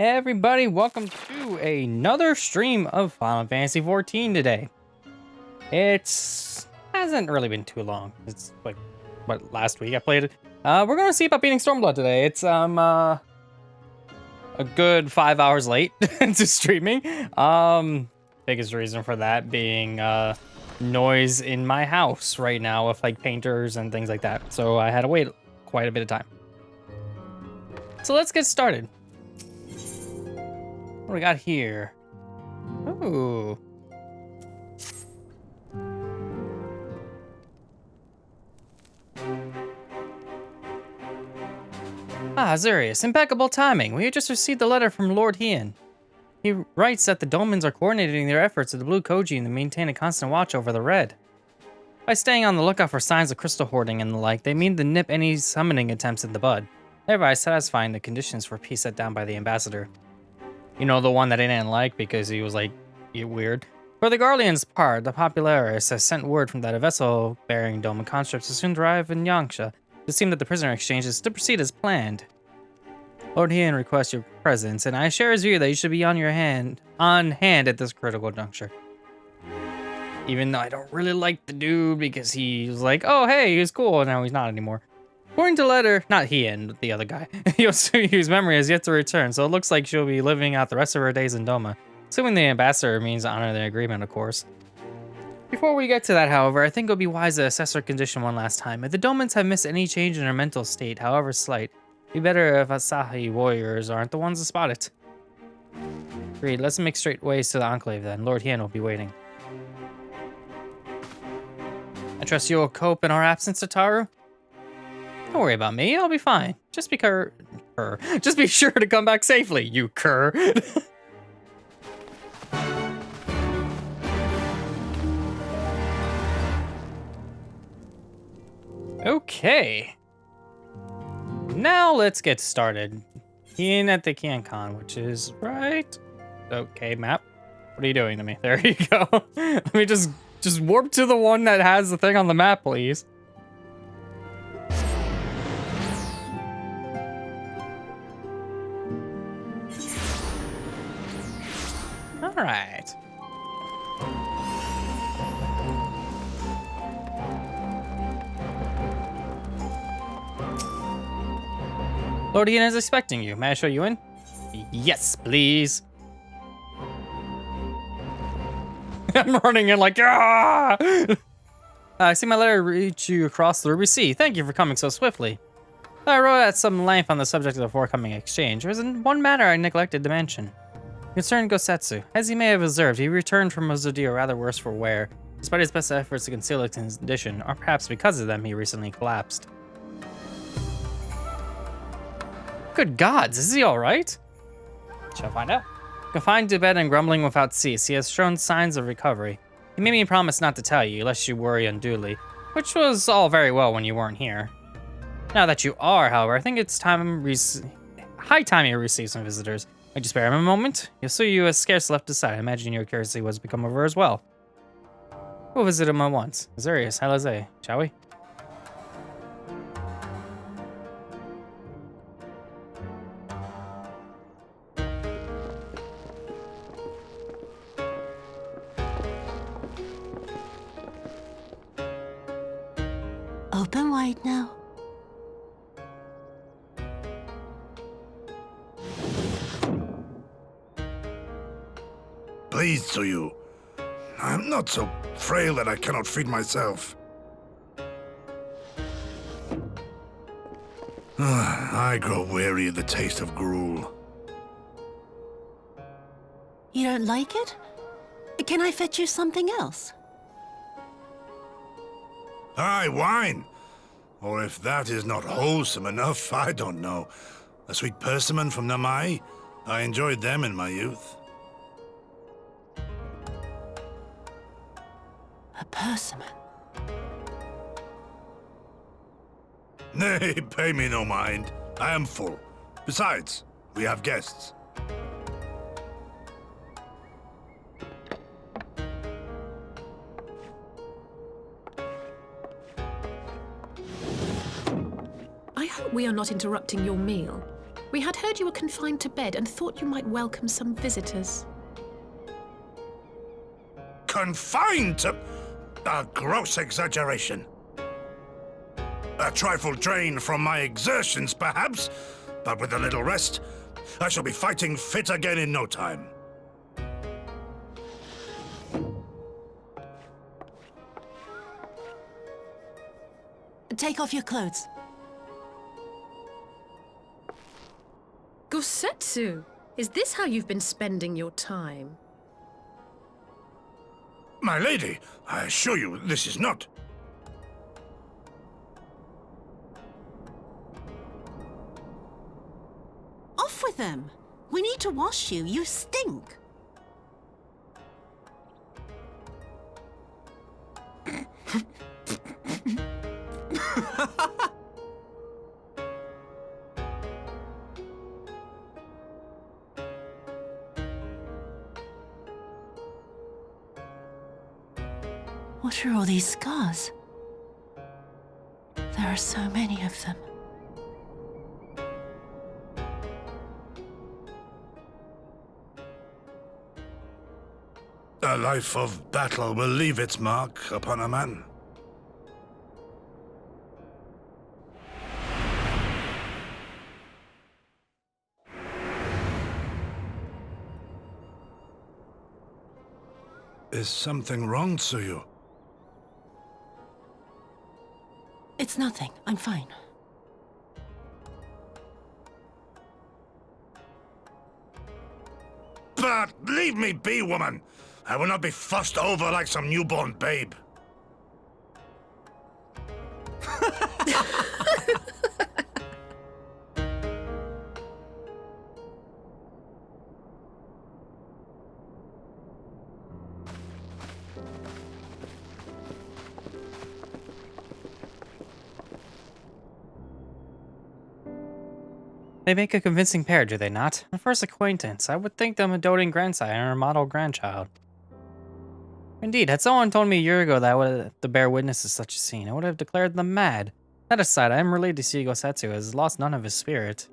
Hey everybody, welcome to another stream of Final Fantasy XIV today. Hasn't really been too long. It's like, what, last week I played it. We're gonna see about beating Stormblood today. It's a good 5 hours late to streaming. Biggest reason for that being noise in my house right now with like painters and things like that. So I had to wait quite a bit of time. So let's get started. What do we got here? Ooh. Azurius, impeccable timing. We just received the letter from Lord Hien. He writes that the Dolmens are coordinating their efforts with the Blue Koji to maintain a constant watch over the Red. By staying on the lookout for signs of crystal hoarding and the like, they mean to nip any summoning attempts in the bud, thereby satisfying the conditions for peace set down by the ambassador. You know, the one that I didn't like because he was like, weird. For the Garlean's part, the Popularis has sent word from that a vessel bearing Dolmen conscripts will soon arrive in Yangsha. It seems that the prisoner exchange is to proceed as planned. Lord Hien requests your presence, and I share his view that you should be on hand at this critical juncture. Even though I don't really like the dude because he's like, oh hey, he was cool, and now he's not anymore. According to the letter, not Hien, the other guy, Tsuyu's memory has yet to return, so it looks like she'll be living out the rest of her days in Doma. Assuming the ambassador means to honor the agreement, of course. Before we get to that, however, I think it would be wise to assess her condition one last time. If the Dolmens have missed any change in her mental state, however slight, it'd be better if Asahi warriors aren't the ones to spot it. Agreed, let's make straight ways to the Enclave then. Lord Hien will be waiting. I trust you'll cope in our absence, Tataru? Don't worry about me, I'll be fine. Just be Just be sure to come back safely, you cur. Okay. Now let's get started. Hien at the Kiancon, which is right. Okay, map. What are you doing to me? There you go. Let me just warp to the one that has the thing on the map, please. All right. Lord Hien is expecting you. May I show you in? Yes, please. I'm running in like, ah! I see my letter reach you across the Ruby Sea. Thank you for coming so swiftly. I wrote at some length on the subject of the forthcoming exchange. There was one matter I neglected to mention. Concerning Gosetsu, as you may have observed, he returned from Mozudio rather worse for wear, despite his best efforts to conceal his condition, or perhaps because of them he recently collapsed. Good gods, is he alright? Shall find out. Confined to bed and grumbling without cease, he has shown signs of recovery. He made me promise not to tell you, lest you worry unduly, which was all very well when you weren't here. Now that you are, however, I think it's high time you receive some visitors. Would you spare him a moment? Tsuyu has scarce left his side. I imagine your curiosity was become over as well. We'll visit him at once. Azurius, Halaze, shall we? Open wide now. Please, Tsuyu. I'm not so frail that I cannot feed myself. I grow weary of the taste of gruel. You don't like it? Can I fetch you something else? Aye, wine. Or if that is not wholesome enough, I don't know. A sweet persimmon from Namai. I enjoyed them in my youth. A persimmon. Nay, pay me no mind. I am full. Besides, we have guests. I hope we are not interrupting your meal. We had heard you were confined to bed and thought you might welcome some visitors. Confined to... a gross exaggeration. A trifle drained from my exertions, perhaps, but with a little rest, I shall be fighting fit again in no time. Take off your clothes. Gosetsu, is this how you've been spending your time? My lady, I assure you this is not. Off with them. We need to wash you. You stink. What are all these scars? There are so many of them. A life of battle will leave its mark upon a man. Is something wrong, Tsuyu? It's nothing. I'm fine. But leave me be, woman! I will not be fussed over like some newborn babe. They make a convincing pair, do they not? On first acquaintance, I would think them a doting grandsire and a model grandchild. Indeed, had someone told me a year ago that I would have to bear witness to such a scene, I would have declared them mad. That aside, I am related to Tsuyu Gosetsu, has lost none of his spirit.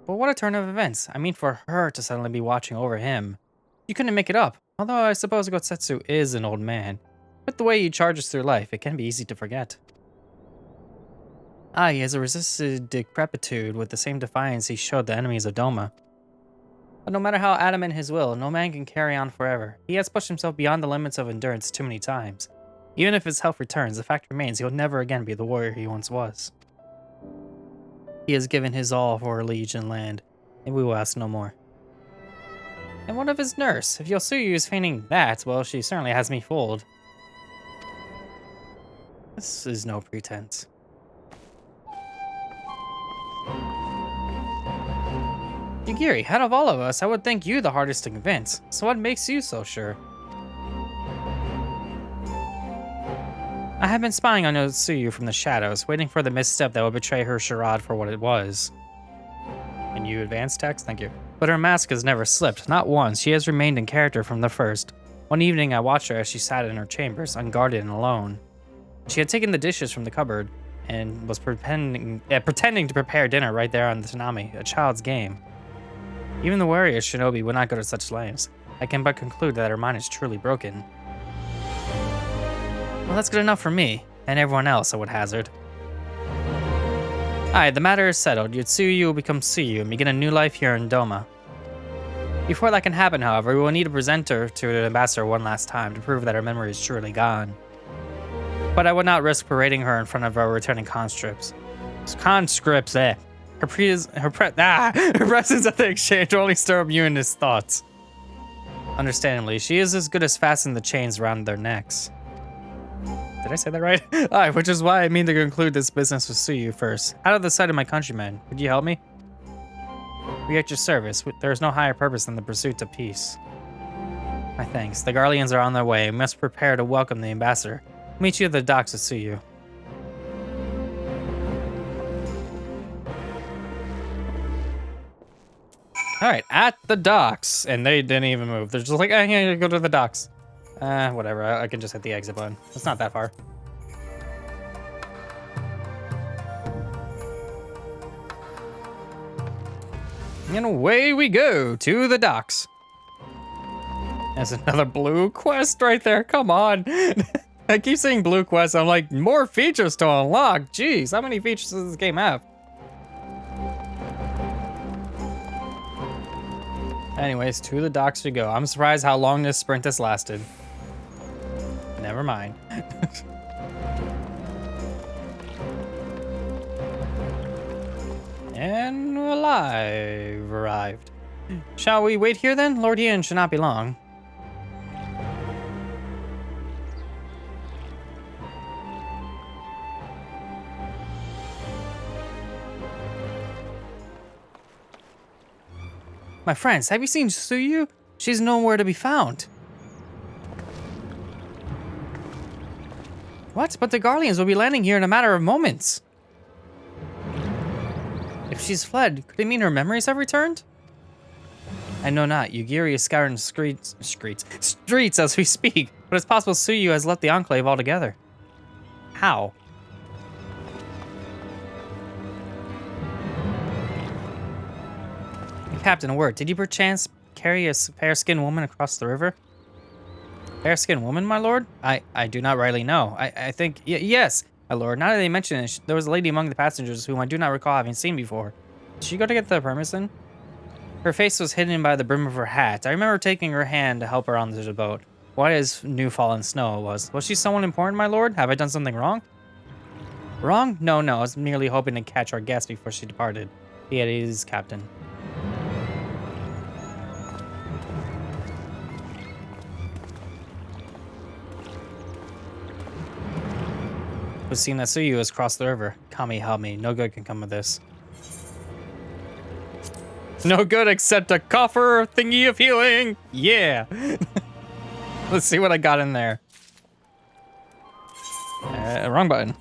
But what a turn of events. I mean, for her to suddenly be watching over him. You couldn't make it up, although I suppose Gosetsu is an old man. With the way he charges through life, it can be easy to forget. He has resisted decrepitude with the same defiance he showed the enemies of Doma. But no matter how adamant his will, no man can carry on forever. He has pushed himself beyond the limits of endurance too many times. Even if his health returns, the fact remains he will never again be the warrior he once was. He has given his all for liege and land, and we will ask no more. And what of his nurse? If Tsuyu is feigning that, well, she certainly has me fooled. This is no pretense. Yagiri, out of all of us, I would think you the hardest to convince. So what makes you so sure? I have been spying on Tsuyu from the shadows, waiting for the misstep that would betray her charade for what it was. Can you advance text? Thank you. But her mask has never slipped, not once. She has remained in character from the first. One evening I watched her as she sat in her chambers, unguarded and alone. She had taken the dishes from the cupboard and was pretending to prepare dinner right there on the tatami, a child's game. Even the warrior shinobi would not go to such lengths. I can but conclude that her mind is truly broken. Well, that's good enough for me, and everyone else, I would hazard. Alright, the matter is settled. Tsuyu will become Tsuyu and begin a new life here in Doma. Before that can happen, however, we will need to present her to the ambassador one last time to prove that her memory is truly gone. But I would not risk parading her in front of our returning conscripts. Conscripts, eh? Her presence at the exchange will only stir up Eunice's thoughts. Understandably, she is as good as fastening the chains around their necks. Did I say that right? Alright, which is why I mean to conclude this business with Tsuyu first. Out of the sight of my countrymen, could you help me? We are at your service. There is no higher purpose than the pursuit of peace. My thanks. The Garleans are on their way. We must prepare to welcome the ambassador. Meet you at the docks with Tsuyu. Alright, at the docks. And they didn't even move. They're just like, yeah, go to the docks. Whatever. I can just hit the exit button. It's not that far. And away we go to the docks. There's another blue quest right there. Come on. I keep saying blue quest. I'm like, more features to unlock. Jeez, how many features does this game have? Anyways, to the docks we go. I'm surprised how long this sprint has lasted. Never mind. And alive arrived. Shall we wait here then? Lord Ian should not be long. My friends, have you seen Tsuyu? She's nowhere to be found. What? But the Guardians will be landing here in a matter of moments. If she's fled, could it mean her memories have returned? I know not. Yugiri is scouring streets as we speak, but it's possible Tsuyu has left the Enclave altogether. How? Captain, a word. Did you perchance carry a fair-skinned woman across the river? Fair-skinned woman, my lord? I do not rightly know. I think... yes, my lord. Now that they mention it, there was a lady among the passengers whom I do not recall having seen before. Did she go to get the permission? Her face was hidden by the brim of her hat. I remember taking her hand to help her onto the boat. What is new fallen snow was. Was she someone important, my lord? Have I done something wrong? Wrong? No, I was merely hoping to catch our guest before she departed. Be at ease, Captain. It was seen that Tsuyu has crossed the river. Kami, help me. No good can come of this. No good except a coffer thingy of healing. Yeah. Let's see what I got in there. Wrong button.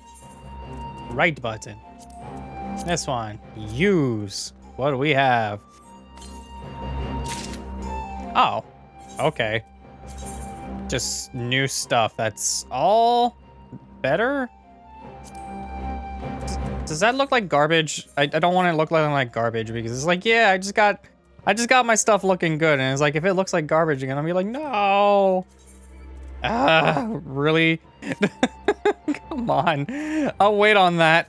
Right button. This one. Use. What do we have? Oh. Okay. Just new stuff. That's all better? Does that look like garbage? I don't want it to look like garbage because it's like, yeah, I just got my stuff looking good, and it's like if it looks like garbage again, I'll be like, no. Really? Come on. I'll wait on that.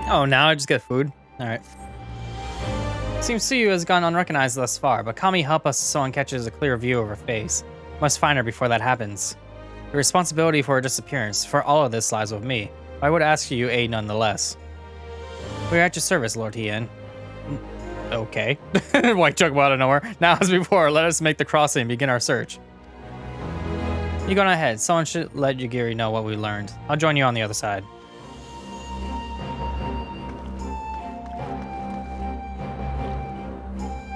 Oh, now I just get food. All right. Seems Tsuyu has gone unrecognized thus far, but Kami help us so someone catches a clear view of her face. Must find her before that happens. The responsibility for her disappearance, for all of this, lies with me. I would ask you aid nonetheless. We are at your service, Lord Hien. Okay. White chuck out of nowhere. Now as before, let us make the crossing and begin our search. You go on ahead. Someone should let Yugiri know what we learned. I'll join you on the other side.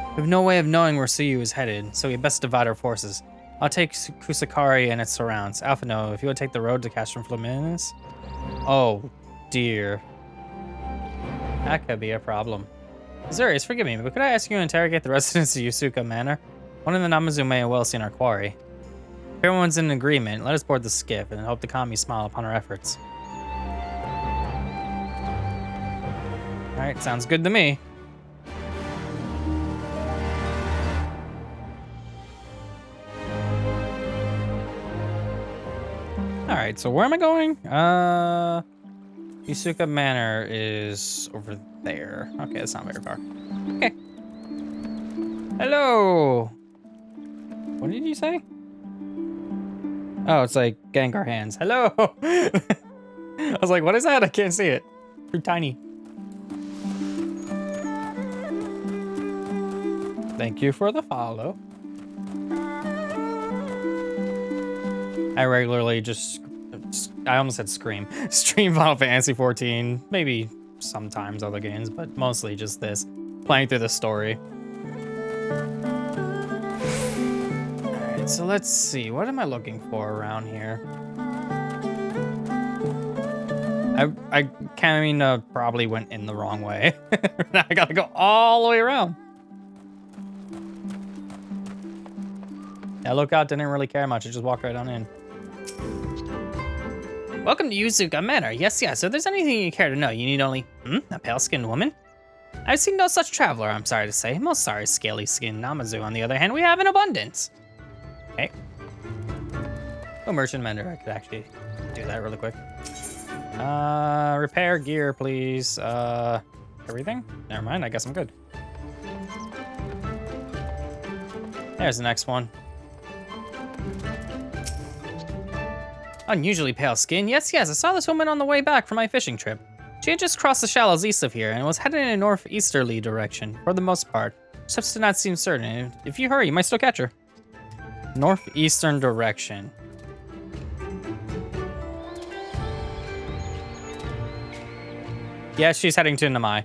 We have no way of knowing where Tsuyu is headed, so we best divide our forces. I'll take Kusakari and its surrounds. Alphino, if you would take the road to Castrum Fluminense. Oh, dear. That could be a problem. Azure, forgive me, but could I ask you to interrogate the residents of Yusuka Manor? One of the Namazu may have well seen our quarry. If everyone's in agreement, let us board the skiff and hope the Kami smile upon our efforts. Alright, sounds good to me. Alright, so where am I going? Yusuka Manor is over there. Okay, that's not very far. Okay. Hello! What did you say? Oh, it's like Gengar hands. Hello! I was like, what is that? I can't see it. Too tiny. Thank you for the follow. I regularly just, I almost said scream. Stream Final Fantasy 14, maybe sometimes other games, but mostly just this. Playing through the story. Alright, so let's see. What am I looking for around here? I kind of probably went in the wrong way. Now I gotta go all the way around. Yeah, Lookout didn't really care much. I just walked right on in. Welcome to Yuzuka Manor. Yes, yes. If there's anything you care to know, you need only, a pale-skinned woman? I've seen no such traveler, I'm sorry to say. Most sorry, scaly-skinned Namazu, on the other hand, we have in abundance. Okay. Oh, merchant mender, I could actually do that really quick. Repair gear, please. Everything? Never mind, I guess I'm good. There's the next one. Unusually pale skin. Yes, yes, I saw this woman on the way back from my fishing trip. She had just crossed the shallows east of here and was headed in a northeasterly direction, for the most part. Steps did not seem certain. If you hurry, you might still catch her. Northeastern direction. Yeah, she's heading to Namai.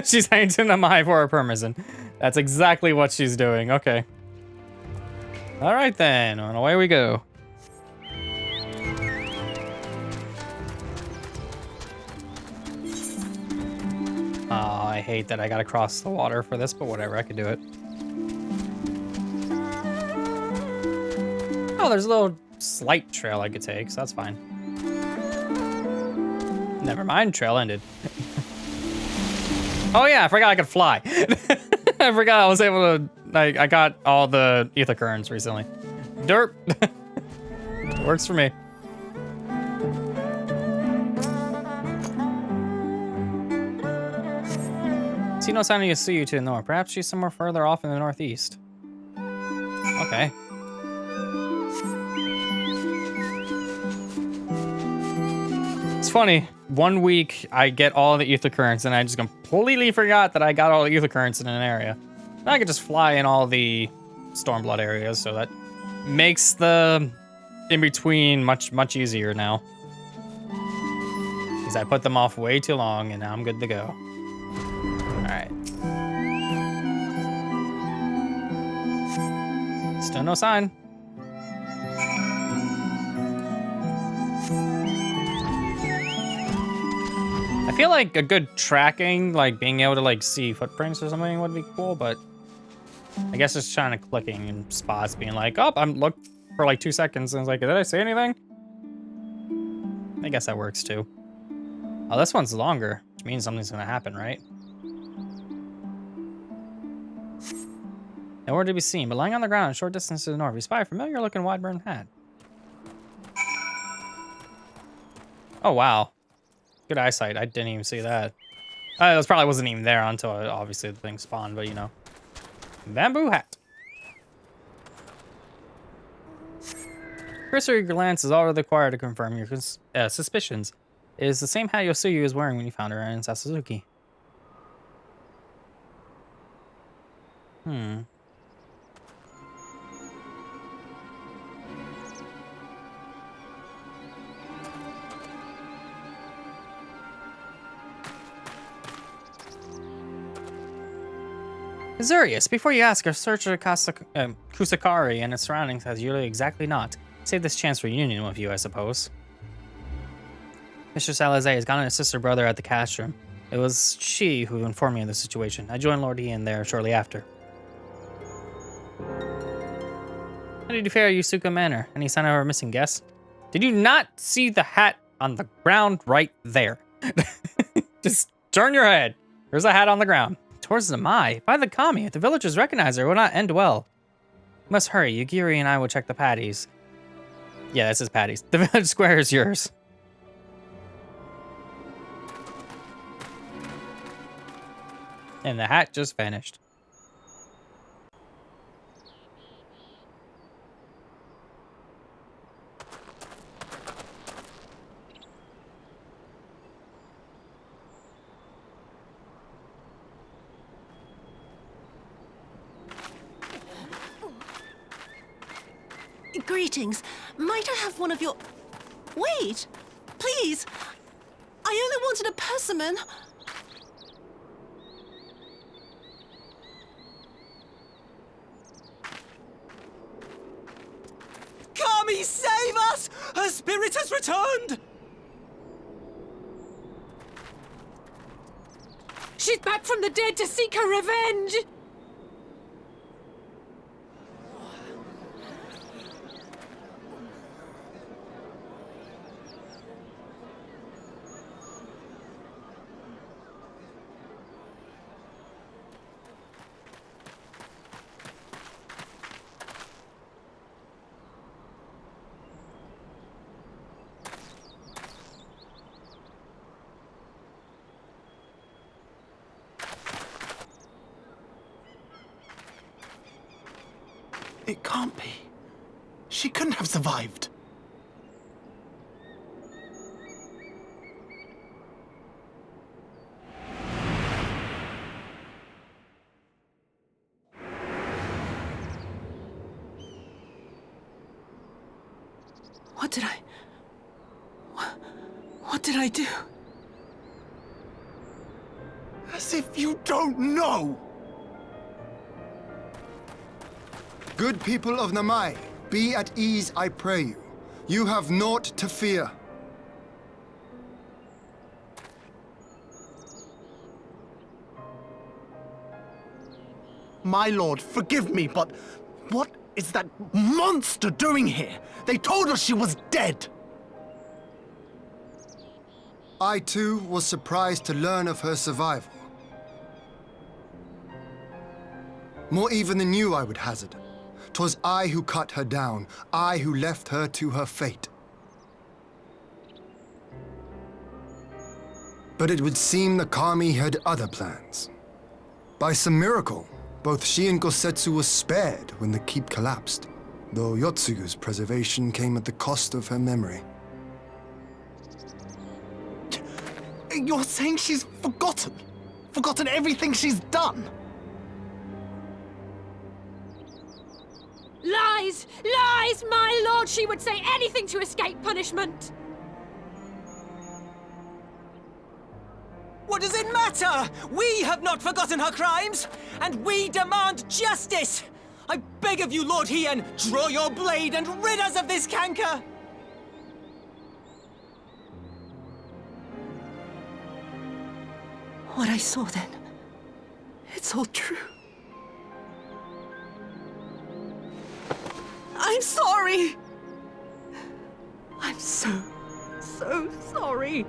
She's heading to Namai for her permission. That's exactly what she's doing. Okay. All right then, and away we go. Oh, I hate that I gotta cross the water for this, but whatever, I can do it. Oh, there's a little slight trail I could take, so that's fine. Never mind, trail ended. Oh yeah, I forgot I could fly. I forgot I was able to, I got all the ether currents recently. Derp. Works for me. See no sign of Tsuyu to the north. Perhaps she's somewhere further off in the northeast. Okay. It's funny. 1 week I get all the ether currents and I just completely forgot that I got all the ether currents in an area. Now I could just fly in all the Stormblood areas, so that makes the in-between much easier now. Because I put them off way too long and now I'm good to go. Alright. Still no sign. I feel like a good tracking, like being able to like see footprints or something would be cool, but I guess it's trying to clicking in spots being like, oh, I'm looked for like 2 seconds and it's like, did I say anything? I guess that works too. Oh, this one's longer, which means something's gonna happen, right? Nowhere to be seen, but lying on the ground a short distance to the north, we spy a familiar looking wide-brimmed hat. Oh, wow. Good eyesight. I didn't even see that. It probably wasn't even there until obviously the thing spawned, but you know. Bamboo hat. Cursory glance is all required to confirm your suspicions. It is the same hat Tsuyu was wearing when you found her in Sasuzuki. Azurius, before you ask, a search of Kusakari and its surroundings has usually exactly not. Save this chance for union with you, I suppose. Mr. Salazar has gotten his sister brother at the castrum. It was she who informed me of the situation. I joined Lord Ian there shortly after. How did you fare at Yuzuka Manor? Any sign of our missing guest? Did you not see the hat on the ground right there? Just turn your head. There's a hat on the ground. Towards the Mai. By the kami, if the villagers recognize her, it will not end well. You must hurry. Yugiri and I will check the patties. Yeah, this is patties. The village square is yours. And the hat just vanished. Greetings. Might I have one of your... Wait! Please! I only wanted a persimmon. Kami, save us! Her spirit has returned! She's back from the dead to seek her revenge! It can't be. She couldn't have survived. What did I do? As if you don't know! Good people of Namai, be at ease, I pray you. You have naught to fear. My lord, forgive me, but what is that monster doing here? They told us she was dead! I too was surprised to learn of her survival. More even than you, I would hazard. 'Twas I who cut her down, I who left her to her fate. But it would seem the Kami had other plans. By some miracle, both she and Gosetsu were spared when the keep collapsed, though Yotsuyu's preservation came at the cost of her memory. You're saying she's forgotten? Forgotten everything she's done? Lies! Lies! My lord, she would say anything to escape punishment! What does it matter? We have not forgotten her crimes, and we demand justice! I beg of you, Lord Hien, draw your blade and rid us of this canker! What I saw then, it's all true. I'm sorry! I'm so sorry.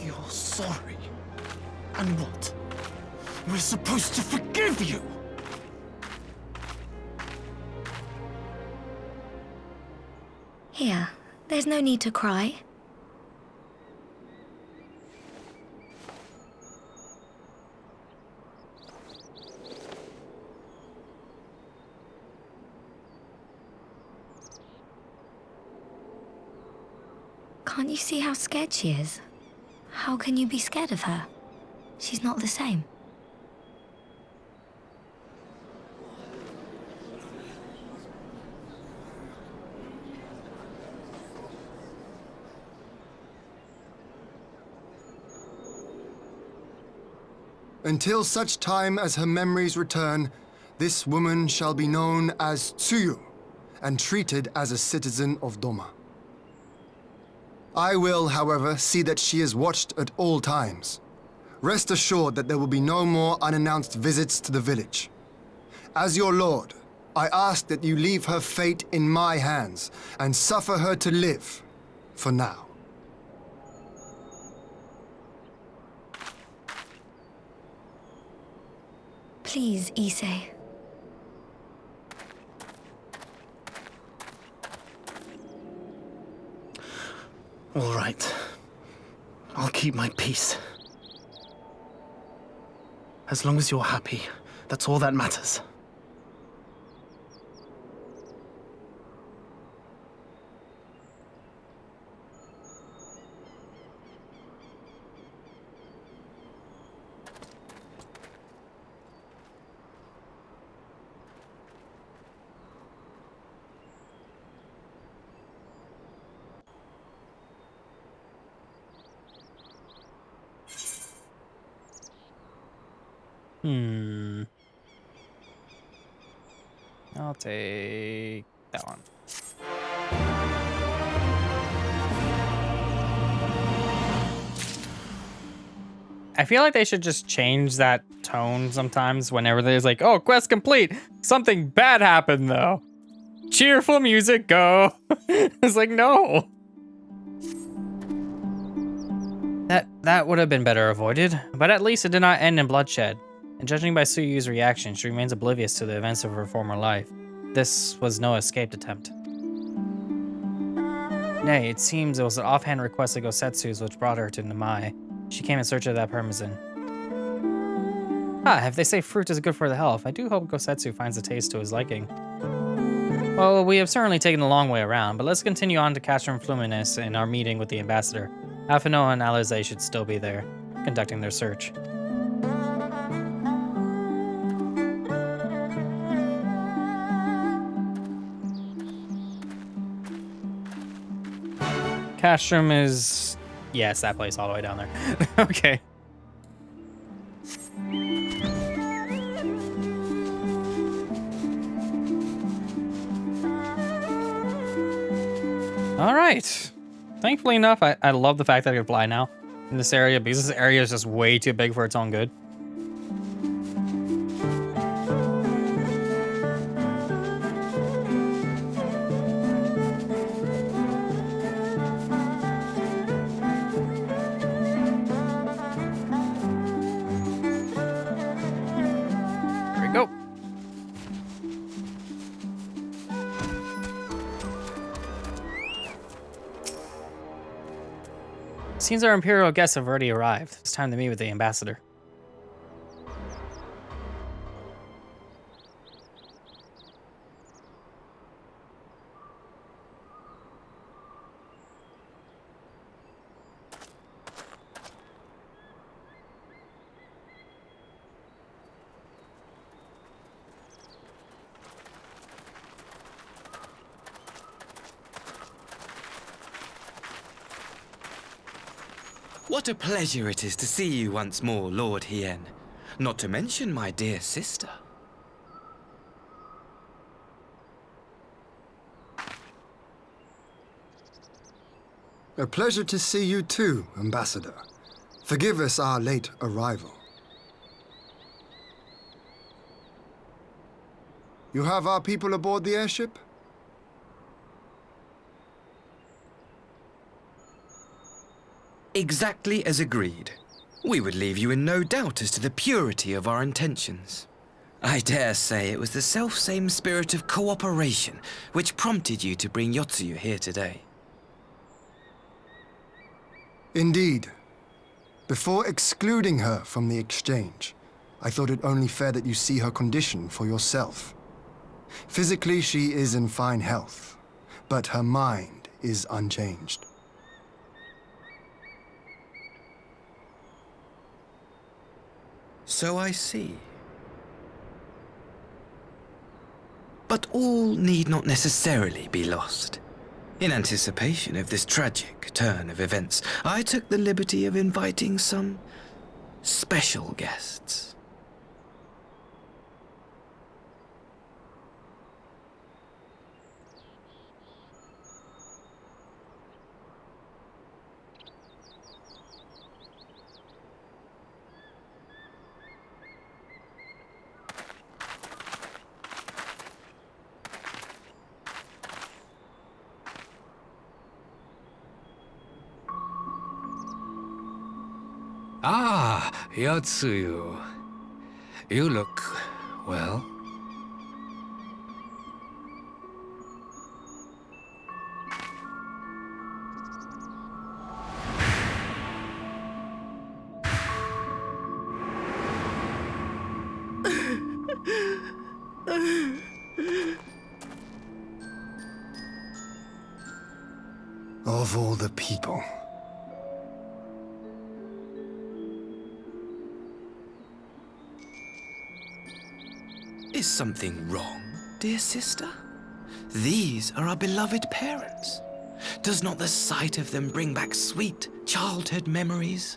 You're sorry? And what? We're supposed to forgive you! Here, there's no need to cry. Can't you see how scared she is? How can you be scared of her? She's not the same. Until such time as her memories return, this woman shall be known as Tsuyu and treated as a citizen of Doma. I will, however, see that she is watched at all times. Rest assured that there will be no more unannounced visits to the village. As your lord, I ask that you leave her fate in my hands and suffer her to live, for now. Please, Issei. All right. I'll keep my peace. As long as you're happy, that's all that matters. I'll take that one. I feel like they should just change that tone sometimes whenever there's like, oh, quest complete. Something bad happened though. Cheerful music, go. It's like, no. That would have been better avoided, but at least it did not end in bloodshed. And judging by Tsuyu's reaction, she remains oblivious to the events of her former life. This was no escaped attempt. Nay, it seems it was an offhand request of Gosetsu's which brought her to Namai. She came in search of that parmesan. Ah, if they say fruit is good for the health, I do hope Gosetsu finds the taste to his liking. Well, we have certainly taken a long way around, but let's continue on to Castrum Fluminense and our meeting with the ambassador. Afino and Alize should still be there, conducting their search. Castrum is... yes, that place all the way down there. Okay. All right. Thankfully enough, I love the fact that I can fly now in this area because this area is just way too big for its own good. There we go. Seems our Imperial guests have already arrived. It's time to meet with the ambassador. What a pleasure it is to see you once more, Lord Hien. Not to mention my dear sister. A pleasure to see you too, Ambassador. Forgive us our late arrival. You have our people aboard the airship? Exactly as agreed. We would leave you in no doubt as to the purity of our intentions. I dare say it was the selfsame spirit of cooperation which prompted you to bring Yotsuyu here today. Indeed. Before excluding her from the exchange, I thought it only fair that you see her condition for yourself. Physically, she is in fine health, but her mind is unchanged. So I see. But all need not necessarily be lost. In anticipation of this tragic turn of events, I took the liberty of inviting some special guests. Ah, Yotsuyu. You look well. Of all the people. Is something wrong, dear sister? These are our beloved parents. Does not the sight of them bring back sweet childhood memories?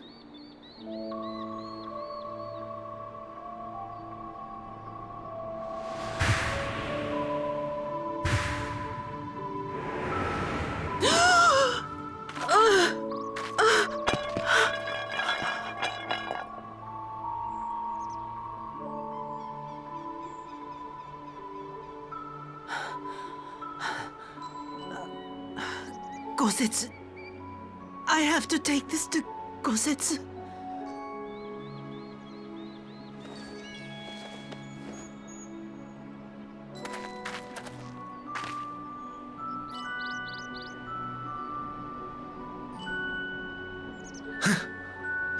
Gosetsu. I have to take this to Gosetsu.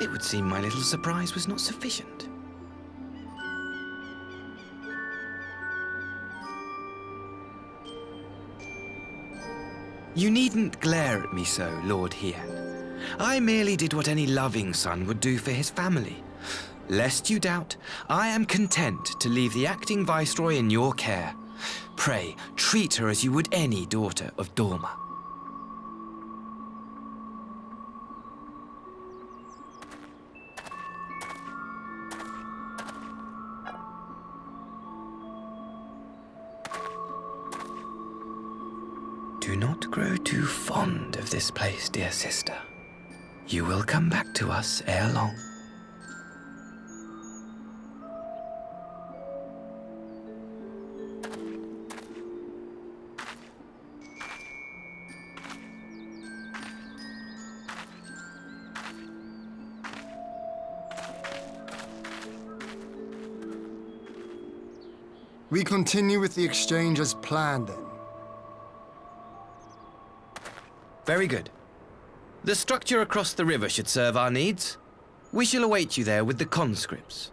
It would seem my little surprise was not sufficient. You needn't glare at me so, Lord Hien. I merely did what any loving son would do for his family. Lest you doubt, I am content to leave the acting viceroy in your care. Pray, treat her as you would any daughter of Dorma. Do not grow too fond of this place, dear sister. You will come back to us ere long. We continue with the exchange as planned, then. Very good. The structure across the river should serve our needs. We shall await you there with the conscripts.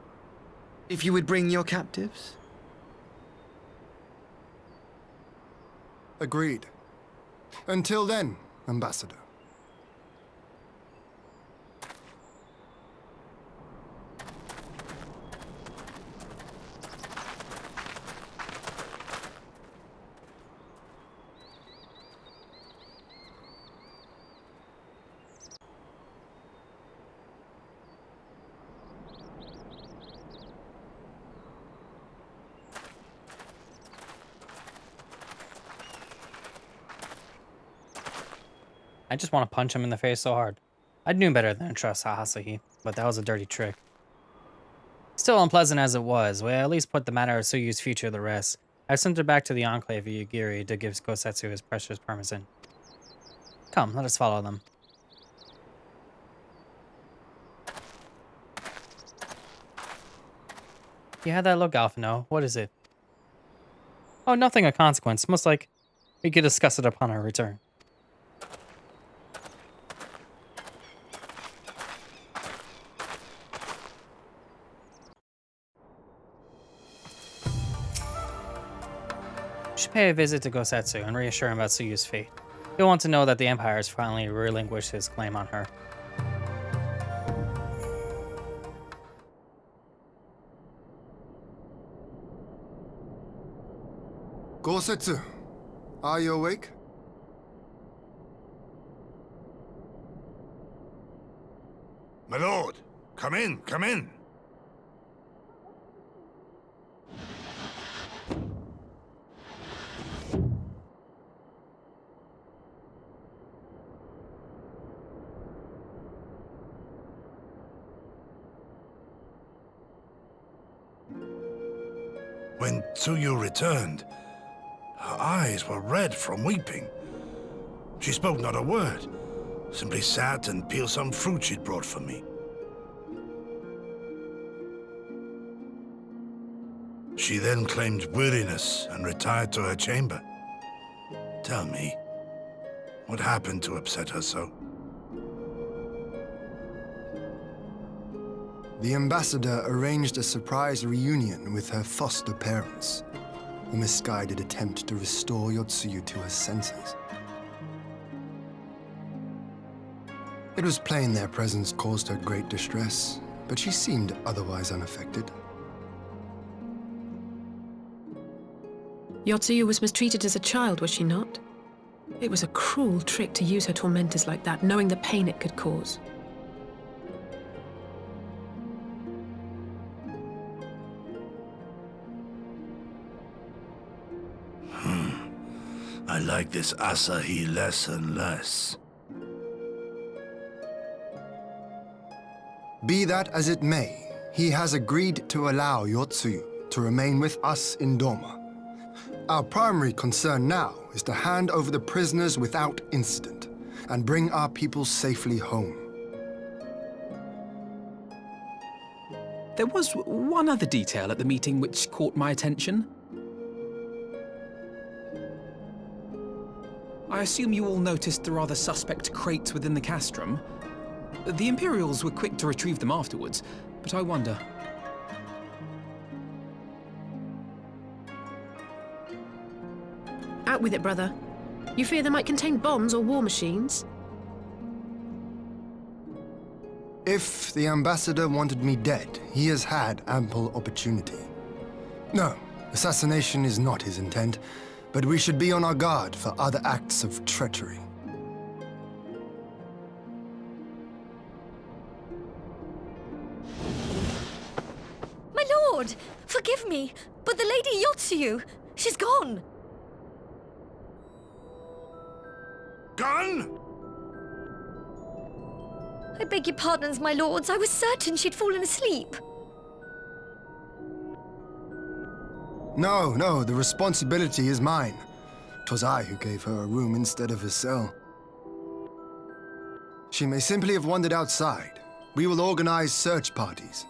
If you would bring your captives. Agreed. Until then, Ambassador. I just want to punch him in the face so hard. I knew better than to trust Hasahi, but that was a dirty trick. Still unpleasant as it was, we at least put the matter of Tsuyu's future to rest. I sent her back to the Enclave of Yugiri to give Gosetsu his precious parmesan. Come, let us follow them. You had that look, Alphino. What is it? Oh, nothing of consequence. Most like we could discuss it upon our return. Should pay a visit to Gosetsu and reassure him about Tsuyu's fate. He'll want to know that the Empire has finally relinquished his claim on her. Gosetsu, are you awake? My lord, come in, come in. When Tsuyu returned, her eyes were red from weeping. She spoke not a word, simply sat and peeled some fruit she'd brought for me. She then claimed weariness and retired to her chamber. Tell me, what happened to upset her so? The ambassador arranged a surprise reunion with her foster parents. A misguided attempt to restore Tsuyu to her senses. It was plain their presence caused her great distress, but she seemed otherwise unaffected. Tsuyu was mistreated as a child, was she not? It was a cruel trick to use her tormentors like that, knowing the pain it could cause. I like this Asahi less and less. Be that as it may, he has agreed to allow Tsuyu to remain with us in Dorma. Our primary concern now is to hand over the prisoners without incident and bring our people safely home. There was one other detail at the meeting which caught my attention. I assume you all noticed the rather suspect crates within the castrum. The Imperials were quick to retrieve them afterwards, but I wonder. Out with it, brother. You fear they might contain bombs or war machines? If the ambassador wanted me dead, he has had ample opportunity. No, assassination is not his intent, but we should be on our guard for other acts of treachery. My lord! Forgive me, but the Lady Tsuyu, she's gone! Gone? I beg your pardons, my lords. I was certain she'd fallen asleep. No, the responsibility is mine. 'Twas I who gave her a room instead of a cell. She may simply have wandered outside. We will organize search parties.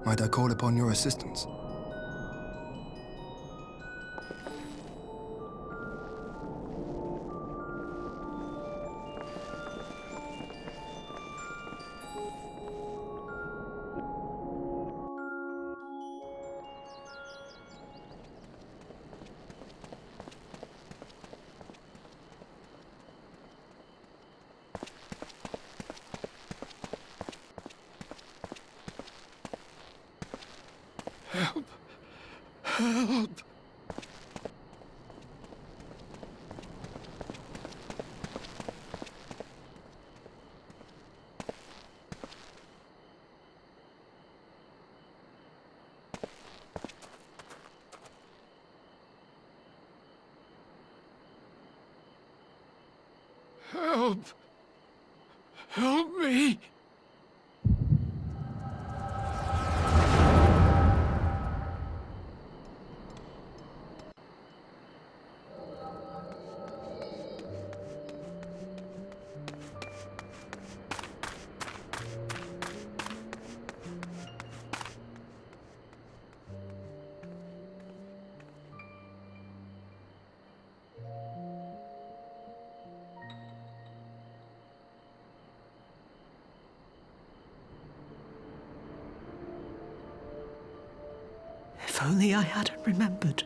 Might I call upon your assistance? Help! Help! Help! Help me! If only I hadn't remembered.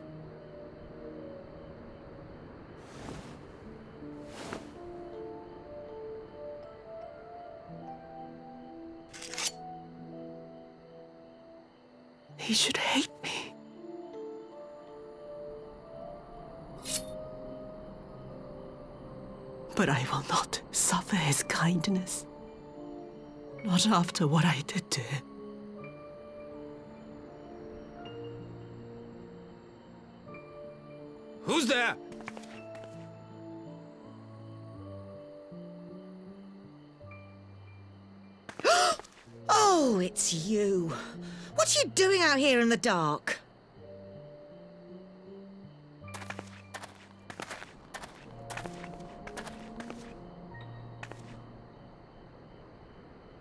He should hate me. But I will not suffer his kindness. Not after what I did to him. Who's there? Oh, it's you. What are you doing out here in the dark?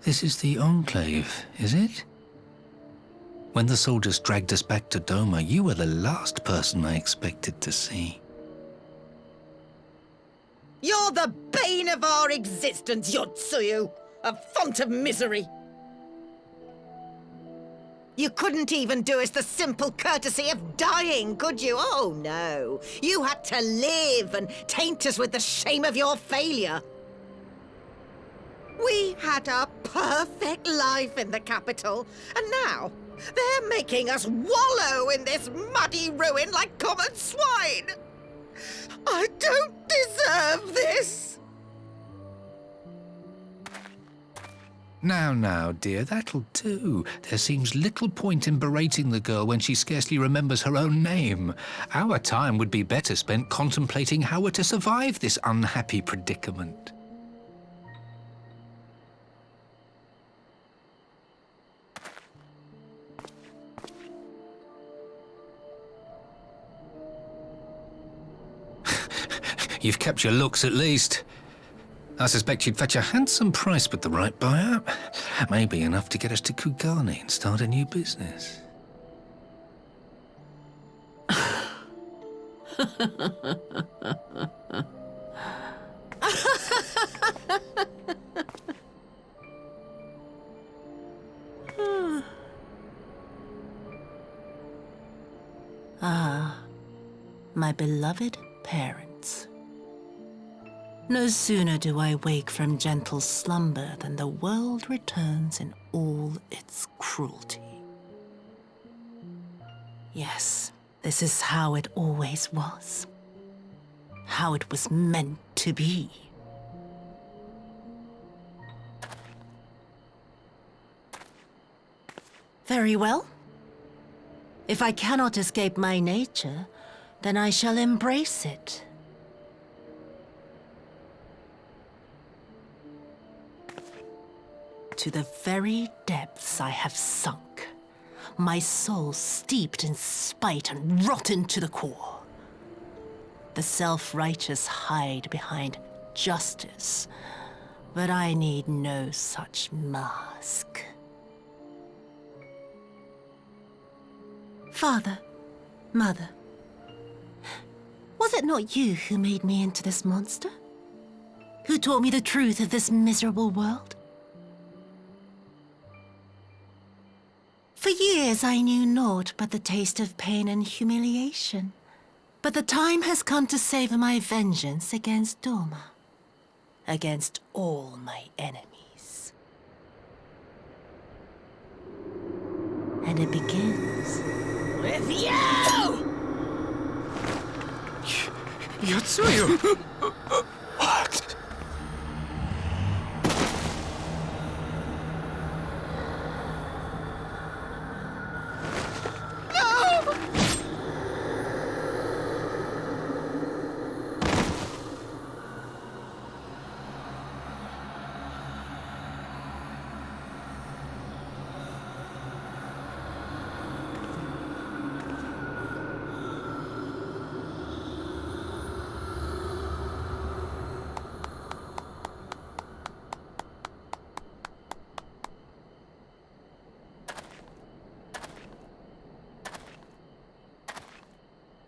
This is the Enclave, is it? When the soldiers dragged us back to Doma, you were the last person I expected to see. You're the bane of our existence, Tsuyu. A font of misery. You couldn't even do us the simple courtesy of dying, could you? Oh, no. You had to live and taint us with the shame of your failure. We had a perfect life in the capital, and now they're making us wallow in this muddy ruin like common swine. I don't deserve this. Now, dear, that'll do. There seems little point in berating the girl when she scarcely remembers her own name. Our time would be better spent contemplating how we're to survive this unhappy predicament. You've kept your looks, at least. I suspect you'd fetch a handsome price with the right buyer. Maybe enough to get us to Kugani and start a new business. Ah, my beloved parents. No sooner do I wake from gentle slumber than the world returns in all its cruelty. Yes, this is how it always was. How it was meant to be. Very well. If I cannot escape my nature, then I shall embrace it. To the very depths I have sunk, my soul steeped in spite and rotten to the core. The self-righteous hide behind justice, but I need no such mask. Father, Mother, was it not you who made me into this monster? Who taught me the truth of this miserable world? For years I knew naught but the taste of pain and humiliation. But the time has come to savor my vengeance against Doma. Against all my enemies. And it begins with you! Tsuyu! What?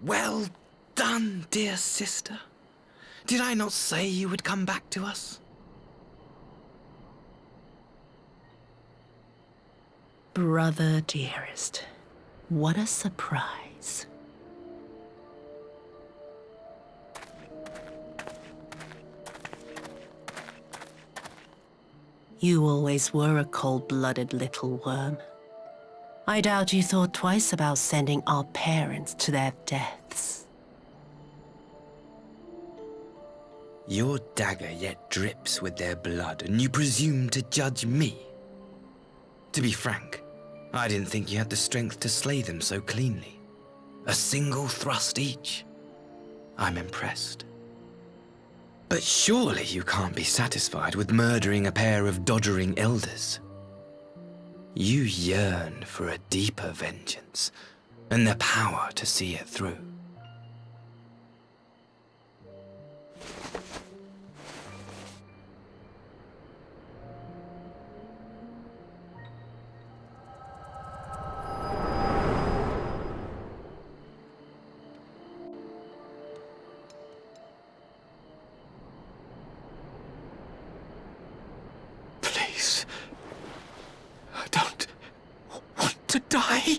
Well done, dear sister. Did I not say you would come back to us? Brother dearest, what a surprise. You always were a cold-blooded little worm. I doubt you thought twice about sending our parents to their deaths. Your dagger yet drips with their blood, and you presume to judge me? To be frank, I didn't think you had the strength to slay them so cleanly. A single thrust each. I'm impressed. But surely you can't be satisfied with murdering a pair of doddering elders. You yearn for a deeper vengeance, and the power to see it through. Please. I don't want to die.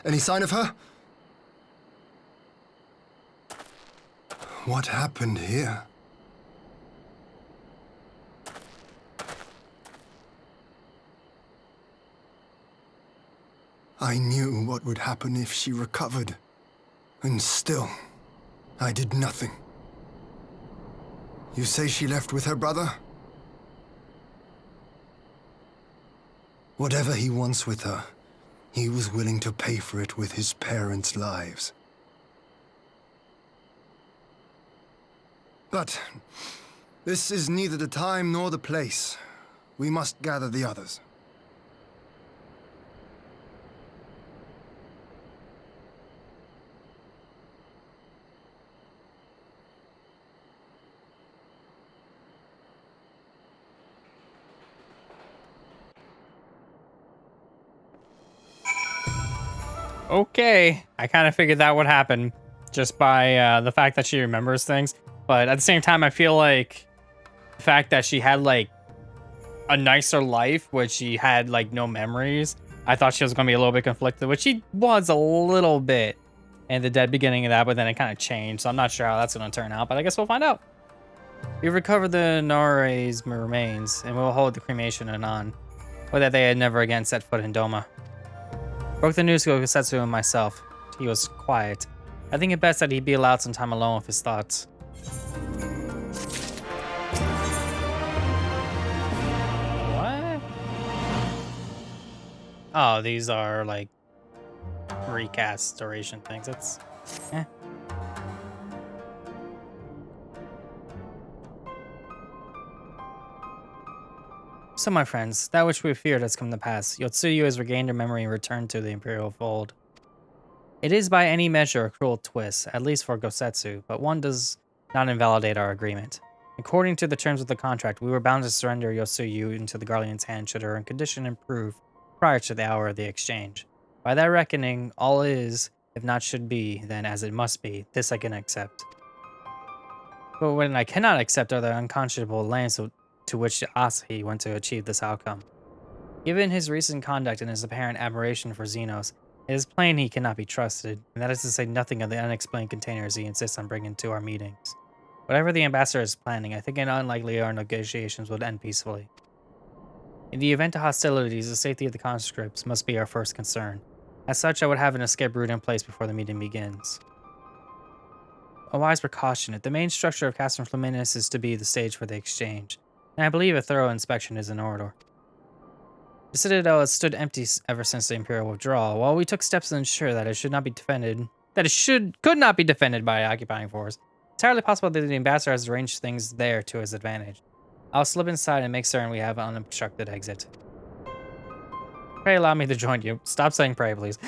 Any sign of her? What happened here? I knew what would happen if she recovered. And still, I did nothing. You say she left with her brother? Whatever he wants with her, he was willing to pay for it with his parents' lives. But this is neither the time nor the place. We must gather the others. Okay, I kind of figured that would happen just by the fact that she remembers things. But at the same time, I feel like the fact that she had like a nicer life, which she had like no memories. I thought she was going to be a little bit conflicted, which she was a little bit in the dead beginning of that, but then it kind of changed. So I'm not sure how that's going to turn out, but I guess we'll find out. We recovered the Nore's remains, and we'll hold the cremation anon, or that they had never again set foot in Doma. Broke the news to Gosetsu and myself. He was quiet. I think it best that he be allowed some time alone with his thoughts. What? Oh, these are like recast duration things. That's eh. So, my friends, that which we feared has come to pass. Tsuyu has regained her memory and returned to the Imperial fold. It is by any measure a cruel twist, at least for Gosetsu, but one does not invalidate our agreement. According to the terms of the contract, we were bound to surrender Tsuyu into the Guardian's hand should her condition improve prior to the hour of the exchange. By that reckoning, all is, if not should be, then as it must be. This I can accept. But what I cannot accept are the unconscionable lengths to which Asahi went to achieve this outcome. Given his recent conduct and his apparent admiration for Xenos, it is plain he cannot be trusted, and that is to say nothing of the unexplained containers he insists on bringing to our meetings. Whatever the ambassador is planning, I think it unlikely our negotiations would end peacefully. In the event of hostilities, the safety of the conscripts must be our first concern. As such, I would have an escape route in place before the meeting begins. A wise precaution. If the main structure of Castrum Flaminus is to be the stage for the exchange, and I believe a thorough inspection is in order. The citadel has stood empty ever since the Imperial withdrawal, while we took steps to ensure that it could not be defended by an occupying force. It's entirely possible that the ambassador has arranged things there to his advantage. I'll slip inside and make certain we have an unobstructed exit. Pray allow me to join you. Stop saying pray, please.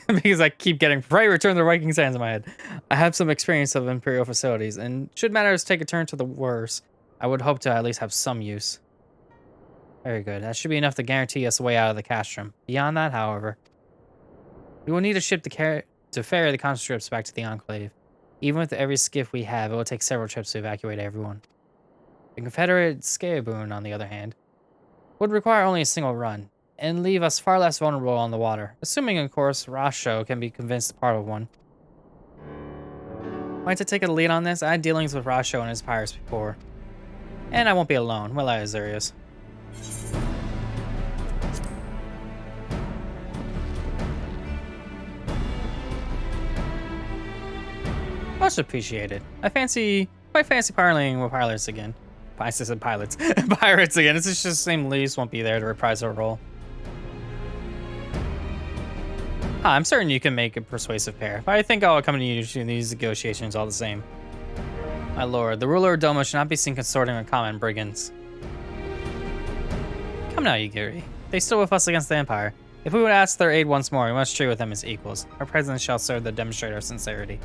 Because I keep getting pray return the Viking's hands in my head. I have some experience of Imperial facilities, and should matters take a turn to the worse, I would hope to at least have some use. Very good. That should be enough to guarantee us a way out of the castrum. Beyond that, however, we will need a ship to ferry the conscripts back to the Enclave. Even with every skiff we have, it will take several trips to evacuate everyone. The Confederate Scaboon, on the other hand, would require only a single run, and leave us far less vulnerable on the water, assuming, of course, Rasho can be convinced part of one. Might to take a lead on this? I had dealings with Rasho and his pirates before. And I won't be alone, will I, Azurius? Much appreciated. I quite fancy piloting with pilots again. I said pilots. Pirates again. It's just the same Lise won't be there to reprise her role. I'm certain you can make a persuasive pair, but I think I'll accompany you to these negotiations all the same. My lord, the ruler of Doma should not be seen consorting with common brigands. Come now, Yugiri. They stood with us against the Empire. If we would ask their aid once more, we must treat with them as equals. Our presence shall serve to demonstrate our sincerity.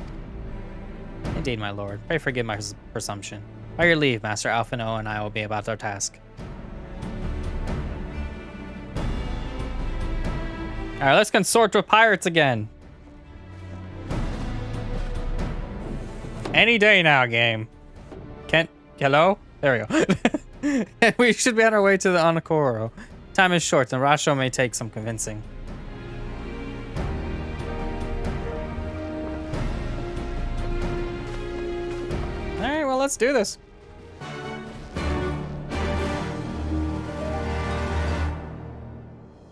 Indeed, my lord. Pray forgive my presumption. By your leave, Master Alphino and I will be about our task. Alright, let's consort with pirates again. Any day now, game. Hello? There we go. We should be on our way to the Onokoro. Time is short, and Rasho may take some convincing. Alright, well, let's do this.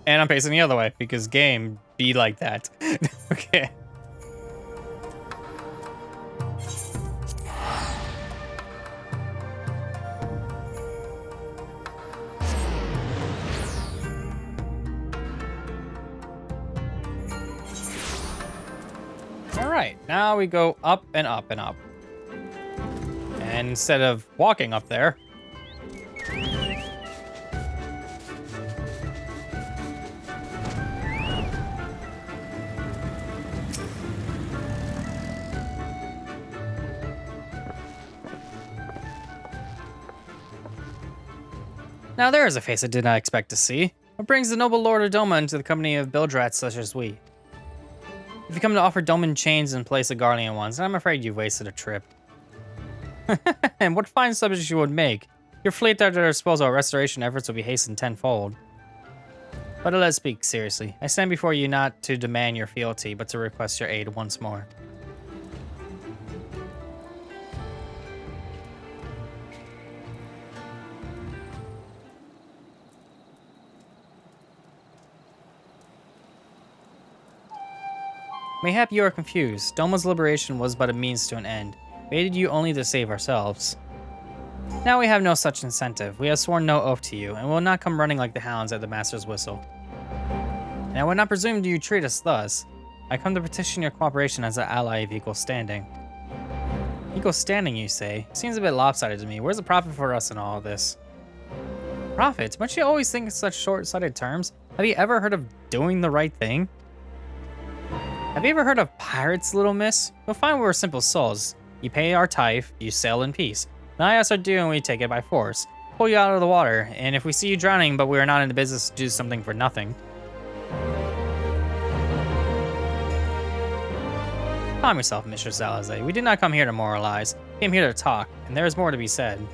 And I'm pacing the other way, because game be like that. Okay. Alright, now we go up and up and up. And instead of walking up there, now there is a face I did not expect to see. What brings the noble Lord of Doma into the company of bildrats such as we? If you come to offer Doman chains in place of Guardian ones, then I'm afraid you've wasted a trip. And what fine subjects you would make. Your fleet at our disposal, our restoration efforts will be hastened tenfold. But let's speak seriously. I stand before you not to demand your fealty, but to request your aid once more. Mayhap you are confused. Doma's liberation was but a means to an end. We aided you only to save ourselves. Now we have no such incentive. We have sworn no oath to you, and will not come running like the hounds at the master's whistle. And I would not presume you treat us thus. I come to petition your cooperation as an ally of equal standing. Equal standing, you say? Seems a bit lopsided to me. Where's the profit for us in all of this? Profit? Must you always think in such short-sighted terms? Have you ever heard of doing the right thing? Have you ever heard of pirates, little miss? You'll find we're simple souls. You pay our tithe, you sail in peace. Deny us our due and we take it by force. Pull you out of the water, and if we see you drowning but we are not in the business to do something for nothing. Calm yourself, Mr. Salazar. We did not come here to moralize. We came here to talk, and there is more to be said.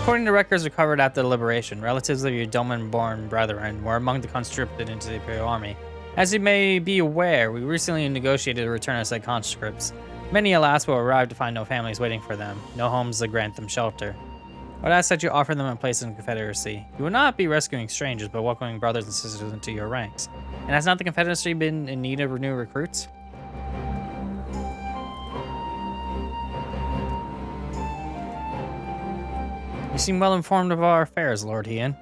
According to records recovered at the liberation, relatives of your Doman-born brethren were among the conscripted into the Imperial Army. As you may be aware, we recently negotiated a return of said conscripts. Many, alas, will arrive to find no families waiting for them, no homes to grant them shelter. I would ask that you offer them a place in the Confederacy. You will not be rescuing strangers, but welcoming brothers and sisters into your ranks. And has not the Confederacy been in need of new recruits? You seem well informed of our affairs, Lord Ian.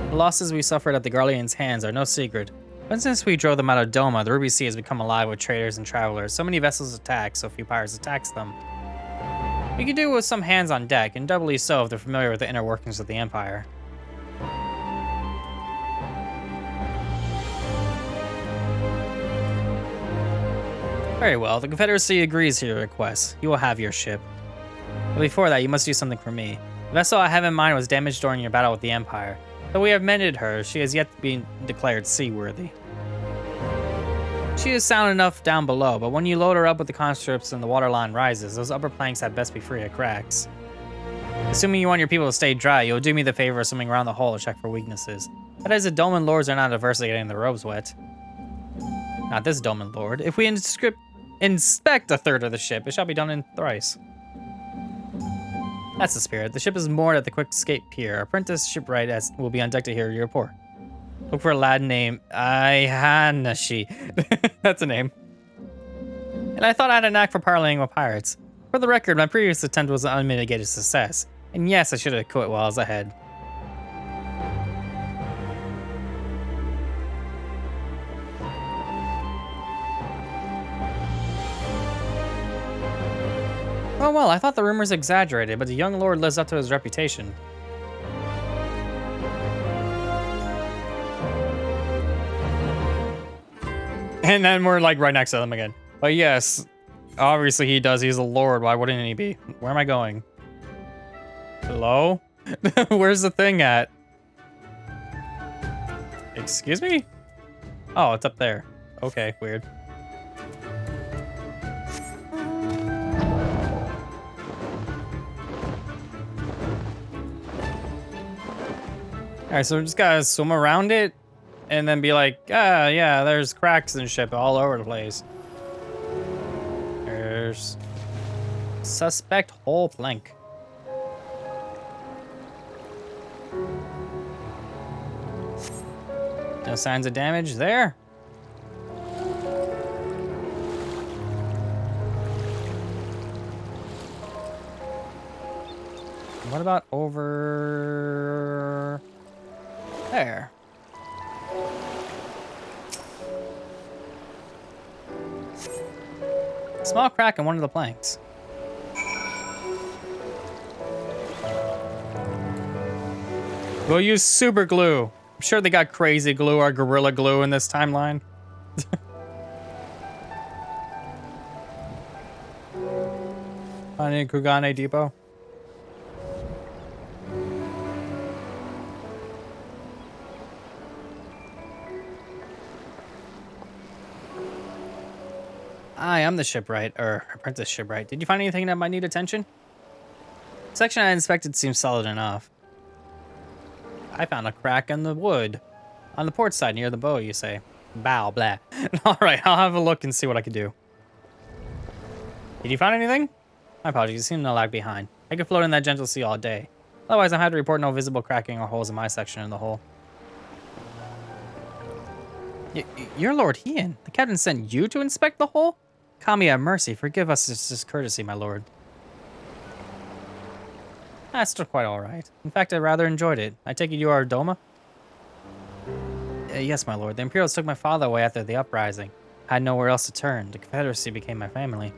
The losses we suffered at the Garlean's hands are no secret. But since we drove them out of Doma, the Ruby Sea has become alive with traders and travelers. So many vessels attack, so few pirates attacks them. We could do with some hands on deck, and doubly so if they're familiar with the inner workings of the Empire. Very well, the Confederacy agrees to your request. You will have your ship. But before that, you must do something for me. The vessel I have in mind was damaged during your battle with the Empire. Though we have mended her, she has yet to be declared seaworthy. She is sound enough down below, but when you load her up with the conscripts and the waterline rises, those upper planks had best be free of cracks. Assuming you want your people to stay dry, you'll do me the favor of swimming around the hull to check for weaknesses. That is, the Doman lords are not averse to getting their robes wet. Not this Doman lord. If we inspect a third of the ship, it shall be done in thrice. That's the spirit. The ship is moored at the Quick Escape Pier. Our apprentice shipwright will be on deck to hear your report. Look for a lad named Ihanashi. That's a name. And I thought I had a knack for parleying with pirates. For the record, my previous attempt was an unmitigated success. And yes, I should have quit while I was ahead. Oh well, I thought the rumors exaggerated, but the young lord lives up to his reputation. And then we're like right next to them again. But yes, obviously he does. He's a lord. Why wouldn't he be? Where am I going? Hello? Where's the thing at? Excuse me? Oh, it's up there. Okay, weird. Alright, so we just gotta swim around it and then be like, ah, yeah, there's cracks and shit all over the place. There's suspect hull plank. No signs of damage there. What about over there? Small crack in one of the planks. We'll use super glue. I'm sure they got crazy glue or gorilla glue in this timeline. On Kugane Depot. I am the shipwright, or apprentice shipwright. Did you find anything that might need attention? Section I inspected seems solid enough. I found a crack in the wood. On the port side near the bow, you say. Bow, blah. Alright, I'll have a look and see what I can do. Did you find anything? My apologies, you seem to lag behind. I could float in that gentle sea all day. Otherwise, I had to report no visible cracking or holes in my section in the hull. You're Lord Hien. The captain sent you to inspect the hull? Kami, have mercy. Forgive us this discourtesy, my lord. That's still quite alright. In fact, I rather enjoyed it. I take it you are Doma? Yes, my lord. The Imperials took my father away after the uprising. I had nowhere else to turn. The Confederacy became my family.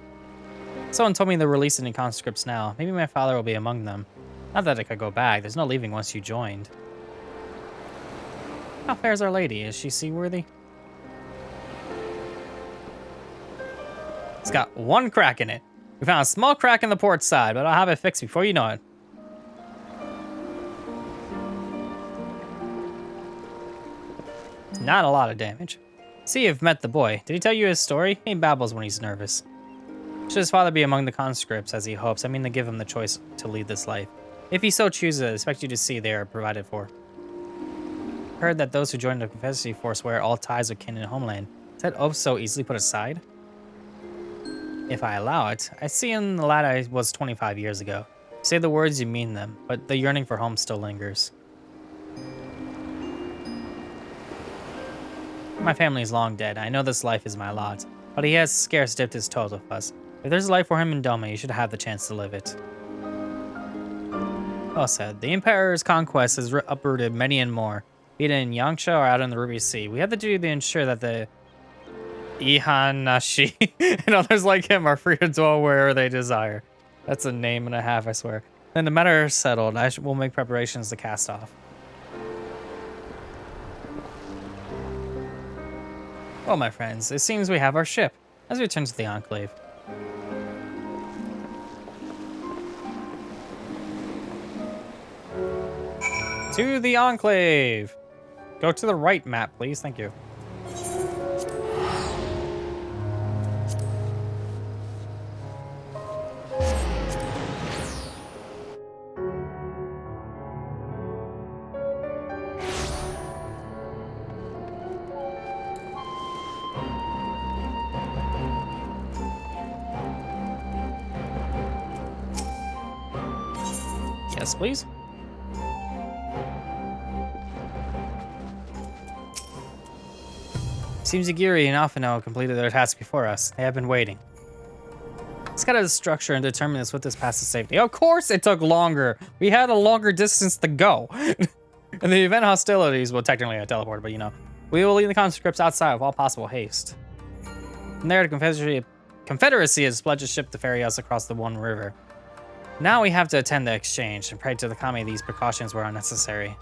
Someone told me they're releasing any conscripts now. Maybe my father will be among them. Not that I could go back. There's no leaving once you joined. How fares Our Lady? Is she seaworthy? It's got one crack in it. We found a small crack in the port side, but I'll have it fixed before you know it. Not a lot of damage. See, you've met the boy. Did he tell you his story? He babbles when he's nervous. Should his father be among the conscripts, as he hopes? I mean, to give him the choice to lead this life. If he so chooses, I expect you to see they are provided for. Heard that those who join the Confederacy force wear all ties with kin and homeland. Is that oath so easily put aside? If I allow it, I see in the lad I was 25 years ago. Say the words, you mean them, but the yearning for home still lingers. My family is long dead. I know this life is my lot, but he has scarce dipped his toes with us. If there's a life for him in Doma, you should have the chance to live it. Well said. The Emperor's conquest has uprooted many and more, be it in Yangsha or out in the Ruby Sea. We have the duty to ensure that the Ihanashi and others like him are free to dwell wherever they desire. That's a name and a half, I swear. Then the matter is settled. I will make preparations to cast off. Well, my friends, it seems we have our ship. As we return to the Enclave. To the Enclave! Go to the right map, please. Thank you. Yes, please. Seems Agiri and Afino completed their task before us. They have been waiting. Let's get a structure and determine this with this path to safety. Of course it took longer. We had a longer distance to go. In the event hostilities, well, technically I teleported, but you know. We will leave the conscripts outside with all possible haste. From there, the Confederacy has pledged a ship to ferry us across the One River. Now we have to attend the exchange and pray to the Kami these precautions were unnecessary.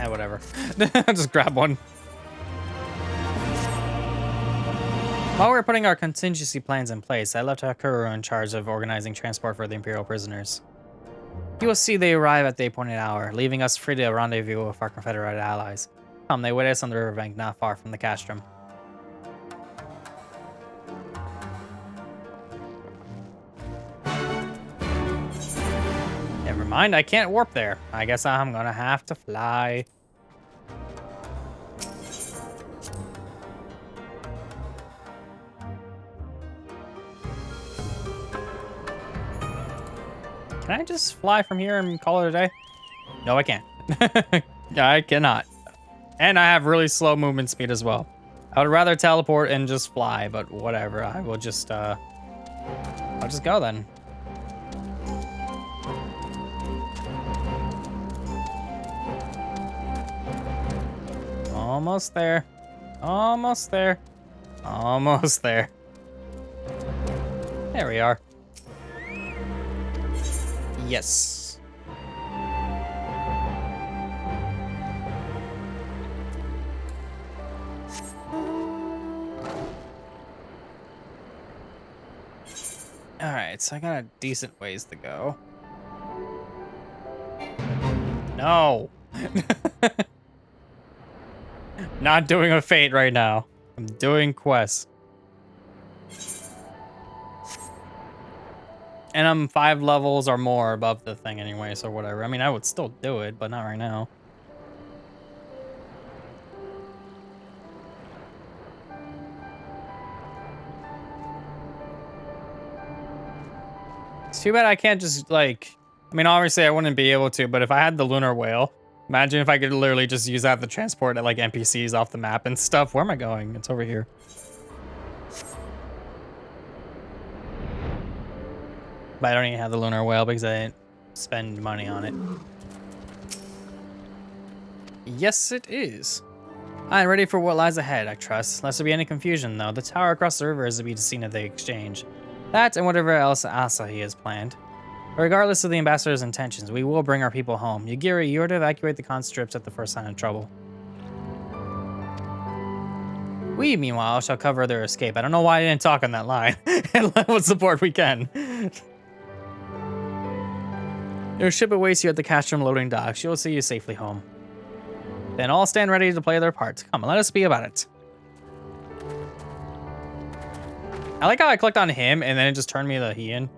Whatever. Just grab one. While we were putting our contingency plans in place, I left Hakuru in charge of organizing transport for the Imperial prisoners. You will see they arrive at the appointed hour, leaving us free to rendezvous with our Confederate allies. They wait us on the riverbank not far from the castrum. Never mind, I can't warp there. I guess I'm gonna have to fly. Can I just fly from here and call it a day? No, I can't. I cannot. And I have really slow movement speed as well. I would rather teleport and just fly, but whatever. I will just, I'll just go then. Almost there. Almost there. Almost there. There we are. Yes. Alright, so I got a decent ways to go. No! Not doing a fate right now. I'm doing quests. And I'm 5 levels or more above the thing anyway, so whatever. I mean, I would still do it, but not right now. It's too bad I can't just, like... I mean, obviously I wouldn't be able to, but if I had the lunar whale, imagine if I could literally just use that to transport, like, NPCs off the map and stuff. Where am I going? It's over here. But I don't even have the lunar whale because I didn't spend money on it. Yes, it is. I'm ready for what lies ahead, I trust. Lest there be any confusion, though. The tower across the river is to be the scene of the exchange. That and whatever else Asahi has planned. Regardless of the ambassador's intentions, we will bring our people home. Yugiri, you are to evacuate the conscripts at the first sign of trouble. We, meanwhile, shall cover their escape. I don't know why I didn't talk on that line. And what support we can. Your ship awaits you at the Castrum loading dock. She will see you safely home. Then all stand ready to play their parts. Come on, let us be about it. I like how I clicked on him and then it just turned me to Heian.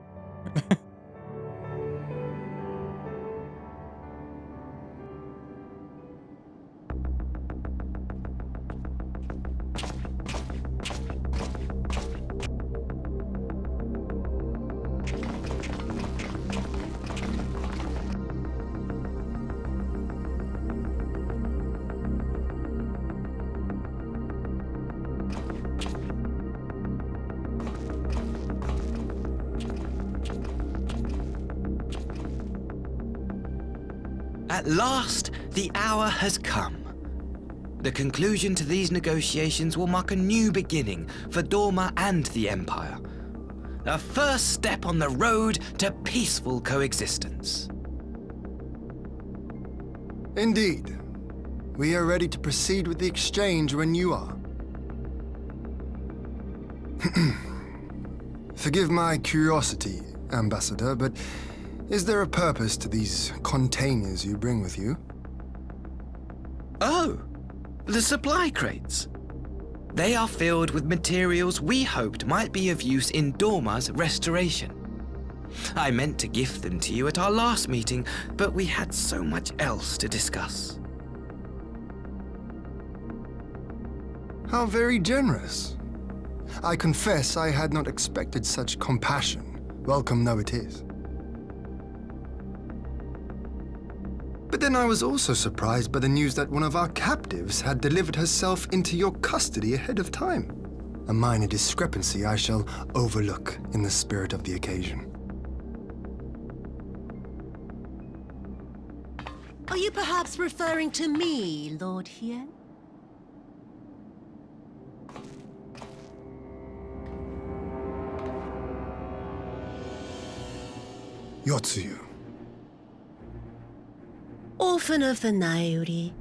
At last, the hour has come. The conclusion to these negotiations will mark a new beginning for Dorma and the Empire. A first step on the road to peaceful coexistence. Indeed. We are ready to proceed with the exchange when you are. Forgive my curiosity, Ambassador, but is there a purpose to these containers you bring with you? Oh, the supply crates. They are filled with materials we hoped might be of use in Dorma's restoration. I meant to gift them to you at our last meeting, but we had so much else to discuss. How very generous. I confess I had not expected such compassion, welcome though it is. But then I was also surprised by the news that one of our captives had delivered herself into your custody ahead of time. A minor discrepancy I shall overlook in the spirit of the occasion. Are you perhaps referring to me, Lord Heian? Tsuyu. Orphan of the Nairi,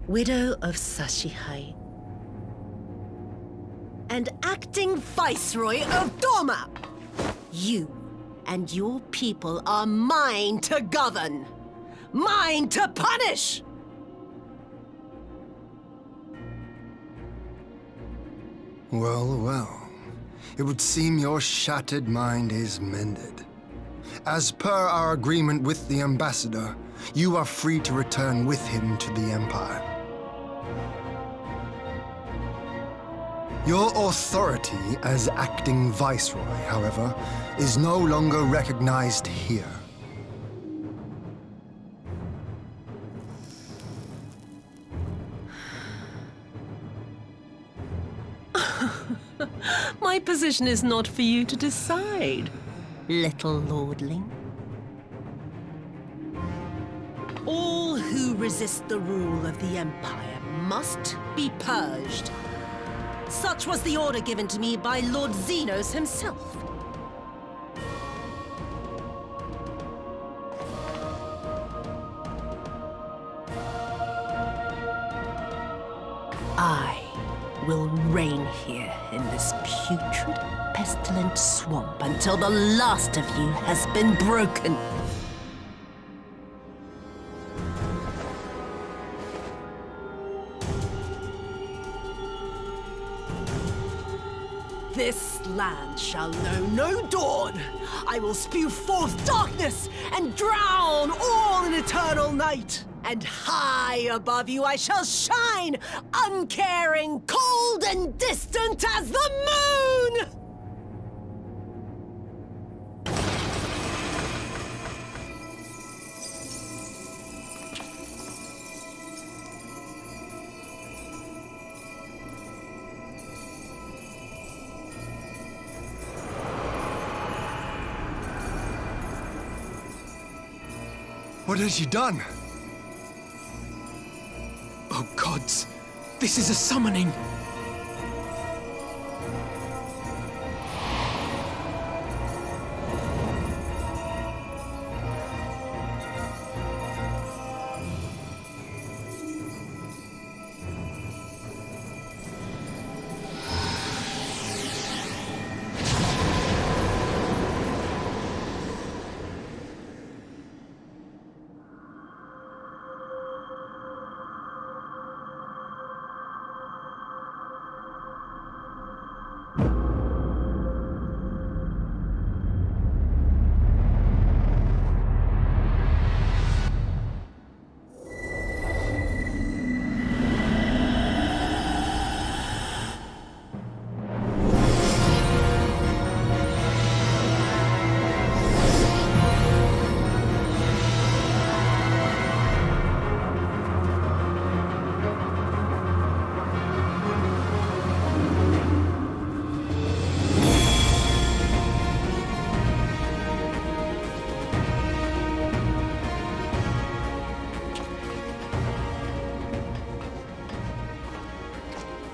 widow of Sashihai, and acting viceroy of Dorma. You and your people are mine to govern, mine to punish. Well, well. It would seem your shattered mind is mended. As per our agreement with the Ambassador, you are free to return with him to the Empire. Your authority as acting viceroy, however, is no longer recognized here. My position is not for you to decide, little lordling. All who resist the rule of the Empire must be purged. Such was the order given to me by Lord Xenos himself. I will reign here in this putrid, pestilent swamp until the last of you has been broken. This land shall know no dawn. I will spew forth darkness and drown all in eternal night. And high above you I shall shine, uncaring, cold and distant as the moon! What has she done? Oh gods, this is a summoning.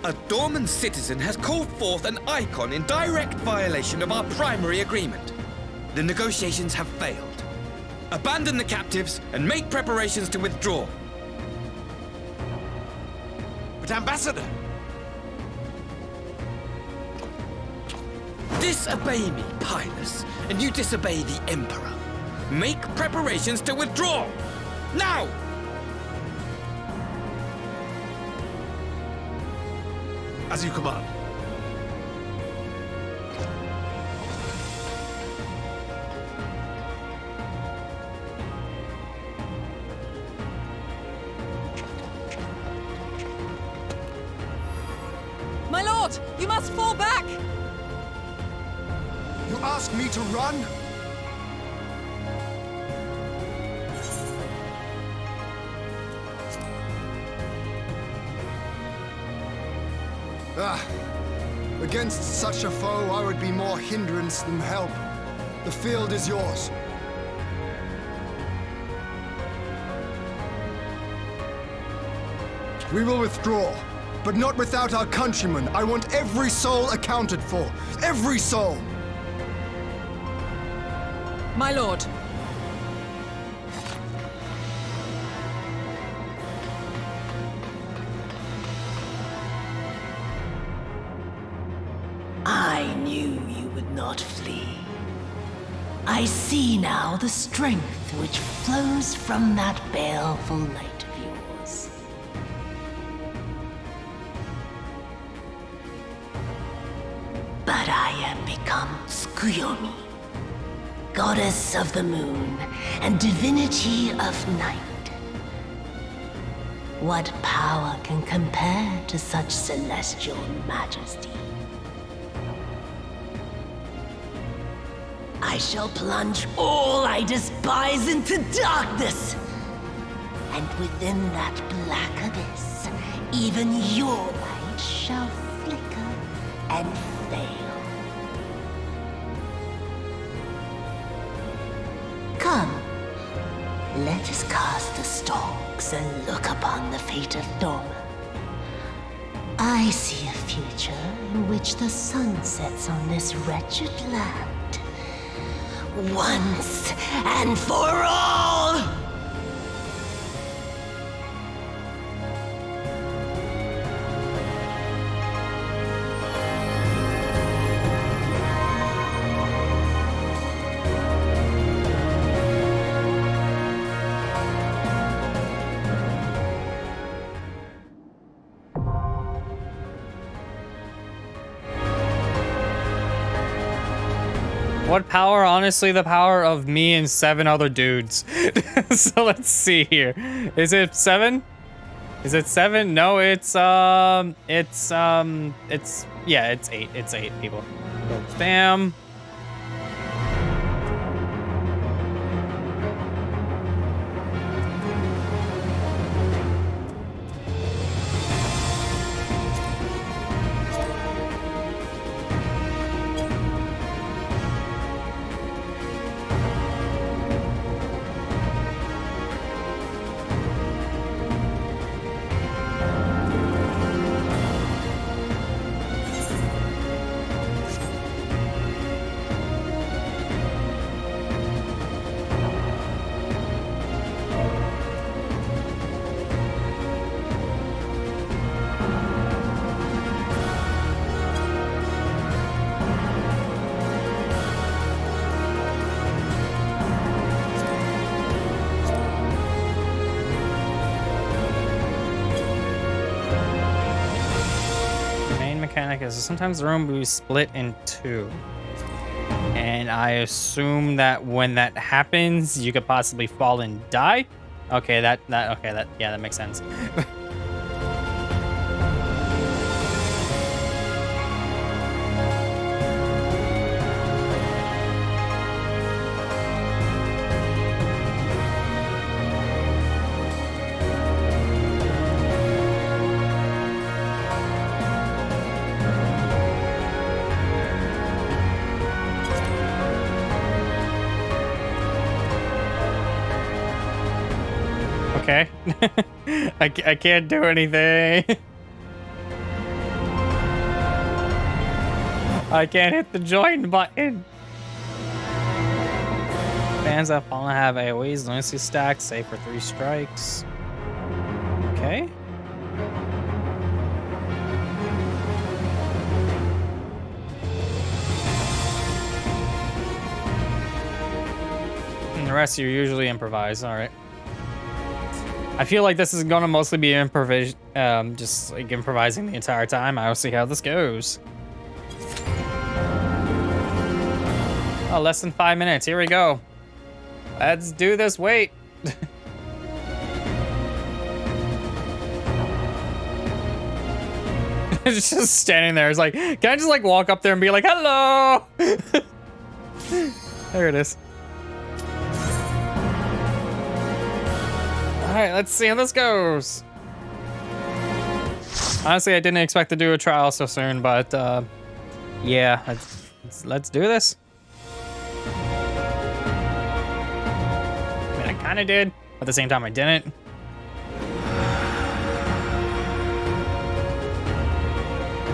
A Dorman citizen has called forth an icon in direct violation of our primary agreement. The negotiations have failed. Abandon the captives and make preparations to withdraw. But Ambassador! Disobey me, Pilus, and you disobey the Emperor. Make preparations to withdraw! Now! As you command. My lord, you must fall back! You ask me to run? Against such a foe, I would be more hindrance than help. The field is yours. We will withdraw, but not without our countrymen. I want every soul accounted for. Every soul! My lord. I knew you would not flee. I see now the strength which flows from that baleful light of yours. But I am become Tsuyu, goddess of the moon and divinity of night. What power can compare to such celestial majesty? I shall plunge all I despise into darkness. And within that black abyss, even your light shall flicker and fail. Come, let us cast the stalks and look upon the fate of Dorman. I see a future in which the sun sets on this wretched land. Once and for all! What power? Honestly, the power of me and 7 other dudes. So let's see here. Is it 7? Is it 7? No, it's yeah, it's 8. It's 8 people. So, bam. Mechanic is sometimes the room will be split in 2, and I assume that when that happens, you could possibly fall and die. Okay, that makes sense. Okay. I can't do anything. I can't hit the join button. Fans that fallen have AoEs, lunacy stacks, save for 3 strikes. Okay. And the rest you usually improvise, alright. I feel like this is gonna mostly be just like improvising the entire time. I'll see how this goes. Oh, less than 5 minutes. Here we go. Let's do this. Wait. It's just standing there. It's like, can I just like walk up there and be like, hello? There it is. All right, let's see how this goes. Honestly, I didn't expect to do a trial so soon, but yeah, let's do this. I mean, I kind of did, but at the same time, I didn't.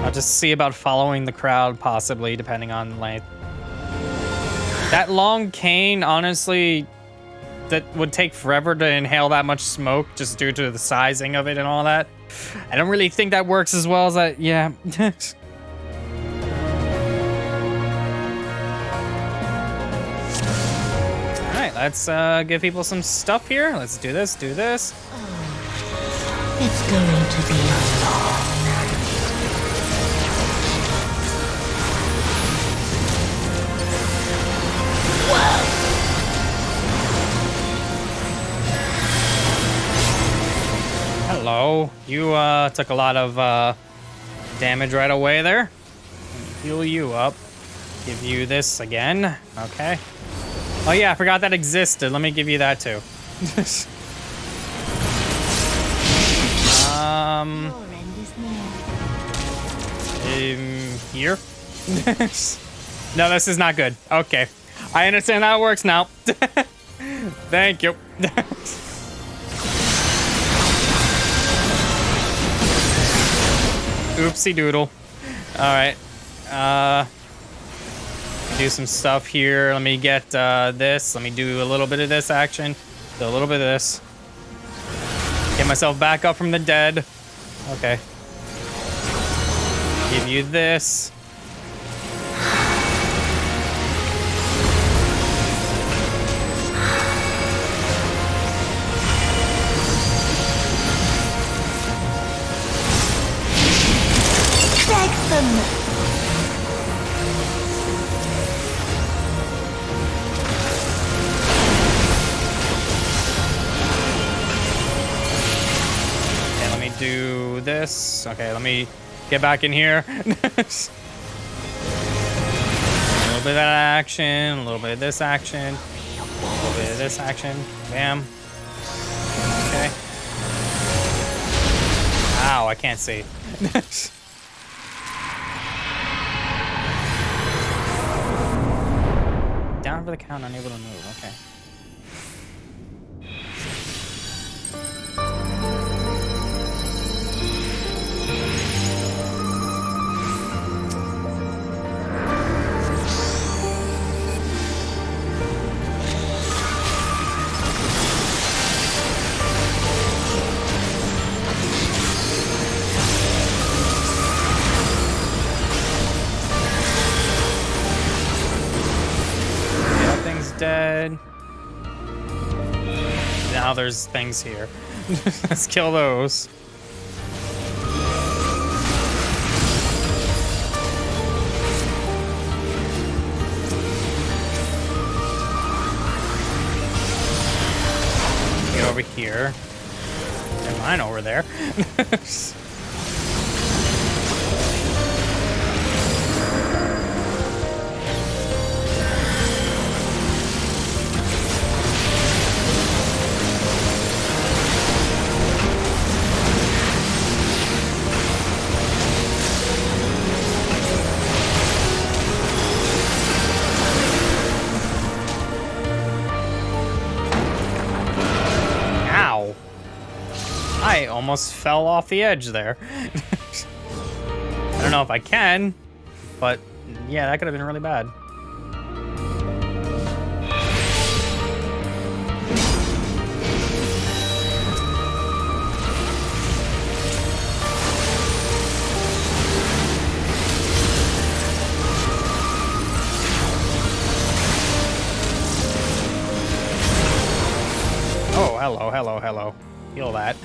I'll just see about following the crowd, possibly, depending on length. That long cane, honestly, that would take forever to inhale that much smoke just due to the sizing of it and all that. I don't really think that works as well as that, yeah. All right, let's give people some stuff here. Let's do this, do this. It's going to be a long night. Whoa! Hello. You took a lot of damage right away there. Heal you up. Give you this again. Okay. Oh yeah, I forgot that existed. Let me give you that too. Here? No, this is not good. Okay. I understand how it works now. Thank you. Oopsie doodle. All right. Do some stuff here. Let me get this. Let me do a little bit of this action. Do a little bit of this. Get myself back up from the dead. Okay. Give you this. Okay, let me get back in here. A little bit of that action, a little bit of this action, a little bit of this action. Bam. Okay. Ow, I can't see. Down for the count, unable to move. Okay. Dead. Now there's things here. Let's kill those. Get over here. Get mine over there. I almost fell off the edge there. I don't know if I can, but yeah, that could have been really bad. Oh, hello, hello, hello. Feel that.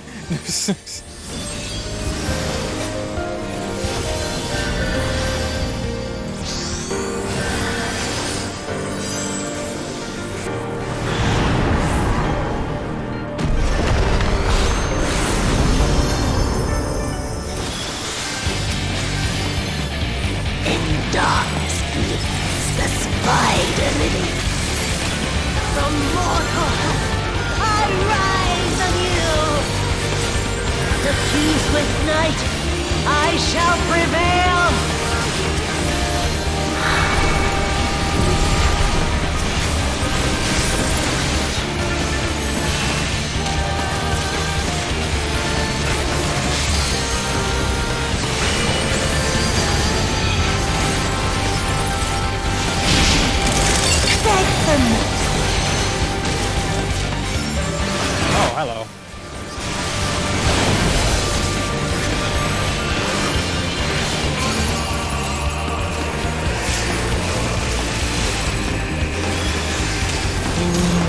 Darkness bleeds the spider lily. From mortal, I rise anew. To peace with night, I shall prevail. Oh, hello.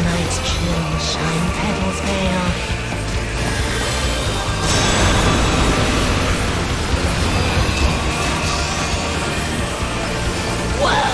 Night's chill shine petals pale. Whoa!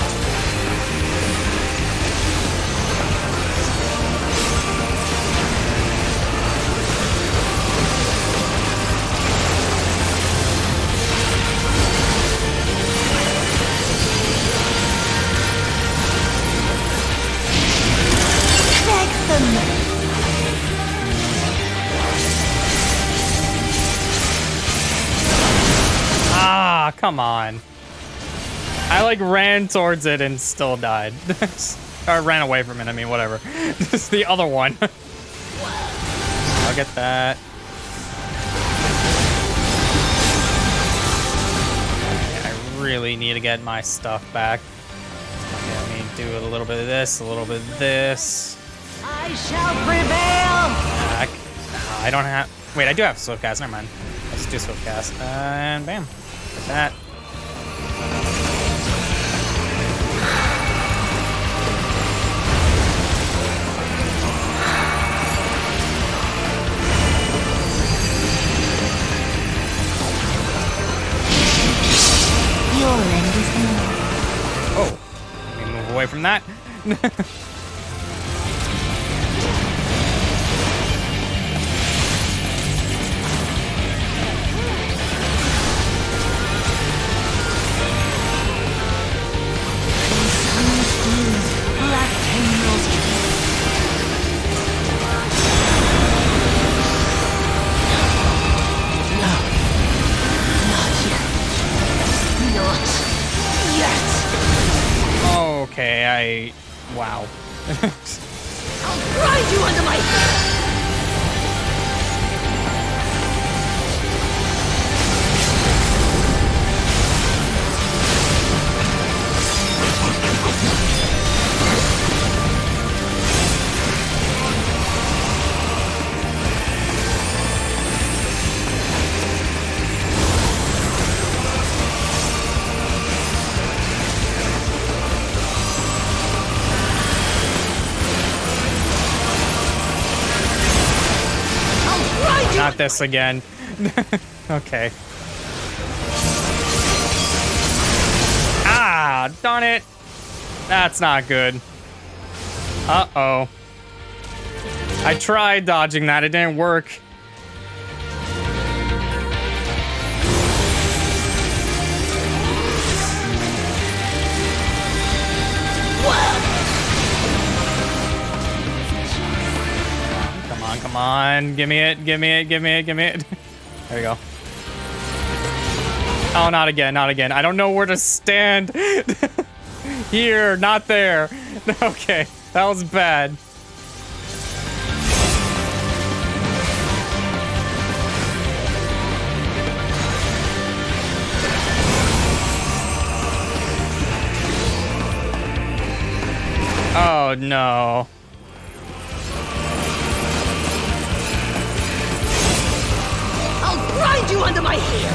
Ah, come on. I like ran towards it and still died. Or ran away from it, I mean, whatever. This is the other one. I'll get that. I really need to get my stuff back. Okay, let me do a little bit of this, a little bit of this. I shall prevail. Back. I don't have. Wait, I do have swift cast. Never mind. Let's do swift cast. And bam. Get that. Your end is near. Oh. Let me move away from that. Okay, wow. I'll grind you under my heel! Not this again. Okay. Ah, darn it. That's not good. Uh-oh. I tried dodging that. It didn't work. Come on, give me it, give me it, give me it, give me it. There we go. Oh, not again, not again. I don't know where to stand. Here, not there. Okay, that was bad. Oh, no. Grind you under my heel!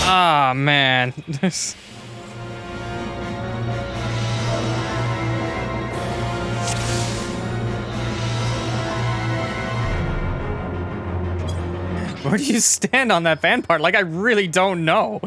Ah, man. Where do you stand on that fan part? Like, I really don't know.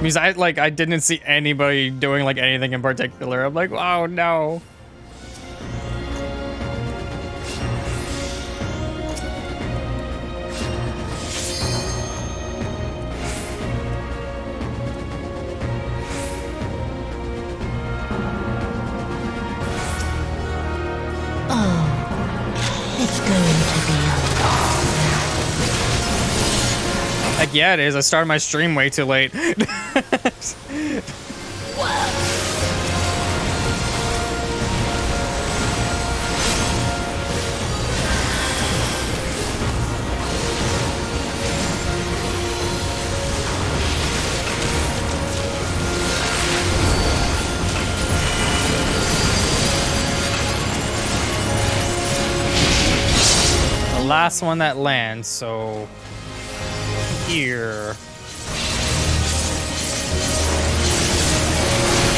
Because I didn't see anybody doing like anything in particular. I'm like, oh no. Oh, it's going to be a long. Like, yeah, it is. I started my stream way too late. The last one that lands, so here.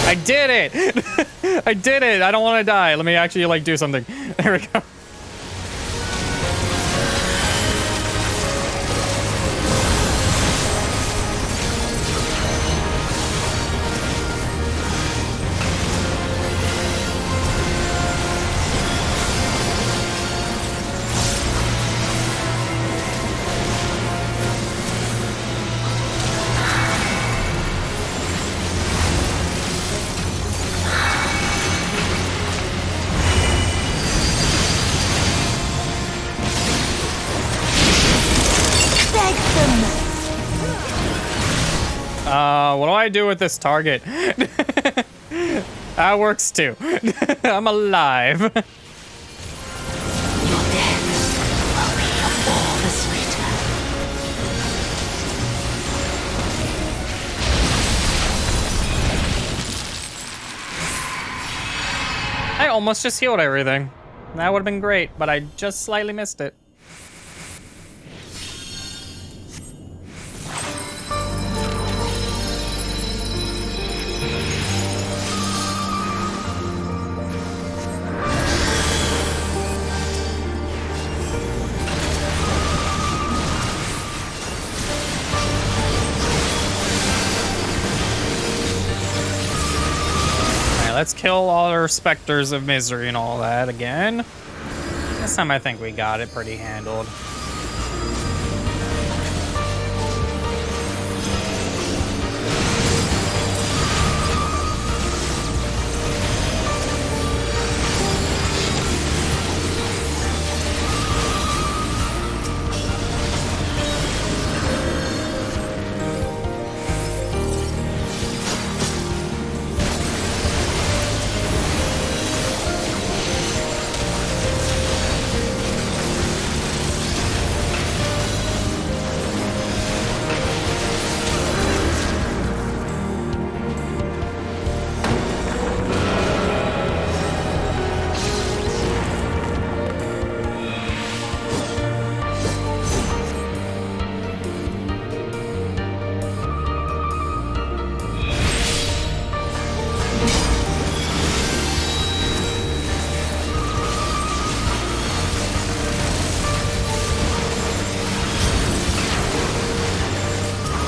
I did it! I did it! I don't want to die. Let me actually like do something. There we go. What do I do with this target? That works too. I'm alive. Your death will be all the sweeter. I almost just healed everything. That would have been great, but I just slightly missed it. Let's kill all our specters of misery and all that again. This time I think we got it pretty handled.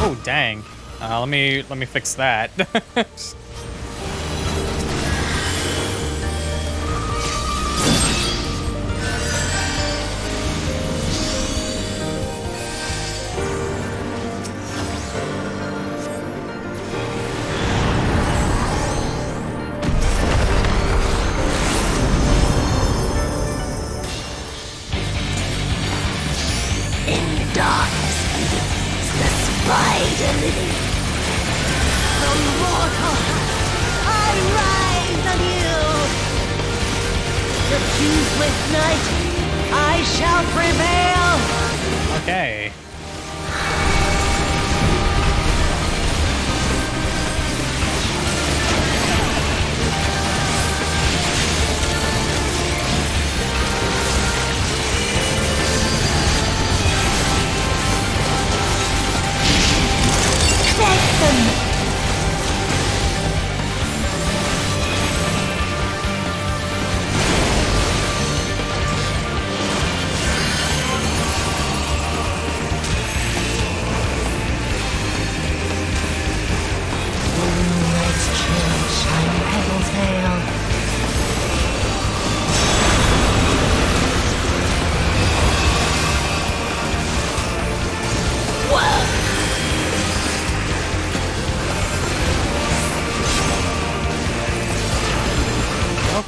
Oh dang. Let me fix that. Okay.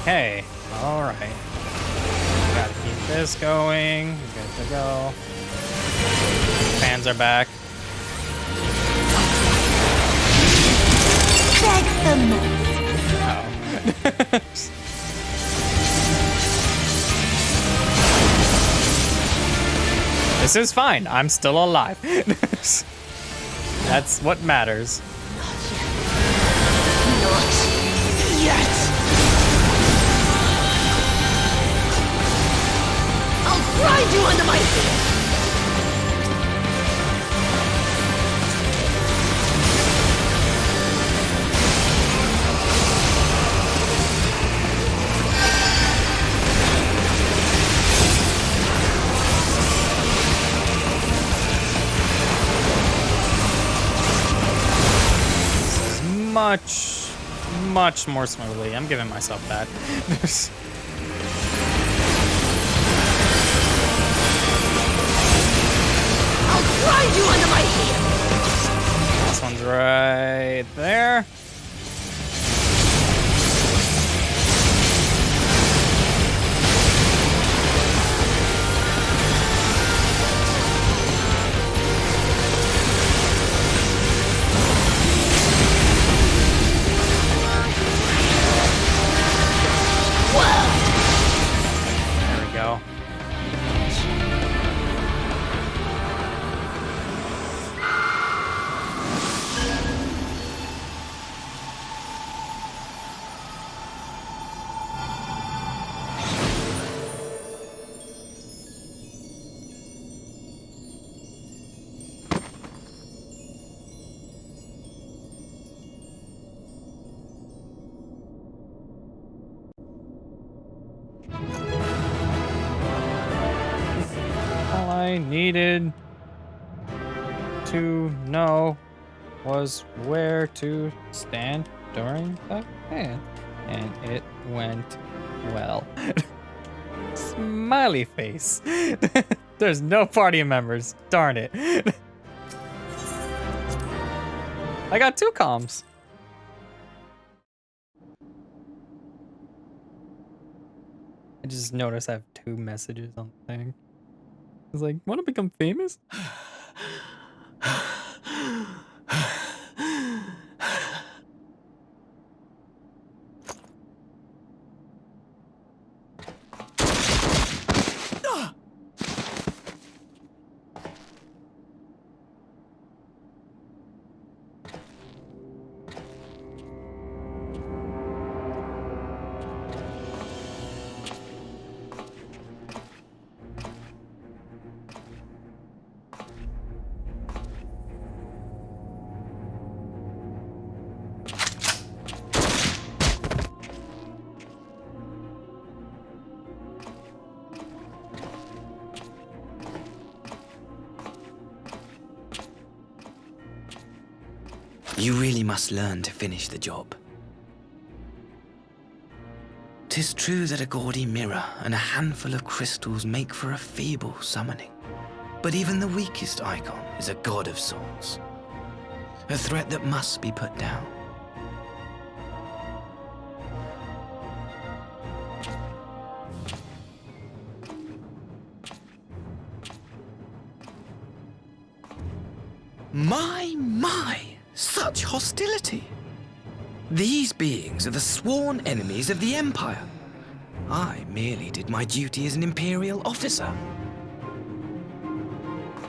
Okay, alright. Gotta keep this going. Good to go. Fans are back. Oh. This is fine. I'm still alive. That's what matters. Not yet. I'll grind you under my feet. Much more smoothly. I'm giving myself that. I'll grind you under my heel. This one's right there. I needed to know was where to stand during the fan, and it went well. Smiley face. There's no party members. Darn it. I got 2 comms. I just noticed I have 2 messages on the thing. It's like, want to become famous? You really must learn to finish the job. 'Tis true that a gaudy mirror and a handful of crystals make for a feeble summoning. But even the weakest icon is a god of sorts. A threat that must be put down. My! Such hostility! These beings are the sworn enemies of the Empire. I merely did my duty as an Imperial officer.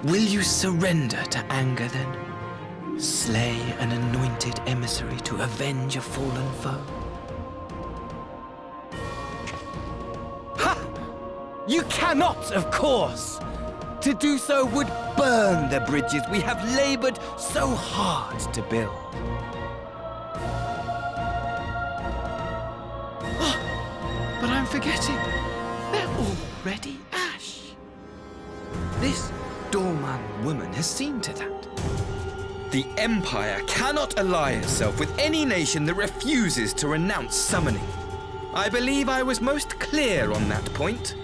Will you surrender to anger, then? Slay an anointed emissary to avenge a fallen foe? Ha! You cannot, of course! To do so would burn the bridges we have labored so hard to build. Oh, but I'm forgetting. They're already ash. This Dorman woman has seen to that. The Empire cannot ally itself with any nation that refuses to renounce summoning. I believe I was most clear on that point.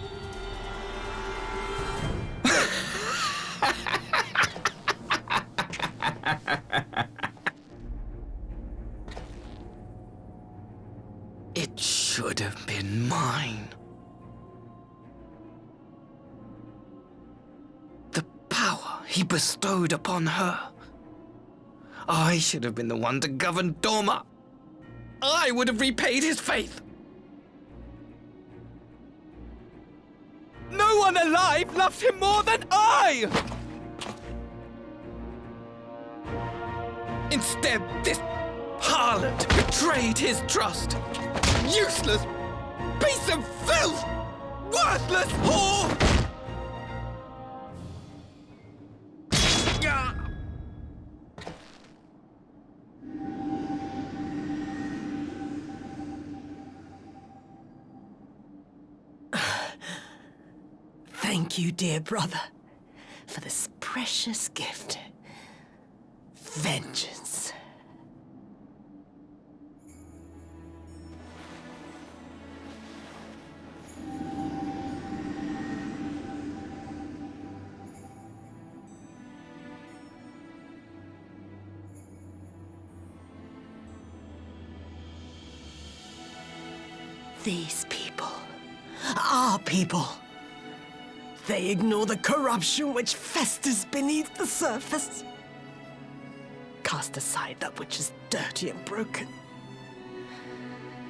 It should have been mine. The power he bestowed upon her. I should have been the one to govern Dorma. I would have repaid his faith. No one alive loves him more than I! Instead, this harlot betrayed his trust. Useless piece of filth! Worthless whore! Thank you, dear brother, for this precious gift. Vengeance. These people, our people, they ignore the corruption which festers beneath the surface. Cast aside that which is dirty and broken.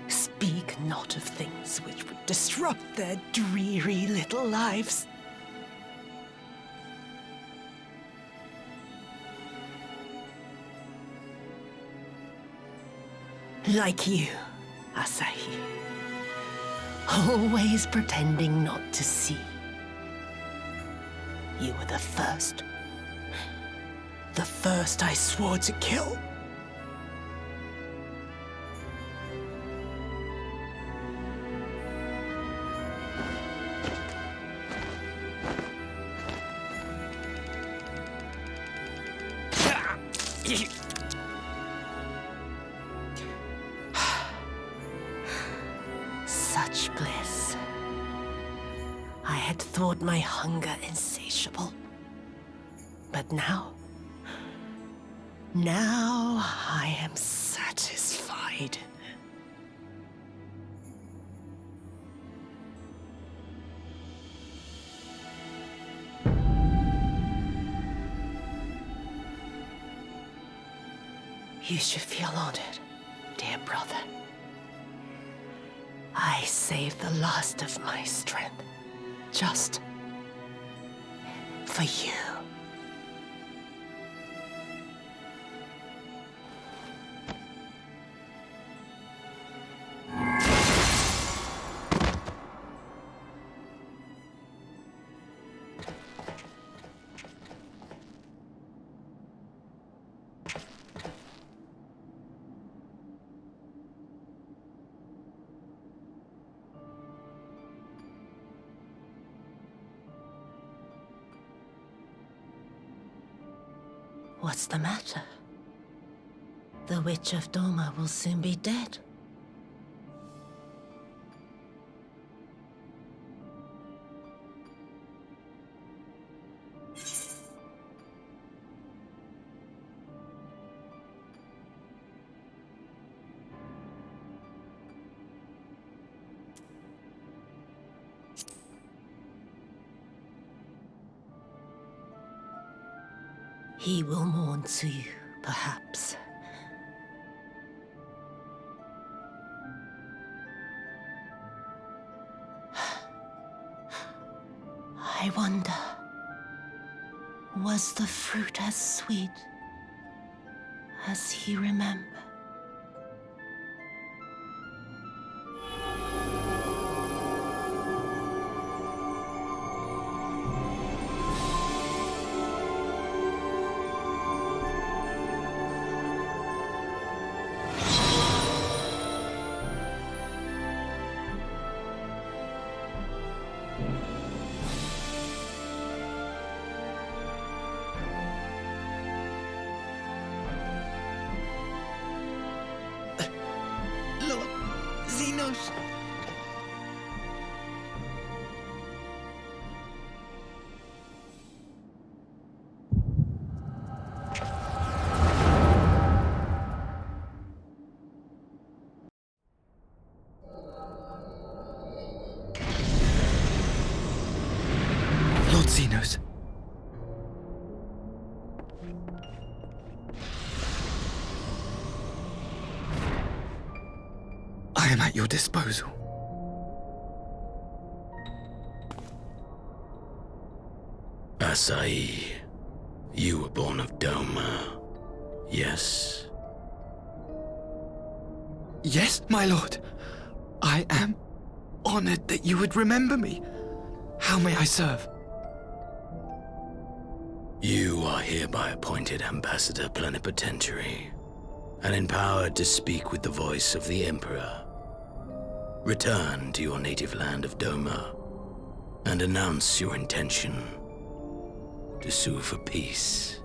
Speak not of things which would disrupt their dreary little lives. Like you, Asahi. Always pretending not to see. You were the first. The first I swore to kill. Such bliss. I had thought my hunger insatiable. But now I am satisfied. You should feel honored, dear brother. I saved the last of my strength, just for you. What's the matter? The Witch of Doma will soon be dead. He will mourn Tsuyu, perhaps. I wonder, was the fruit as sweet as he remembered? Lord Xenos. I am at your disposal. Asai, you were born of Doma, yes? Yes, my lord. I am honored that you would remember me. How may I serve? You are hereby appointed Ambassador Plenipotentiary, and empowered to speak with the voice of the Emperor. Return to your native land of Doma, and announce your intention to sue for peace.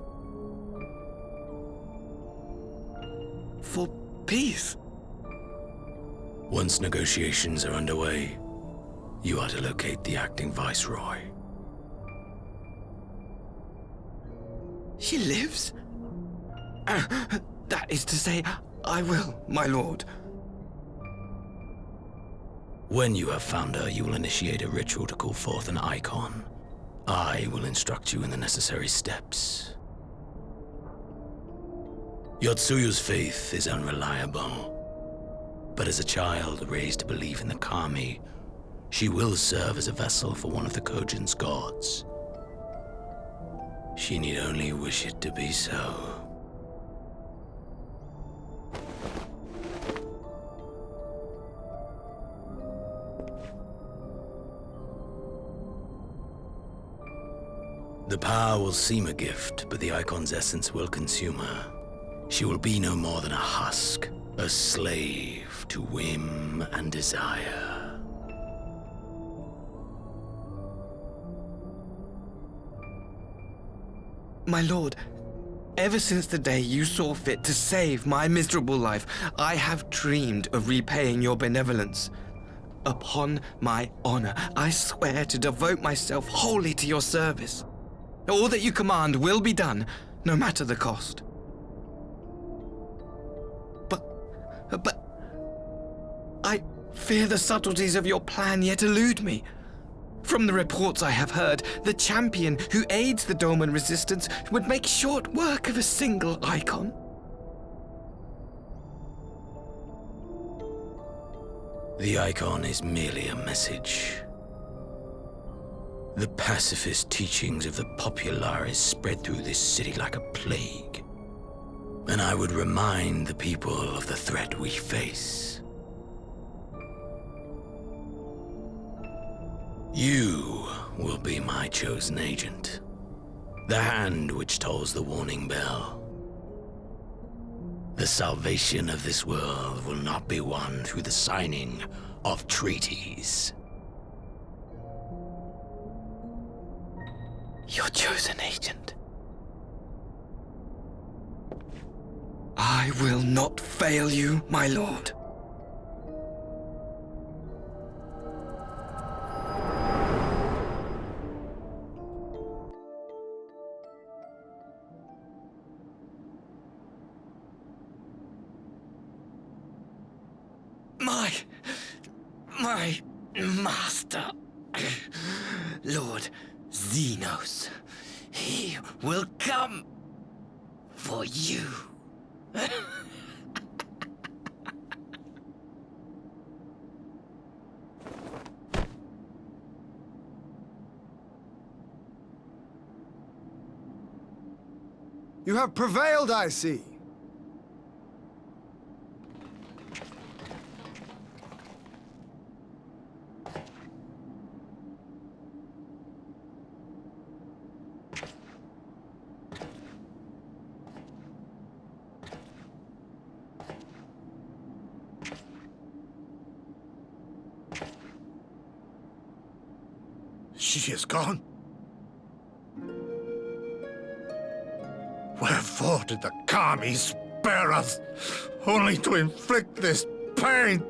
For peace? Once negotiations are underway, you are to locate the acting Viceroy. She lives? That is to say, I will, my lord. When you have found her, you will initiate a ritual to call forth an icon. I will instruct you in the necessary steps. Your Tsuyu's faith is unreliable, but as a child raised to believe in the Kami, she will serve as a vessel for one of the Kojin's gods. She need only wish it to be so. The power will seem a gift, but the icon's essence will consume her. She will be no more than a husk, a slave to whim and desire. My lord, ever since the day you saw fit to save my miserable life, I have dreamed of repaying your benevolence. Upon my honor, I swear to devote myself wholly to your service. All that you command will be done, no matter the cost. But I fear the subtleties of your plan yet elude me. From the reports I have heard, the champion who aids the Doman resistance would make short work of a single icon. The icon is merely a message. The pacifist teachings of the Populares spread through this city like a plague. And I would remind the people of the threat we face. You will be my chosen agent. The hand which tolls the warning bell. The salvation of this world will not be won through the signing of treaties. Your chosen agent. I I will not fail you, my lord. My master, Lord Xenos, he will come for you. You have prevailed, I see. She is gone. Wherefore did the Kami spare us, only to inflict this pain?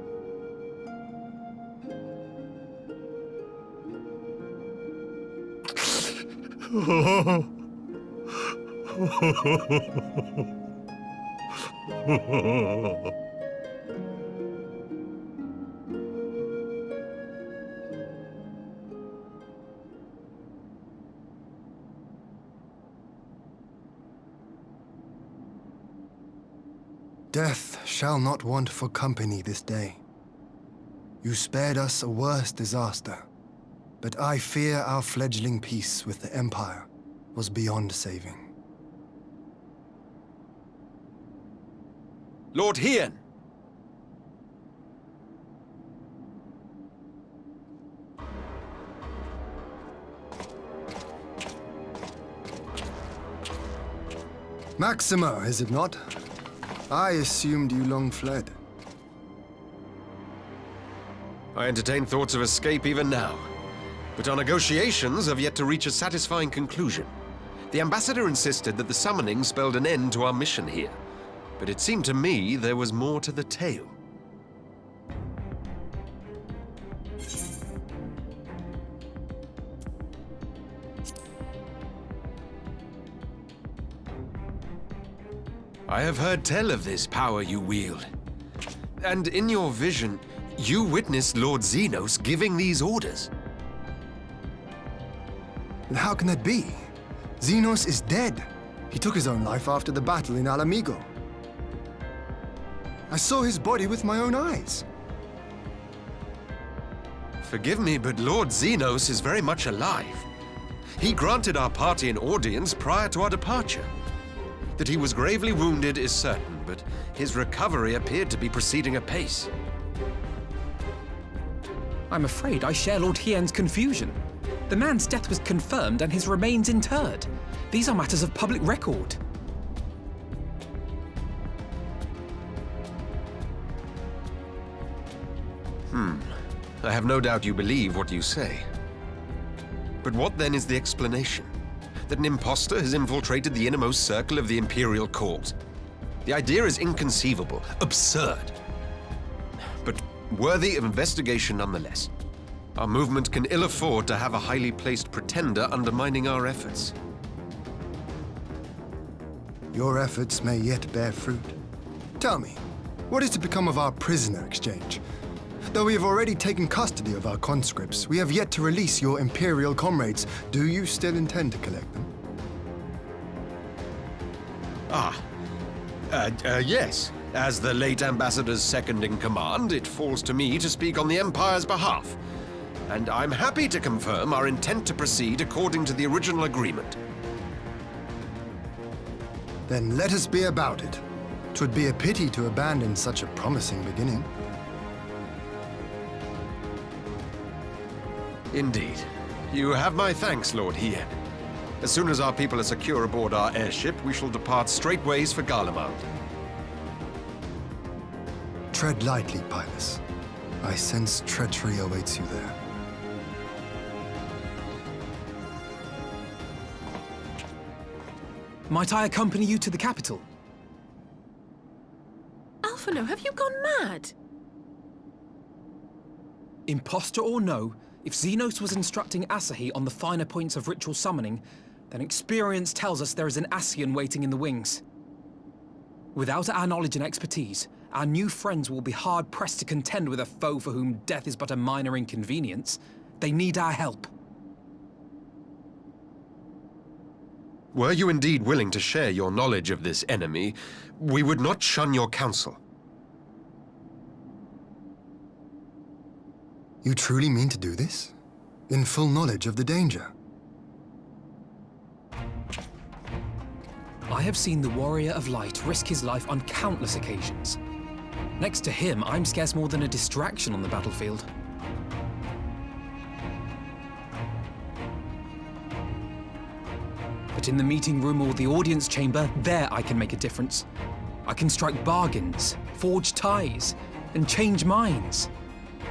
Death shall not want for company this day. You spared us a worse disaster, but I fear our fledgling peace with the Empire was beyond saving. Lord Hien! Maximo, is it not? I assumed you long fled. I entertain thoughts of escape even now, but our negotiations have yet to reach a satisfying conclusion. The ambassador insisted that the summoning spelled an end to our mission here, but it seemed to me there was more to the tale. I have heard tell of this power you wield. And in your vision, you witnessed Lord Xenos giving these orders. And how can that be? Xenos is dead. He took his own life after the battle in Alamigo. I saw his body with my own eyes. Forgive me, but Lord Xenos is very much alive. He granted our party an audience prior to our departure. That he was gravely wounded is certain, but his recovery appeared to be proceeding apace. I'm afraid I share Lord Hien's confusion. The man's death was confirmed and his remains interred. These are matters of public record. I have no doubt you believe what you say. But what then is the explanation? That an impostor has infiltrated the innermost circle of the Imperial Court? The idea is inconceivable, absurd, but worthy of investigation nonetheless. Our movement can ill afford to have a highly placed pretender undermining our efforts. Your efforts may yet bear fruit. Tell me, what is to become of our prisoner exchange? Though we have already taken custody of our conscripts, we have yet to release your Imperial comrades. Do you still intend to collect them? Yes. As the late Ambassador's second-in-command, it falls to me to speak on the Empire's behalf. And I'm happy to confirm our intent to proceed according to the original agreement. Then let us be about it. 'Twould be a pity to abandon such a promising beginning. Indeed. You have my thanks, Lord Hien. As soon as our people are secure aboard our airship, we shall depart straightways for Garlemald. Tread lightly, Pilus. I sense treachery awaits you there. Might I accompany you to the capital? Orphano, have you gone mad? Imposter or no, if Xenos was instructing Asahi on the finer points of ritual summoning, then experience tells us there is an Ascian waiting in the wings. Without our knowledge and expertise, our new friends will be hard-pressed to contend with a foe for whom death is but a minor inconvenience. They need our help. Were you indeed willing to share your knowledge of this enemy, we would not shun your counsel. You truly mean to do this? In full knowledge of the danger? I have seen the Warrior of Light risk his life on countless occasions. Next to him, I'm scarce more than a distraction on the battlefield. But in the meeting room or the audience chamber, there I can make a difference. I can strike bargains, forge ties, and change minds.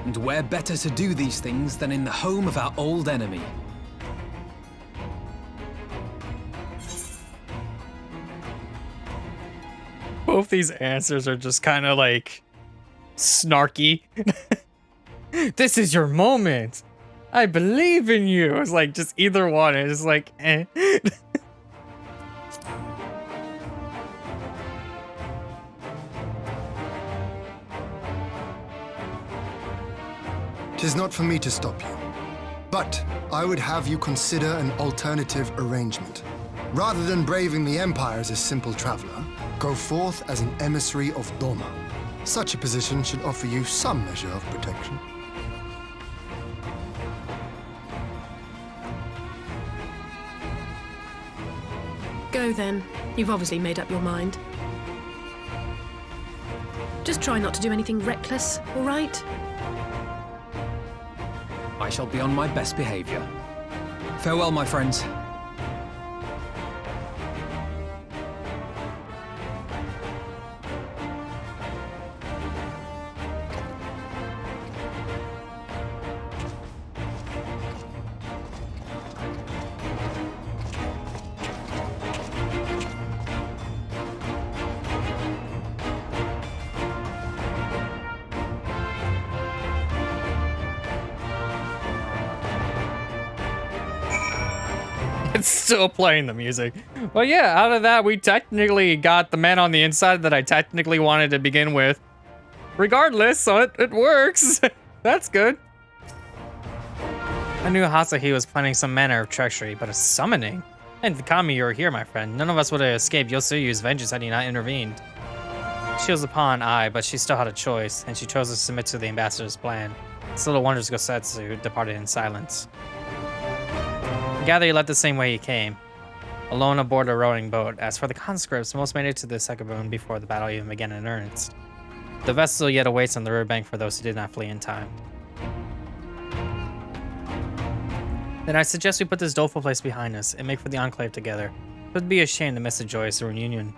And where better to do these things than in the home of our old enemy? Both these answers are just kind of like snarky. This is your moment. I believe in you. It's like just either one. It's like, eh. Tis not for me to stop you, but I would have you consider an alternative arrangement. Rather than braving the Empire as a simple traveler, go forth as an emissary of Doma. Such a position should offer you some measure of protection. Go then. You've obviously made up your mind. Just try not to do anything reckless, all right? I shall be on my best behavior. Farewell, my friends. It's still playing the music. Well, yeah, out of that, we technically got the man on the inside that I technically wanted to begin with. Regardless, so it works. That's good. I knew Hasahi was planning some manner of treachery, but a summoning? And the Kami, you're here, my friend. None of us would have escaped Yosuryu's vengeance had he not intervened. She was the pawn, aye, but she still had a choice, and she chose to submit to the ambassador's plan. It's little wonders Gosetsu departed in silence. I gather he left the same way he came, alone aboard a rowing boat. As for the conscripts, most made it to the Sekibun before the battle even began in earnest. The vessel yet awaits on the riverbank for those who did not flee in time. Then I suggest we put this doleful place behind us and make for the Enclave together. It would be a shame to miss the joyous reunion.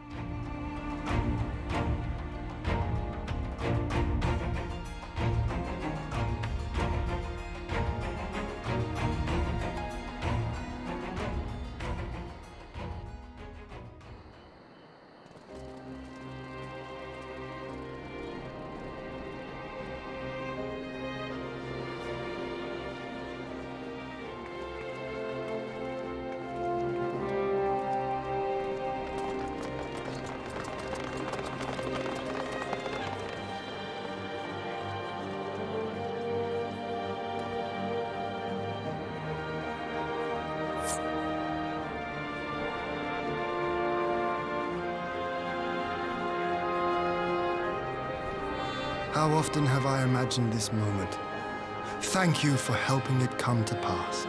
How often have I imagined this moment? Thank you for helping it come to pass.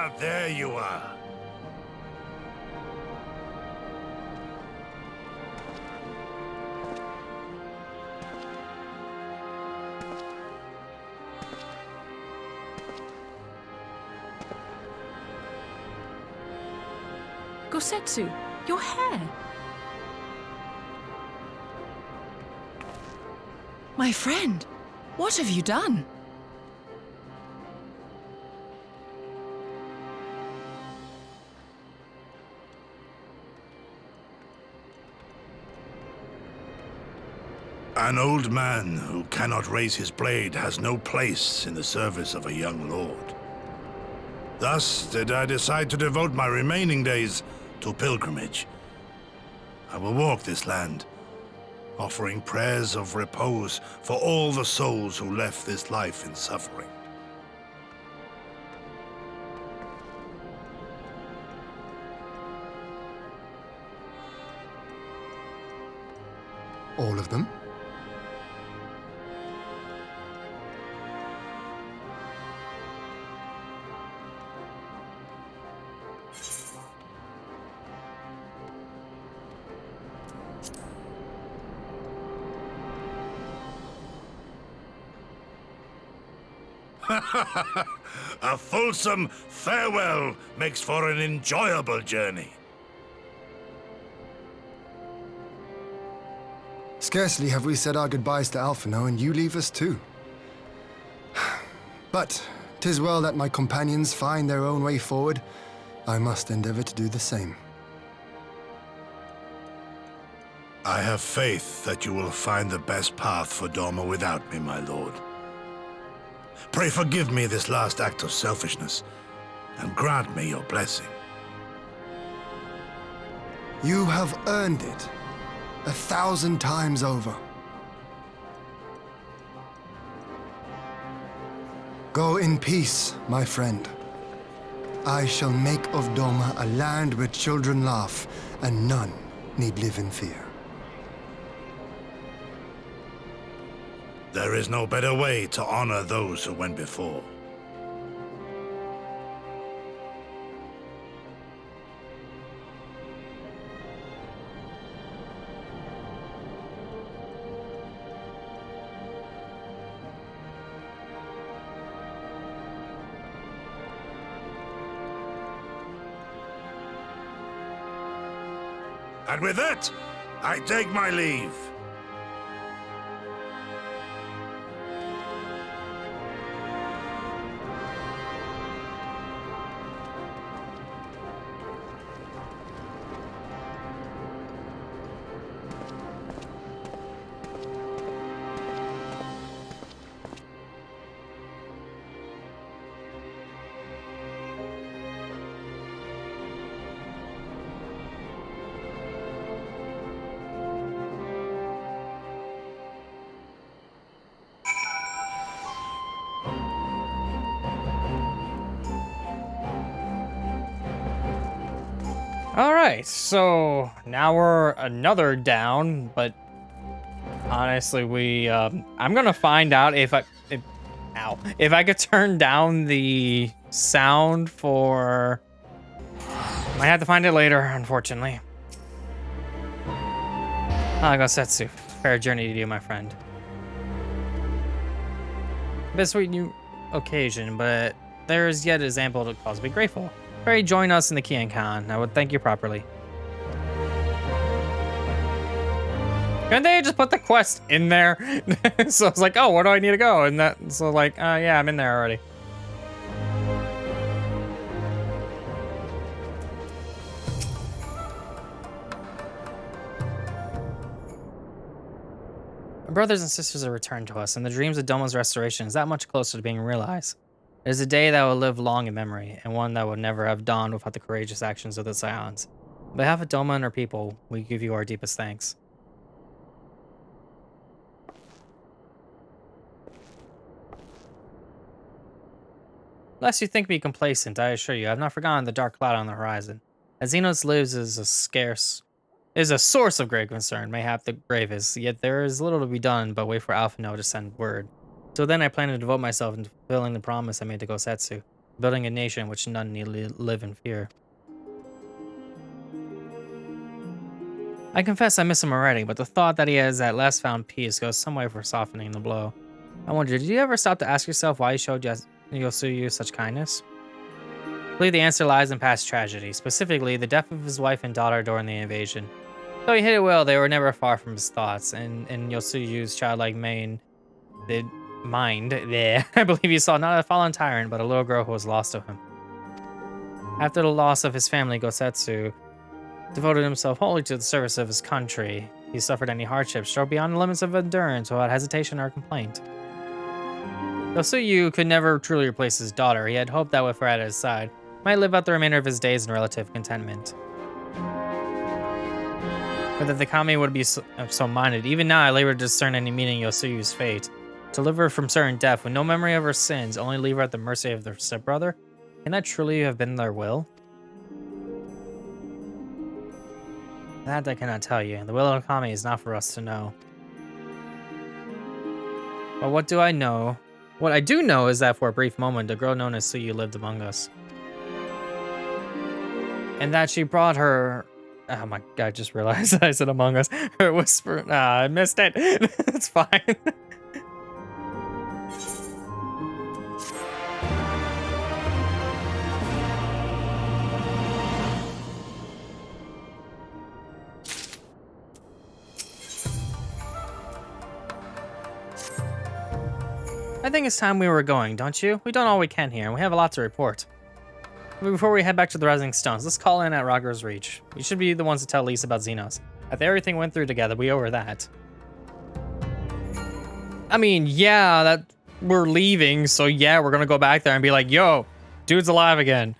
Ah, there you are. Gosetsu, your hair. My friend, what have you done? An old man who cannot raise his blade has no place in the service of a young lord. Thus did I decide to devote my remaining days to pilgrimage. I will walk this land, offering prayers of repose for all the souls who left this life in suffering. All of them? A fulsome farewell makes for an enjoyable journey. Scarcely have we said our goodbyes to Alphino, and you leave us too. But 'tis well that my companions find their own way forward. I must endeavor to do the same. I have faith that you will find the best path for Doma without me, my lord. Pray forgive me this last act of selfishness, and grant me your blessing. You have earned it 1,000 times over. Go in peace, my friend. I shall make of Doma a land where children laugh and none need live in fear. There is no better way to honor those who went before. And with that, I take my leave. All right, so now we're another down, but honestly, I'm gonna find out if I could turn down the sound for. Might have to find it later, unfortunately. Gosetsu, fair journey to you, my friend. Bittersweet new occasion, but there is yet example to cause me grateful. Pray join us in the Kian-Kan. I would thank you properly. Couldn't they just put the quest in there? So it's like, oh, where do I need to go? And that, so like, yeah, I'm in there already. Our brothers and sisters are returned to us, and the dreams of Doma's restoration is that much closer to being realized. It is a day that will live long in memory, and one that would never have dawned without the courageous actions of the Scions. On behalf of Doma and her people, we give you our deepest thanks. Lest you think me complacent, I assure you, I have not forgotten the dark cloud on the horizon. As Xenos lives is a source of great concern, mayhap the gravest, yet there is little to be done but wait for Alphino to send word. So then I plan to devote myself to fulfilling the promise I made to Gosetsu. building a nation in which none need live in fear. I confess I miss him already, but the thought that he has at last found peace goes some way for softening the blow. I wonder, did you ever stop to ask yourself why he showed Tsuyu such kindness? I believe the answer lies in past tragedy, specifically the death of his wife and daughter during the invasion. Though he hid it well, they were never far from his thoughts, and in Yotsuyu's childlike mind, I believe he saw not a fallen tyrant, but a little girl who was lost to him. After the loss of his family, Gosetsu devoted himself wholly to the service of his country. He suffered any hardships, strove beyond the limits of endurance without hesitation or complaint. Though Tsuyu could never truly replace his daughter, he had hoped that with her at his side, he might live out the remainder of his days in relative contentment. But that the kami would be so minded, even now I labor to discern any meaning in Yotsuyu's fate. To deliver her from certain death with no memory of her sins, only leave her at the mercy of their stepbrother? Can that truly have been their will? That I cannot tell you. The will of Kami is not for us to know. But what do I know? What I do know is that for a brief moment, the girl known as Tsuyu lived among us. And that she brought her... Oh my god, I just realized I said among us. Her whisper... I missed it. It's fine. I think it's time we were going, don't you? We've done all we can here, and we have a lot to report. But before we head back to the Rising Stones, let's call in at Rogger's Reach. We should be the ones to tell Lise about Xenos. After everything went through together, we owe her that. I mean, yeah, that we're leaving, so yeah, we're gonna go back there and be like, yo, dude's alive again.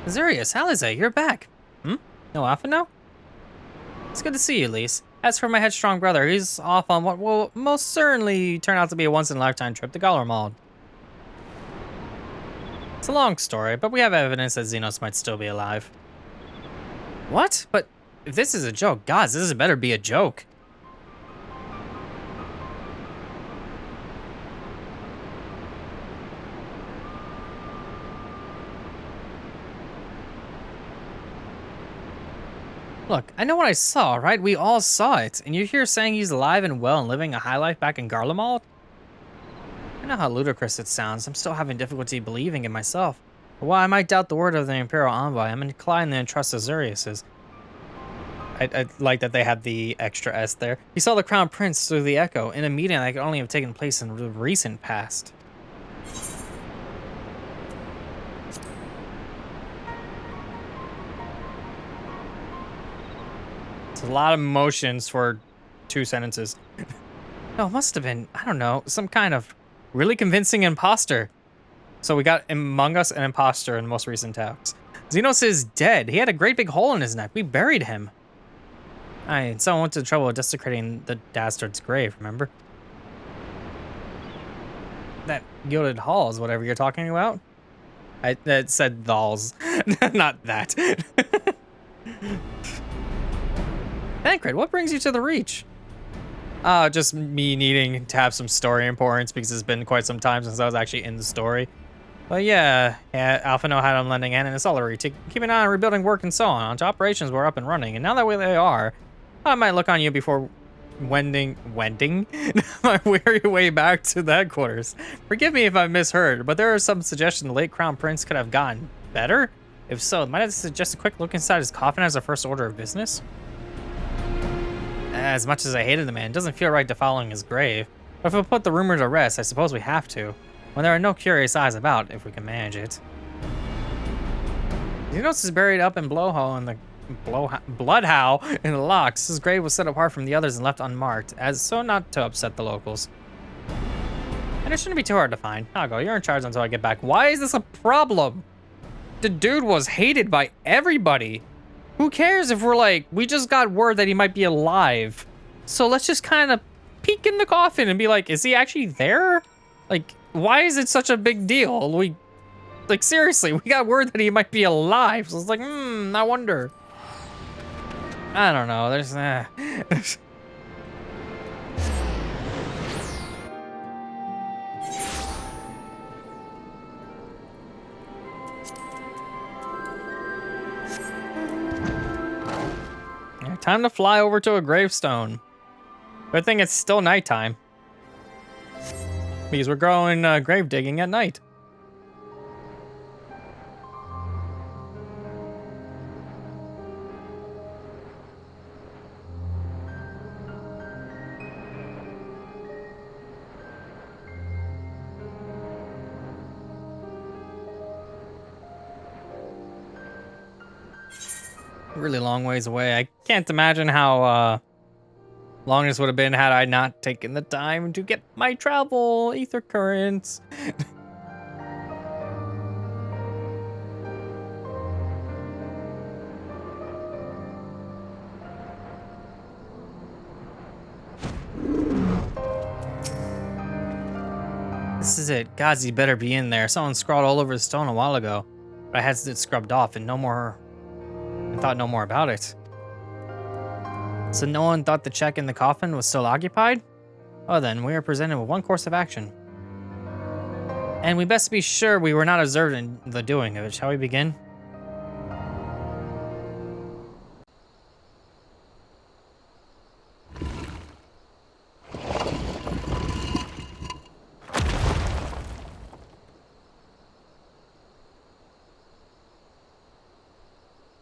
Azurius, Alize, you're back. No Alphino? It's good to see you, Lise. As for my headstrong brother, he's off on what will most certainly turn out to be a once-in-a-lifetime trip to Gallermald. It's a long story, but we have evidence that Xenos might still be alive. What? But if this is a joke, gods, this better be a joke. Look, I know what I saw, right? We all saw it. And you're here saying he's alive and well and living a high life back in Garlemald? I know how ludicrous it sounds. I'm still having difficulty believing it myself. But while I might doubt the word of the Imperial Envoy, I'm inclined to entrust Azurius's. I like that they had the extra S there. He saw the Crown Prince through the Echo in a meeting that could only have taken place in the recent past. It's a lot of emotions for 2 sentences. No, it must have been, I don't know, some kind of really convincing imposter. So we got Among Us and imposter in the most recent talks. Xenos is dead. He had a great big hole in his neck. We buried him. Someone went to the trouble of desecrating the dastard's grave, remember? That gilded hall is whatever you're talking about. That said halls, not that. Tancred, what brings you to the Reach? Just me needing to have some story importance because it's been quite some time since I was actually in the story. But yeah, Alphino had him lending hand in ancillary to keep an eye on rebuilding work and so on. Onto operations were up and running, and now that they are, I might look on you before wending my weary way back to the headquarters. Forgive me if I misheard, but there are some suggestions the late Crown Prince could have gotten better. If so, might I suggest a quick look inside his coffin as a first order of business? As much as I hated the man, it doesn't feel right defiling his grave. But if we put the rumor to rest, I suppose we have to. When there are no curious eyes about, if we can manage it. Xenos is buried up in Blowhole in the Bloodhowl in the locks. His grave was set apart from the others and left unmarked, as so not to upset the locals. And it shouldn't be too hard to find. I'll go. You're in charge until I get back. Why is this a problem? The dude was hated by everybody. Who cares if we're like, we just got word that he might be alive. So let's just kind of peek in the coffin and be like, is he actually there? Like, why is it such a big deal? Like, seriously, we got word that he might be alive. So it's like, I wonder. I don't know. There's, time to fly over to a gravestone. Good thing it's still nighttime. Because we're going grave digging at night. Really long ways away. I can't imagine how long this would have been had I not taken the time to get my travel ether currents. This is it. Gods, you better be in there. Someone scrawled all over the stone a while ago, but I had it scrubbed off and thought no more about it. So no one thought the check in the coffin was still occupied? Oh then, we are presented with one course of action. And we best be sure we were not observed in the doing of it. Shall we begin?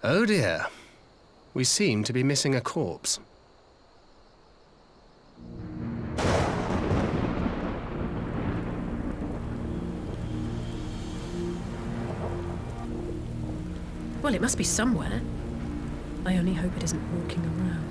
Oh dear. We seem to be missing a corpse. Well, it must be somewhere. I only hope it isn't walking around.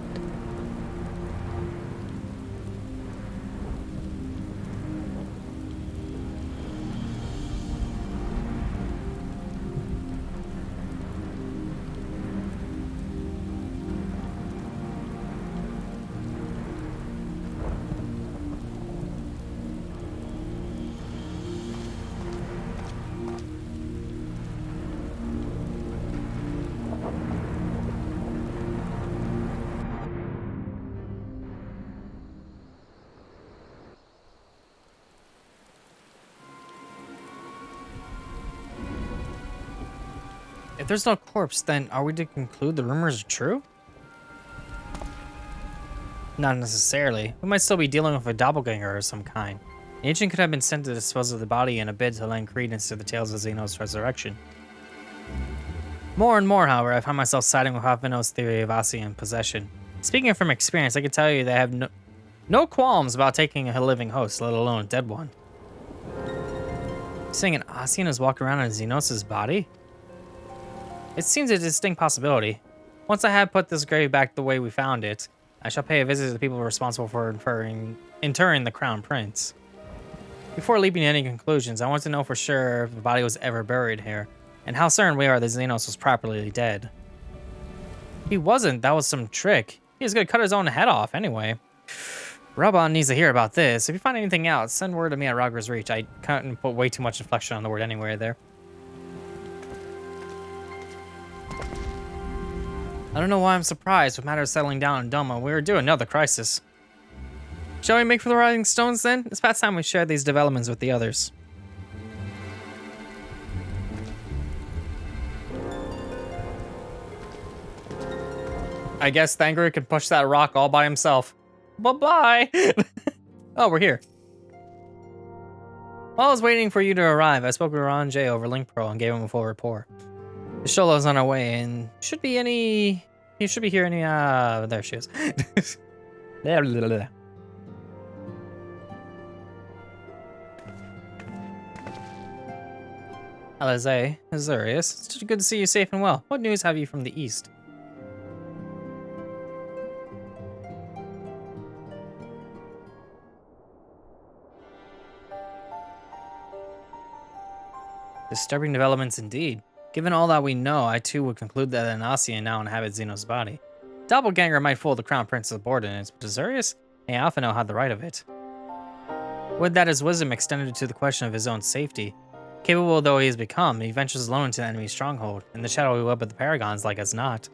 If there's no corpse, then are we to conclude the rumors are true? Not necessarily. We might still be dealing with a doppelganger of some kind. The agent could have been sent to dispose of the body in a bid to lend credence to the tales of Xenos' resurrection. More and more, however, I find myself siding with Havino's theory of Asian possession. Speaking from experience, I can tell you that I have no qualms about taking a living host, let alone a dead one. Saying an Asian has walked around in Xenos' body? It seems a distinct possibility. Once I have put this grave back the way we found it, I shall pay a visit to the people responsible for interring the Crown Prince. Before leaping to any conclusions, I want to know for sure if the body was ever buried here, and how certain we are that Xenos was properly dead. If he wasn't, that was some trick. He was gonna cut his own head off anyway. Rabban needs to hear about this. If you find anything out, send word to me at Rogger's Reach. I couldn't put way too much inflection on the word anywhere there. I don't know why I'm surprised with matters settling down in Doma. We were due another crisis. Shall we make for the Rising Stones then? It's past time we shared these developments with the others. I guess Thangru can push that rock all by himself. Bye-bye! Oh, we're here. While I was waiting for you to arrive, I spoke with Ranjay over Link Pro and gave him a full report. The Sholo's on our way, and he should be here any, there she is. Alize, Azurius, it's good to see you safe and well. What news have you from the east? Disturbing developments indeed. Given all that we know, I too would conclude that an Ascian now inhabits Xeno's body. Doppelganger might fool the Crown Prince's subordinates, but Azurius? Hey, Alphino had the right of it. Would that his wisdom extended to the question of his own safety. Capable though he has become, he ventures alone into the enemy's stronghold, in the shadowy web of the Paragons like as not.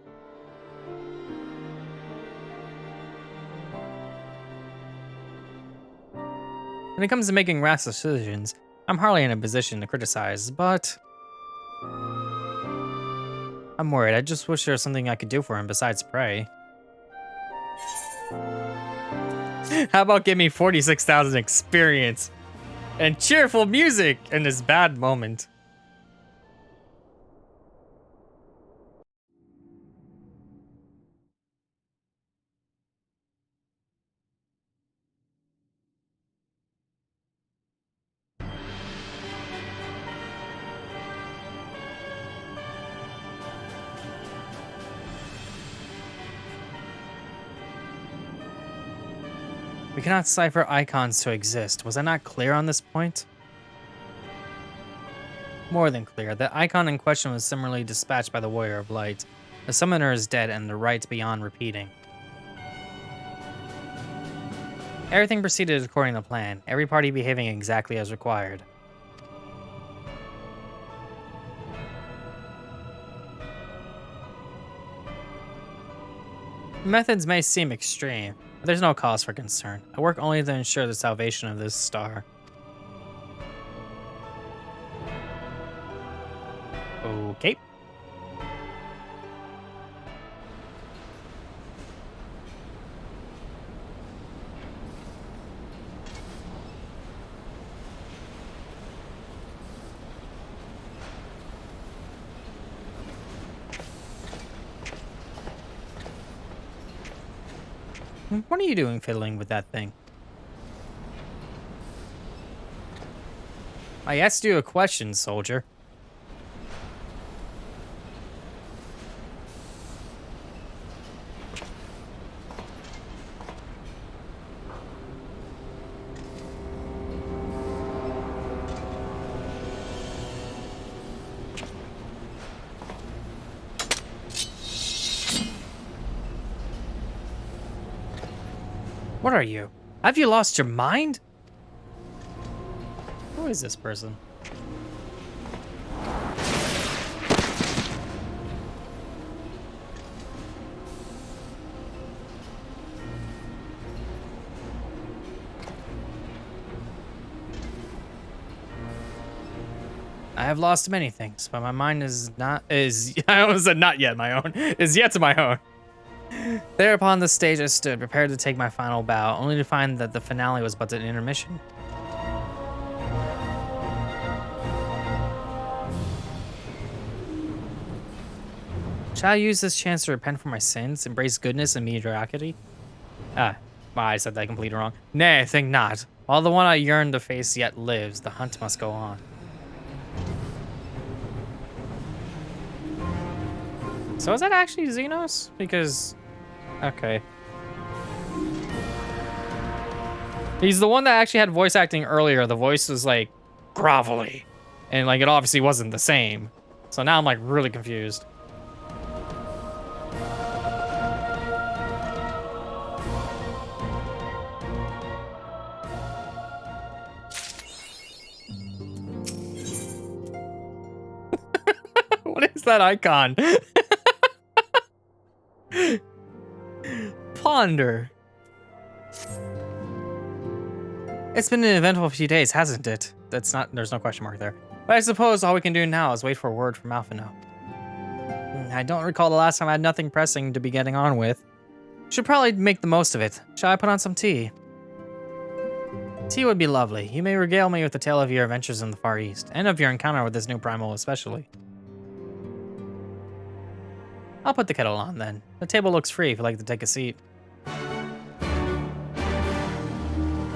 When it comes to making rash decisions, I'm hardly in a position to criticize, but I'm worried. I just wish there was something I could do for him besides pray. How about give me 46,000 experience and cheerful music in this bad moment? We cannot cipher icons to exist. Was I not clear on this point? More than clear. The icon in question was similarly dispatched by the Warrior of Light. The summoner is dead and the rites beyond repeating. Everything proceeded according to plan, every party behaving exactly as required. Methods may seem extreme, but there's no cause for concern. I work only to ensure the salvation of this star. Okay. What are you doing fiddling with that thing? I asked you a question, soldier. What are you? Have you lost your mind? Who is this person? I have lost many things, but my mind is I almost said not yet my own, is yet my own. There upon the stage I stood, prepared to take my final bow, only to find that the finale was but an intermission. Shall I use this chance to repent for my sins, embrace goodness and mediocrity? Well, I said that completely wrong. Nay, I think not. While the one I yearn to face yet lives, the hunt must go on. So is that actually Xenos? Because... okay. He's the one that actually had voice acting earlier. The voice was like grovelly. And like it obviously wasn't the same. So now I'm like really confused. What is that icon? Ponder. It's been an eventful few days, hasn't it? There's no question mark there. But I suppose all we can do now is wait for word from Alphino. I don't recall the last time I had nothing pressing to be getting on with. Should probably make the most of it. Shall I put on some tea? Tea would be lovely. You may regale me with the tale of your adventures in the Far East, and of your encounter with this new primal especially. I'll put the kettle on then. The table looks free if you'd like to take a seat.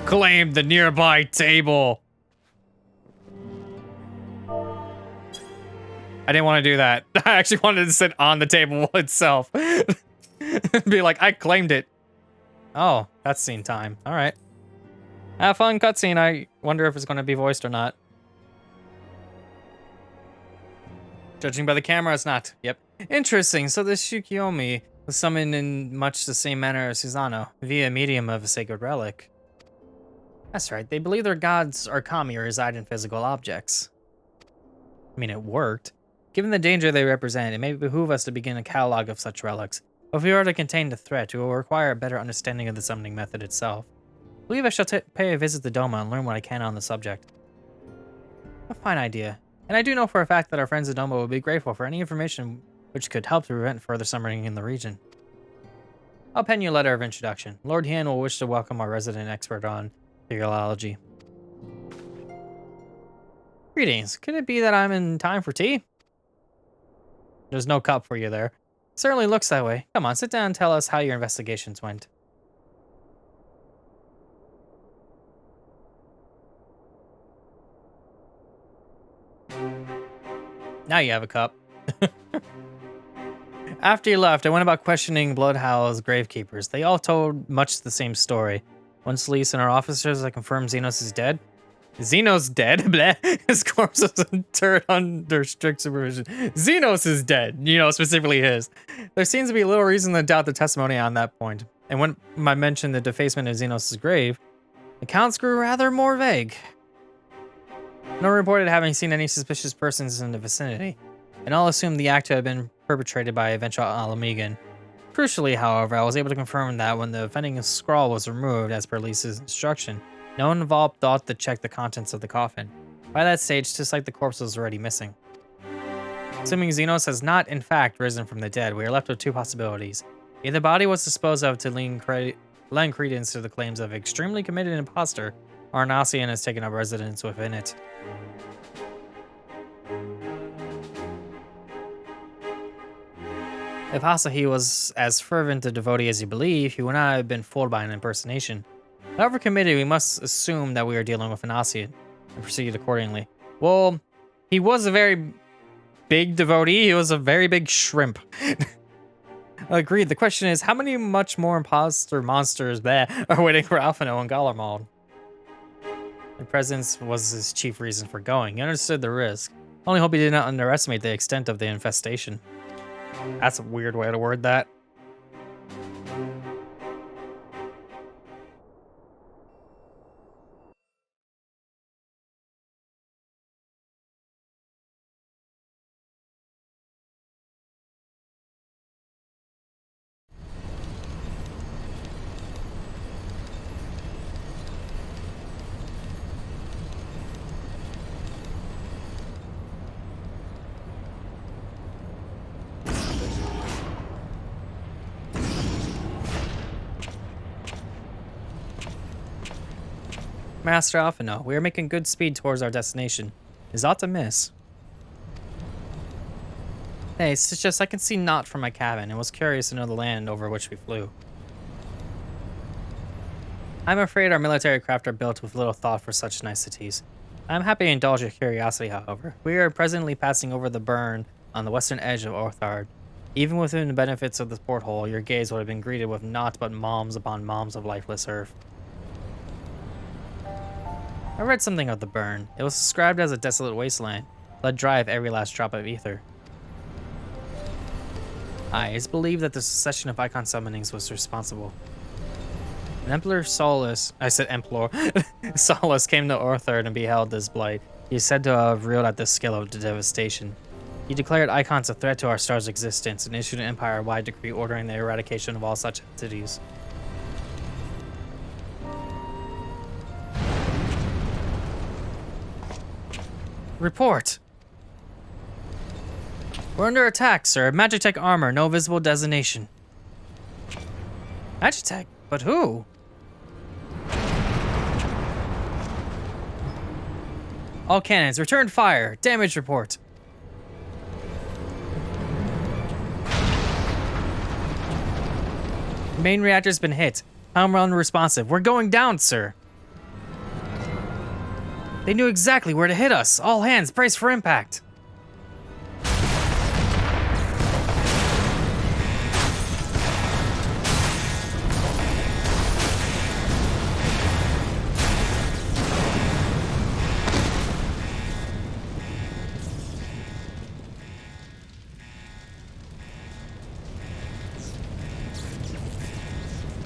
Claim the nearby table. I didn't want to do that. I actually wanted to sit on the table itself. Be like, I claimed it. Oh, cutscene time. All right. Have fun cutscene. I wonder if it's going to be voiced or not. Judging by the camera, it's not. Yep. Interesting. So this Shikiomi was summoned in much the same manner as Susano, via medium of a sacred relic. That's right. They believe their gods are kami or reside in physical objects. I mean, it worked. Given the danger they represent, it may behoove us to begin a catalog of such relics. But if we are to contain the threat, it will require a better understanding of the summoning method itself. I believe I shall pay a visit to Doma and learn what I can on the subject. A fine idea. And I do know for a fact that our friends at Doma will be grateful for any information which could help to prevent further summoning in the region. I'll pen you a letter of introduction. Lord Hien will wish to welcome our resident expert on theology. Greetings. Could it be that I'm in time for tea? There's no cup for you there. Certainly looks that way. Come on, sit down and tell us how your investigations went. Now you have a cup. After you left, I went about questioning Bloodhowl's gravekeepers. They all told much the same story. One Sleece and our officers that confirmed Xenos is dead. Xenos dead? Bleh. His corpse was interred under strict supervision. Xenos is dead. You know, specifically his. There seems to be little reason to doubt the testimony on that point. And when I mentioned the defacement of Xenos' grave, accounts grew rather more vague. No one reported having seen any suspicious persons in the vicinity, and all assumed the act to have been perpetrated by eventual Alamegan. Crucially, however, I was able to confirm that when the offending scrawl was removed as per Lisa's instruction, no one involved thought to check the contents of the coffin. By that stage, just like the corpse was already missing. Assuming Xenos has not, in fact, risen from the dead, we are left with two possibilities. Either the body was disposed of to lend credence to the claims of extremely committed imposter, or an Ossian has taken up residence within it. If Asahi was as fervent a devotee as you believe, he would not have been fooled by an impersonation. However committed, we must assume that we are dealing with an Ossian, and proceed accordingly. Well, he was a very big devotee. He was a very big shrimp. Agreed. The question is, how many much more imposter monsters there are waiting for Alphino and Gallermald? Their presence was his chief reason for going. He understood the risk. Only hope he did not underestimate the extent of the infestation. That's a weird way to word that. Master Alphino, we are making good speed towards our destination. Is aught to miss? Hey, it's just I can see naught from my cabin and was curious to know the land over which we flew. I'm afraid our military craft are built with little thought for such niceties. I'm happy to indulge your curiosity, however. We are presently passing over the burn on the western edge of Orthard. Even within the benefits of this porthole, your gaze would have been greeted with naught but moms upon moms of lifeless earth. I read something of the burn. It was described as a desolate wasteland, let dry of every last drop of ether. Aye, it's believed that the succession of icon summonings was responsible. An Emperor Solus, I said Emperor, Solus came to Orthard and beheld this blight. He is said to have reeled at the scale of the devastation. He declared icons a threat to our star's existence and issued an empire-wide decree ordering the eradication of all such entities. Report! We're under attack, sir. Magitech armor, no visible designation. Magitech? But who? All cannons, return fire. Damage report. Main reactor's been hit. Power unresponsive. We're going down, sir. They knew exactly where to hit us. All hands, brace for impact.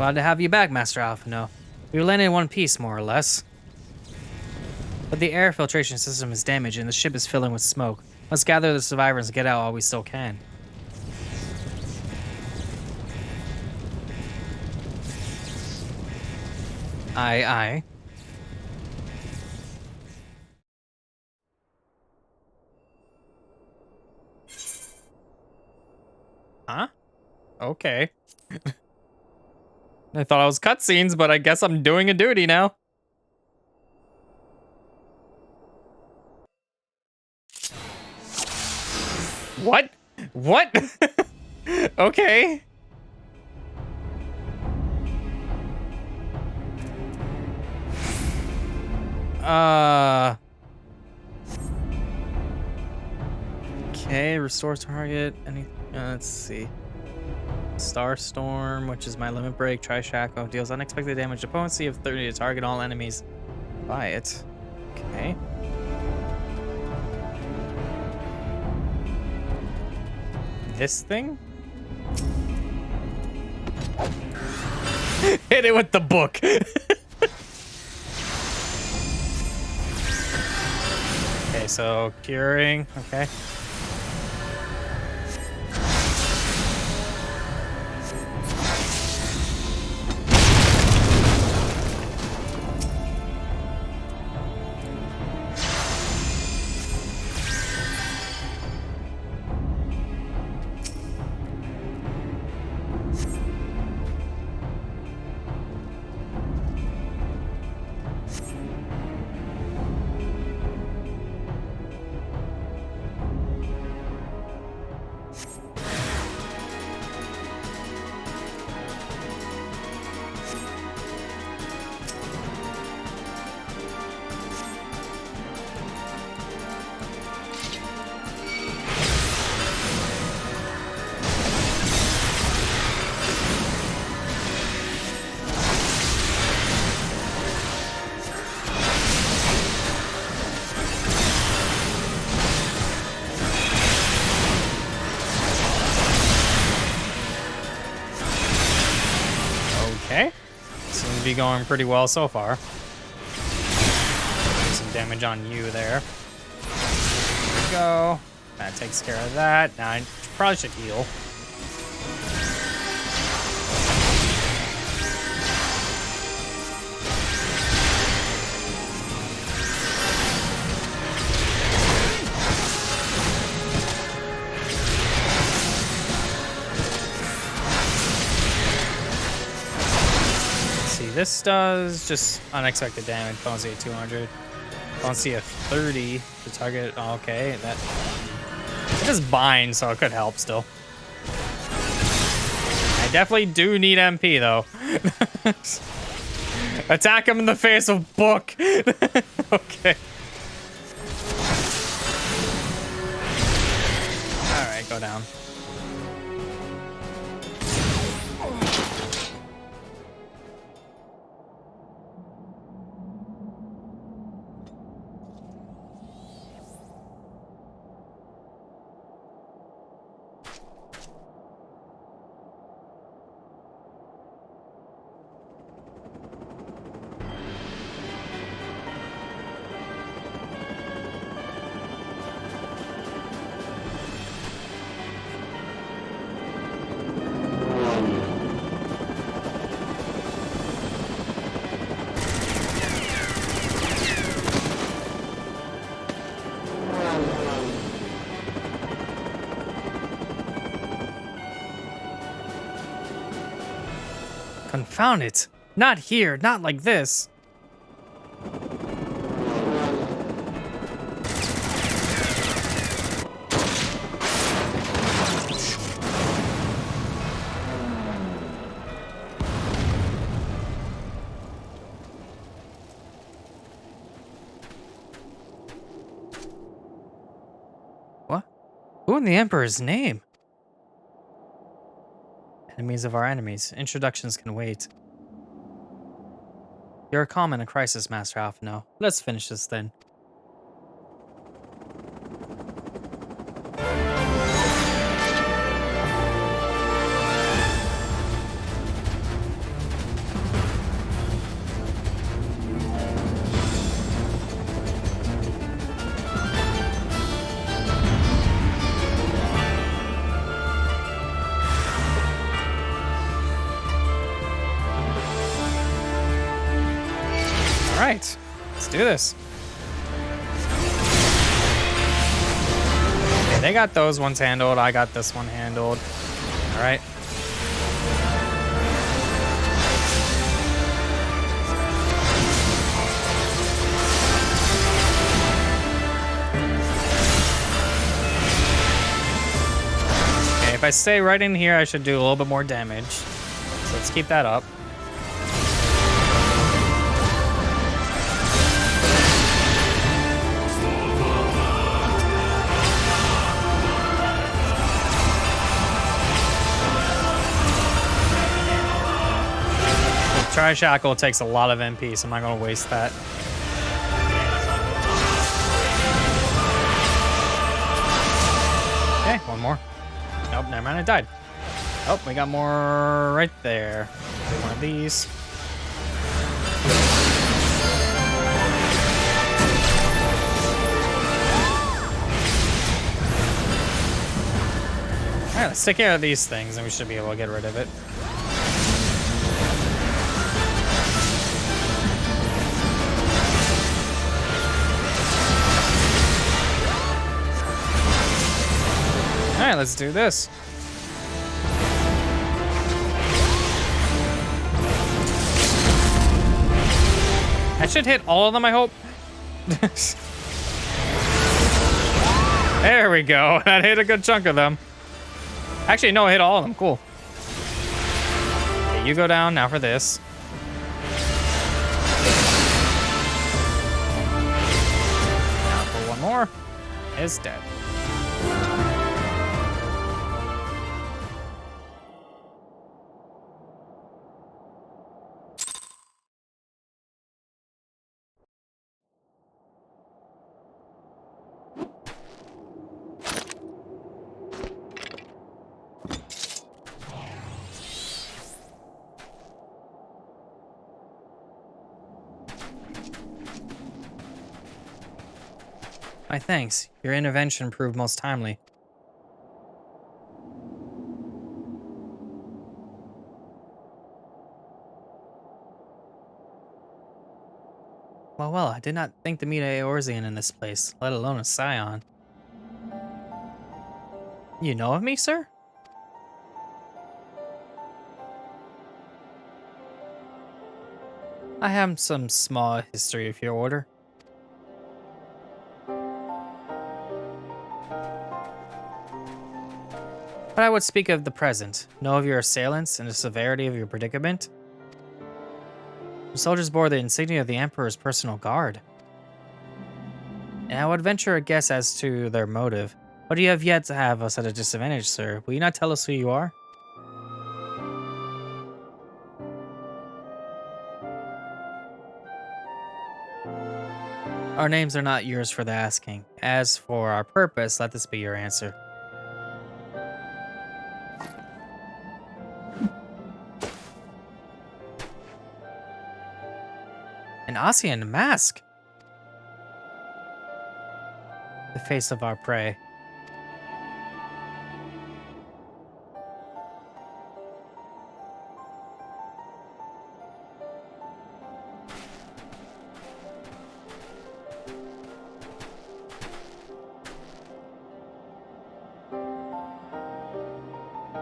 Glad to have you back, Master Alphino. We landed in one piece, more or less. But the air filtration system is damaged and the ship is filling with smoke. Let's gather the survivors and get out while we still can. Aye, aye. Huh? Okay. I thought I was cutscenes, but I guess I'm doing a duty now. What? What? Okay. Okay, restore target. Let's see. Starstorm, which is my limit break. Tri-Shackle deals unexpected damage to potency of 30 to target all enemies. Buy it. Okay. This thing? Hit it with the book. Okay, so curing. Okay. Okay. Seems to be going pretty well so far. Some damage on you there. There we go. That takes care of that. Now I probably should heal. This does just unexpected damage. Potency at 200. Potency at 30 to target. Oh, okay, that it does bind, so it could help still. I definitely do need MP though. Attack him in the face with book. Okay. All right, go down. Confound it. Not here, not like this. What? Who in the Emperor's name? Enemies of our enemies. Introductions can wait. You're calm in a crisis, Master Alphino. Let's finish this then. do this. Okay, they got those ones handled. I got this one handled. All right. Okay, if I stay right in here, I should do a little bit more damage. So let's keep that up. Tri-Shackle takes a lot of MP, so I'm not going to waste that. Okay, one more. Nope, never mind, I died. Oh, we got more right there. Do one of these. Alright, let's take care of these things and we should be able to get rid of it. Alright, let's do this. I should hit all of them, I hope. There we go. That hit a good chunk of them. Actually, no, I hit all of them. Cool. Okay, you go down now for this. Now for one more. It's dead. My thanks. Your intervention proved most timely. Well, I did not think to meet a Eorzean in this place, let alone a Scion. You know of me, sir? I have some small history of your order. But I would speak of the present, know of your assailants and the severity of your predicament. The soldiers bore the insignia of the Emperor's personal guard. And I would venture a guess as to their motive. But you have yet to have us at a disadvantage, sir. Will you not tell us who you are? Our names are not yours for the asking. As for our purpose, let this be your answer. An Ossian mask. The face of our prey.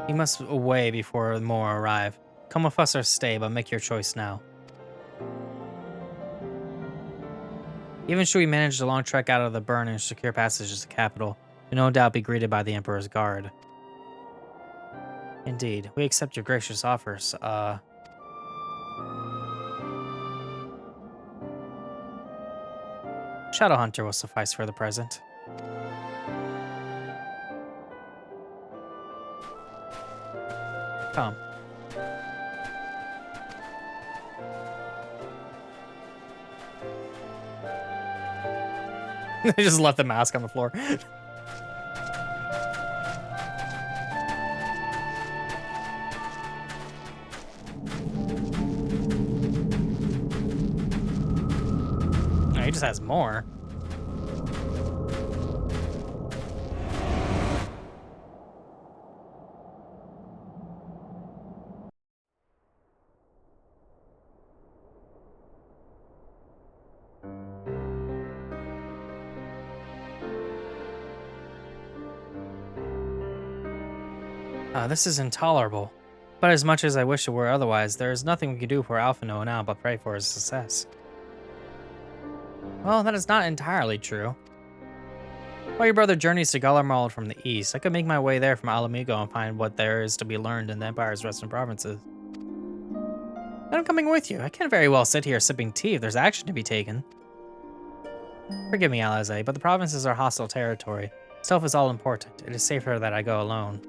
You must away before more arrive. Come with us or stay, but make your choice now. Even should we manage the long trek out of the burn and secure passage to the capital, we'll no doubt be greeted by the Emperor's guard. Indeed, we accept your gracious offers. Shadowhunter will suffice for the present. Come. They just left the mask on the floor. Oh, he just has more. This is intolerable. But as much as I wish it were otherwise, there is nothing we can do for Alphino now but pray for his success. Well, that is not entirely true. While your brother journeys to Galarmald from the east, I could make my way there from Alamigo and find what there is to be learned in the Empire's western provinces. And I'm coming with you. I can't very well sit here sipping tea if there's action to be taken. Forgive me, Alize, but the provinces are hostile territory. Stealth is all important. It is safer that I go alone.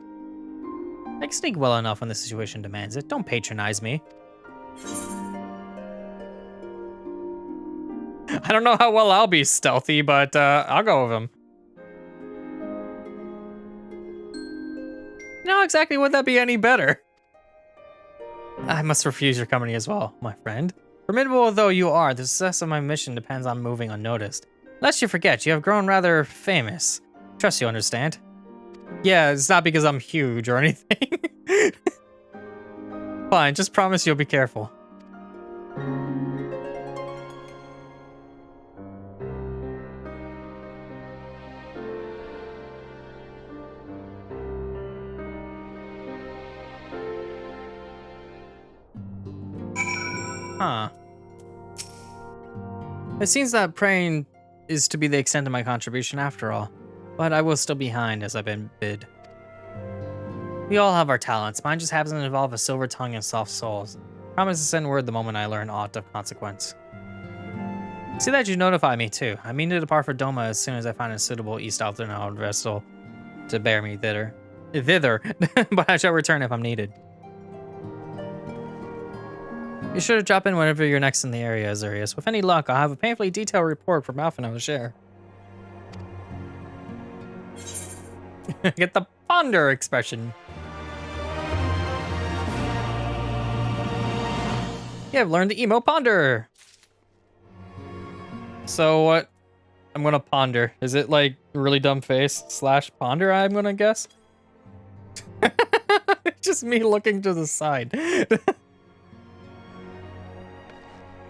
I can sneak well enough when the situation demands it. Don't patronize me. I don't know how well I'll be stealthy, but I'll go with him. No, exactly would that be any better? I must refuse your company as well, my friend. Formidable though you are, the success of my mission depends on moving unnoticed. Lest you forget, you have grown rather famous. Trust you understand. Yeah, it's not because I'm huge or anything. Fine, just promise you'll be careful. Huh. It seems that praying is to be the extent of my contribution after all. But I will still be behind as I've been bid. We all have our talents. Mine just happens to involve a silver tongue and soft souls. Promise to send word the moment I learn aught of consequence. See that you notify me too. I mean to depart for Doma as soon as I find a suitable East Althornald vessel to bear me thither. But I shall return if I'm needed. Be sure to drop in whenever you're next in the area, Azurius. With any luck, I'll have a painfully detailed report from Alphino to share. Get the ponder expression. Yeah, I've learned the emo ponder. So what? I'm gonna ponder. Is it like really dumb face / ponder? I'm gonna guess. Just me looking to the side.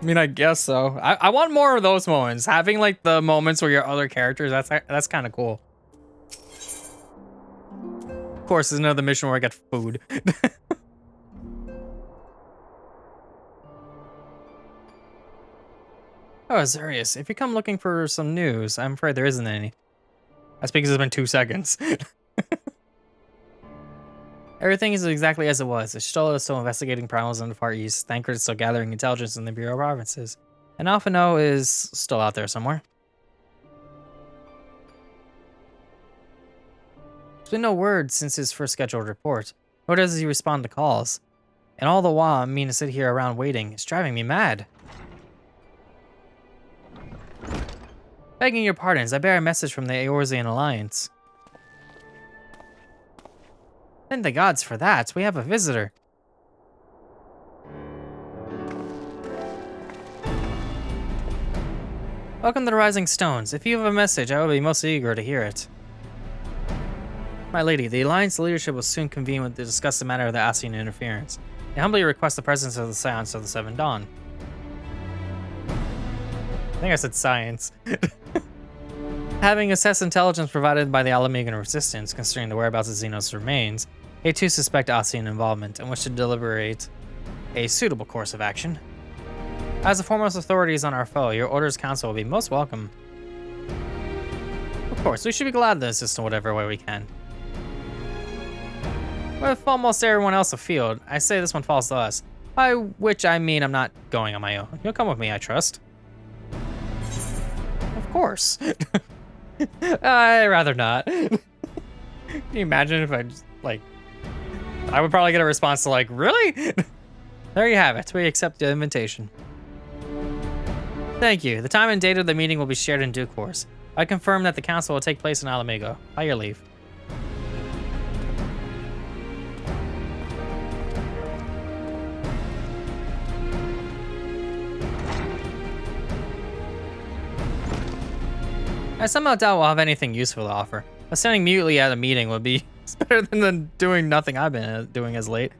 I mean, I guess so. I want more of those moments. Having like the moments where you're other characters. That's kind of cool. Of course, there's another mission where I get food. Oh, Azurius, if you come looking for some news, I'm afraid there isn't any. That's because it's been 2 seconds. Everything is exactly as it was. Ishtola is still investigating problems in the Far East. Thancred is still gathering intelligence in the Bureau provinces. And Alphino is still out there somewhere. There's been no word since his first scheduled report, nor does he respond to calls. And all the while, I mean to sit here around waiting. It's driving me mad. Begging your pardons, I bear a message from the Eorzean Alliance. Thank the gods for that. We have a visitor. Welcome to the Rising Stones. If you have a message, I will be most eager to hear it. My lady, the Alliance leadership will soon convene to discuss the matter of the Ascian interference. I humbly request the presence of the Science of the Seven Dawn. I think I said science. Having assessed intelligence provided by the Alamegan resistance concerning the whereabouts of Xenos remains, they too suspect Ascian involvement and wish to deliberate a suitable course of action. As the foremost authorities on our foe, your Order's Council will be most welcome. Of course, we should be glad to assist in whatever way we can. With almost everyone else afield, I say this one falls to us, by which I mean I'm not going on my own. You'll come with me, I trust. Of course. I'd rather not. Can you imagine if I just, like... I would probably get a response to like, really? There you have it. We accept the invitation. Thank you. The time and date of the meeting will be shared in due course. I confirm that the council will take place in Alamigo. By your leave. I somehow doubt we'll have anything useful to offer. But standing mutely at a meeting would be better than doing nothing I've been doing as late.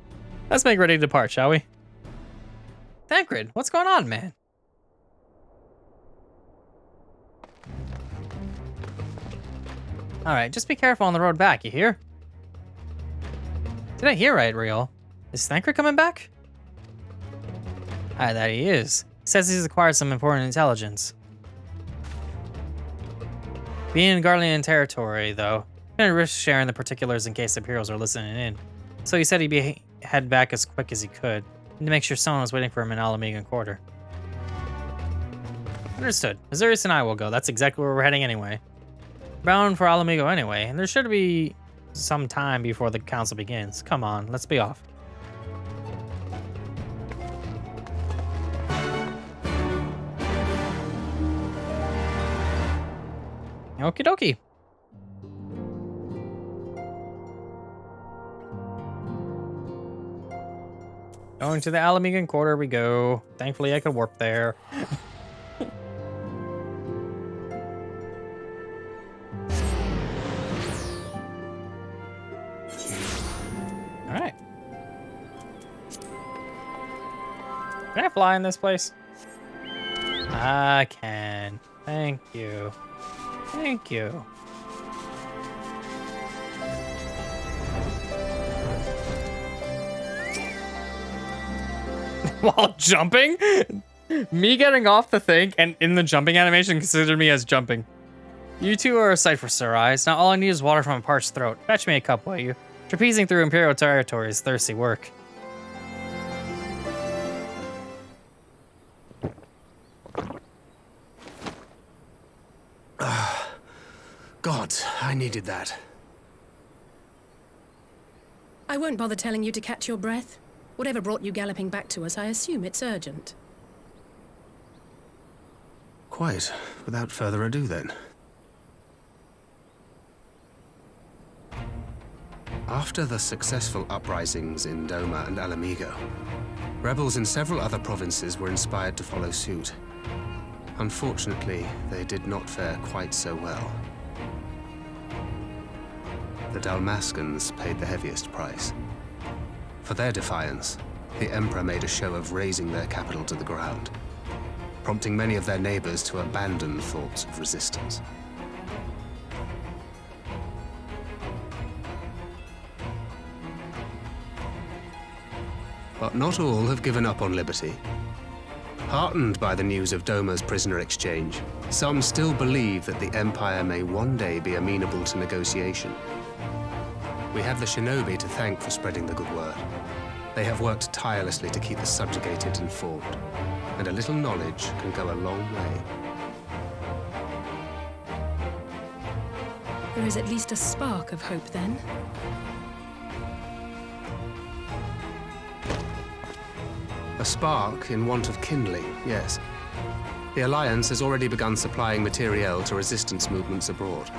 Let's make ready to depart, shall we? Thancred, what's going on, man? Alright, just be careful on the road back, you hear? Did I hear right, Real? Is Thanker coming back? Ah, that he is. Says he's acquired some important intelligence. Being in Garlean territory, though, gonna risk sharing the particulars in case Imperials are listening in. So he said he'd head back as quick as he could, and to make sure someone was waiting for him in Alamegan Quarter. Understood. Azurius and I will go. That's exactly where we're heading anyway. Bound for Alamigo anyway, and there should be some time before the council begins. Come on, let's be off. Okie dokie. Going to the Alamegan Quarter we go. Thankfully I could warp there. Alright. Can I fly in this place? I can. Thank you. Thank you. While jumping? Me getting off the thing and in the jumping animation considered me as jumping. You two are a sight for sore eyes. Now all I need is water from a parched throat. Fetch me a cup, will you? Trapezing through Imperial territory is thirsty work. God, I needed that. I won't bother telling you to catch your breath. Whatever brought you galloping back to us, I assume it's urgent. Quite. Without further ado, then. After the successful uprisings in Doma and Alamigo, rebels in several other provinces were inspired to follow suit. Unfortunately, they did not fare quite so well. The Dalmascans paid the heaviest price. For their defiance, the Emperor made a show of razing their capital to the ground, prompting many of their neighbors to abandon thoughts of resistance. But not all have given up on liberty. Heartened by the news of Doma's prisoner exchange, some still believe that the Empire may one day be amenable to negotiation. We have the shinobi to thank for spreading the good word. They have worked tirelessly to keep the subjugated informed, and a little knowledge can go a long way. There is at least a spark of hope, then. A spark in want of kindling, yes. The Alliance has already begun supplying materiel to resistance movements abroad,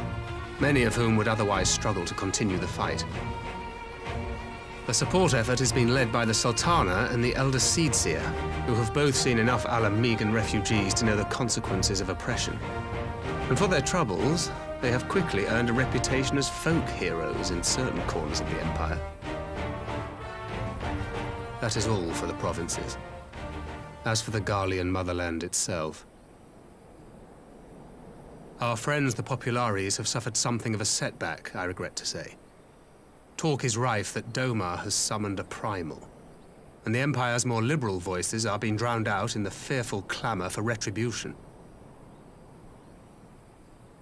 many of whom would otherwise struggle to continue the fight. The support effort has been led by the Sultana and the Elder Seedseer, who have both seen enough Alamegan refugees to know the consequences of oppression. And for their troubles, they have quickly earned a reputation as folk heroes in certain corners of the Empire. That is all for the provinces. As for the Garlean motherland itself, our friends the Populares have suffered something of a setback, I regret to say. Talk is rife that Doma has summoned a primal, and the Empire's more liberal voices are being drowned out in the fearful clamor for retribution.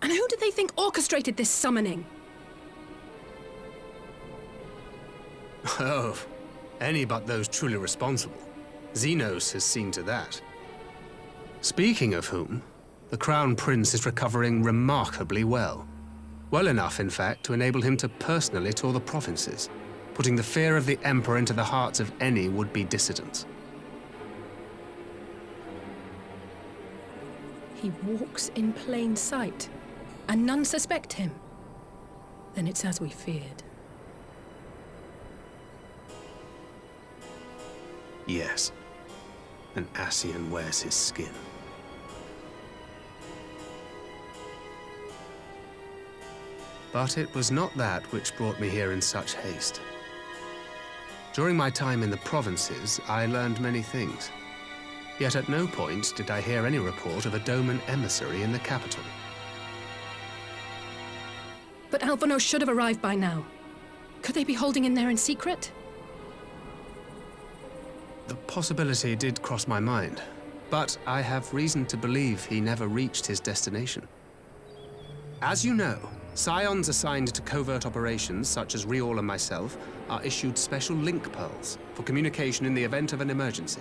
And who do they think orchestrated this summoning? Oh, any but those truly responsible. Xenos has seen to that. Speaking of whom, the Crown Prince is recovering remarkably well. Well enough, in fact, to enable him to personally tour the provinces, putting the fear of the Emperor into the hearts of any would-be dissidents. He walks in plain sight, and none suspect him. Then it's as we feared. Yes. An Ascian wears his skin. But it was not that which brought me here in such haste. During my time in the provinces, I learned many things. Yet at no point did I hear any report of a Doman emissary in the capital. But Alphonse should have arrived by now. Could they be holding in there in secret? The possibility did cross my mind, but I have reason to believe he never reached his destination. As you know, Scions assigned to covert operations, such as Riol and myself, are issued special link pearls for communication in the event of an emergency.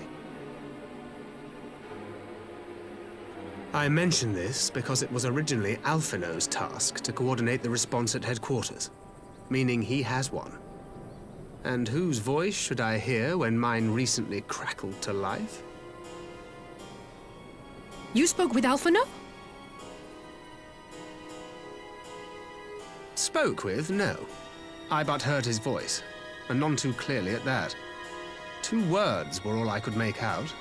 I mention this because it was originally Alphino's task to coordinate the response at headquarters, meaning he has one. And whose voice should I hear when mine recently crackled to life? You spoke with Alphino? Spoke with, no. I but heard his voice, and none too clearly at that. 2 words were all I could make out.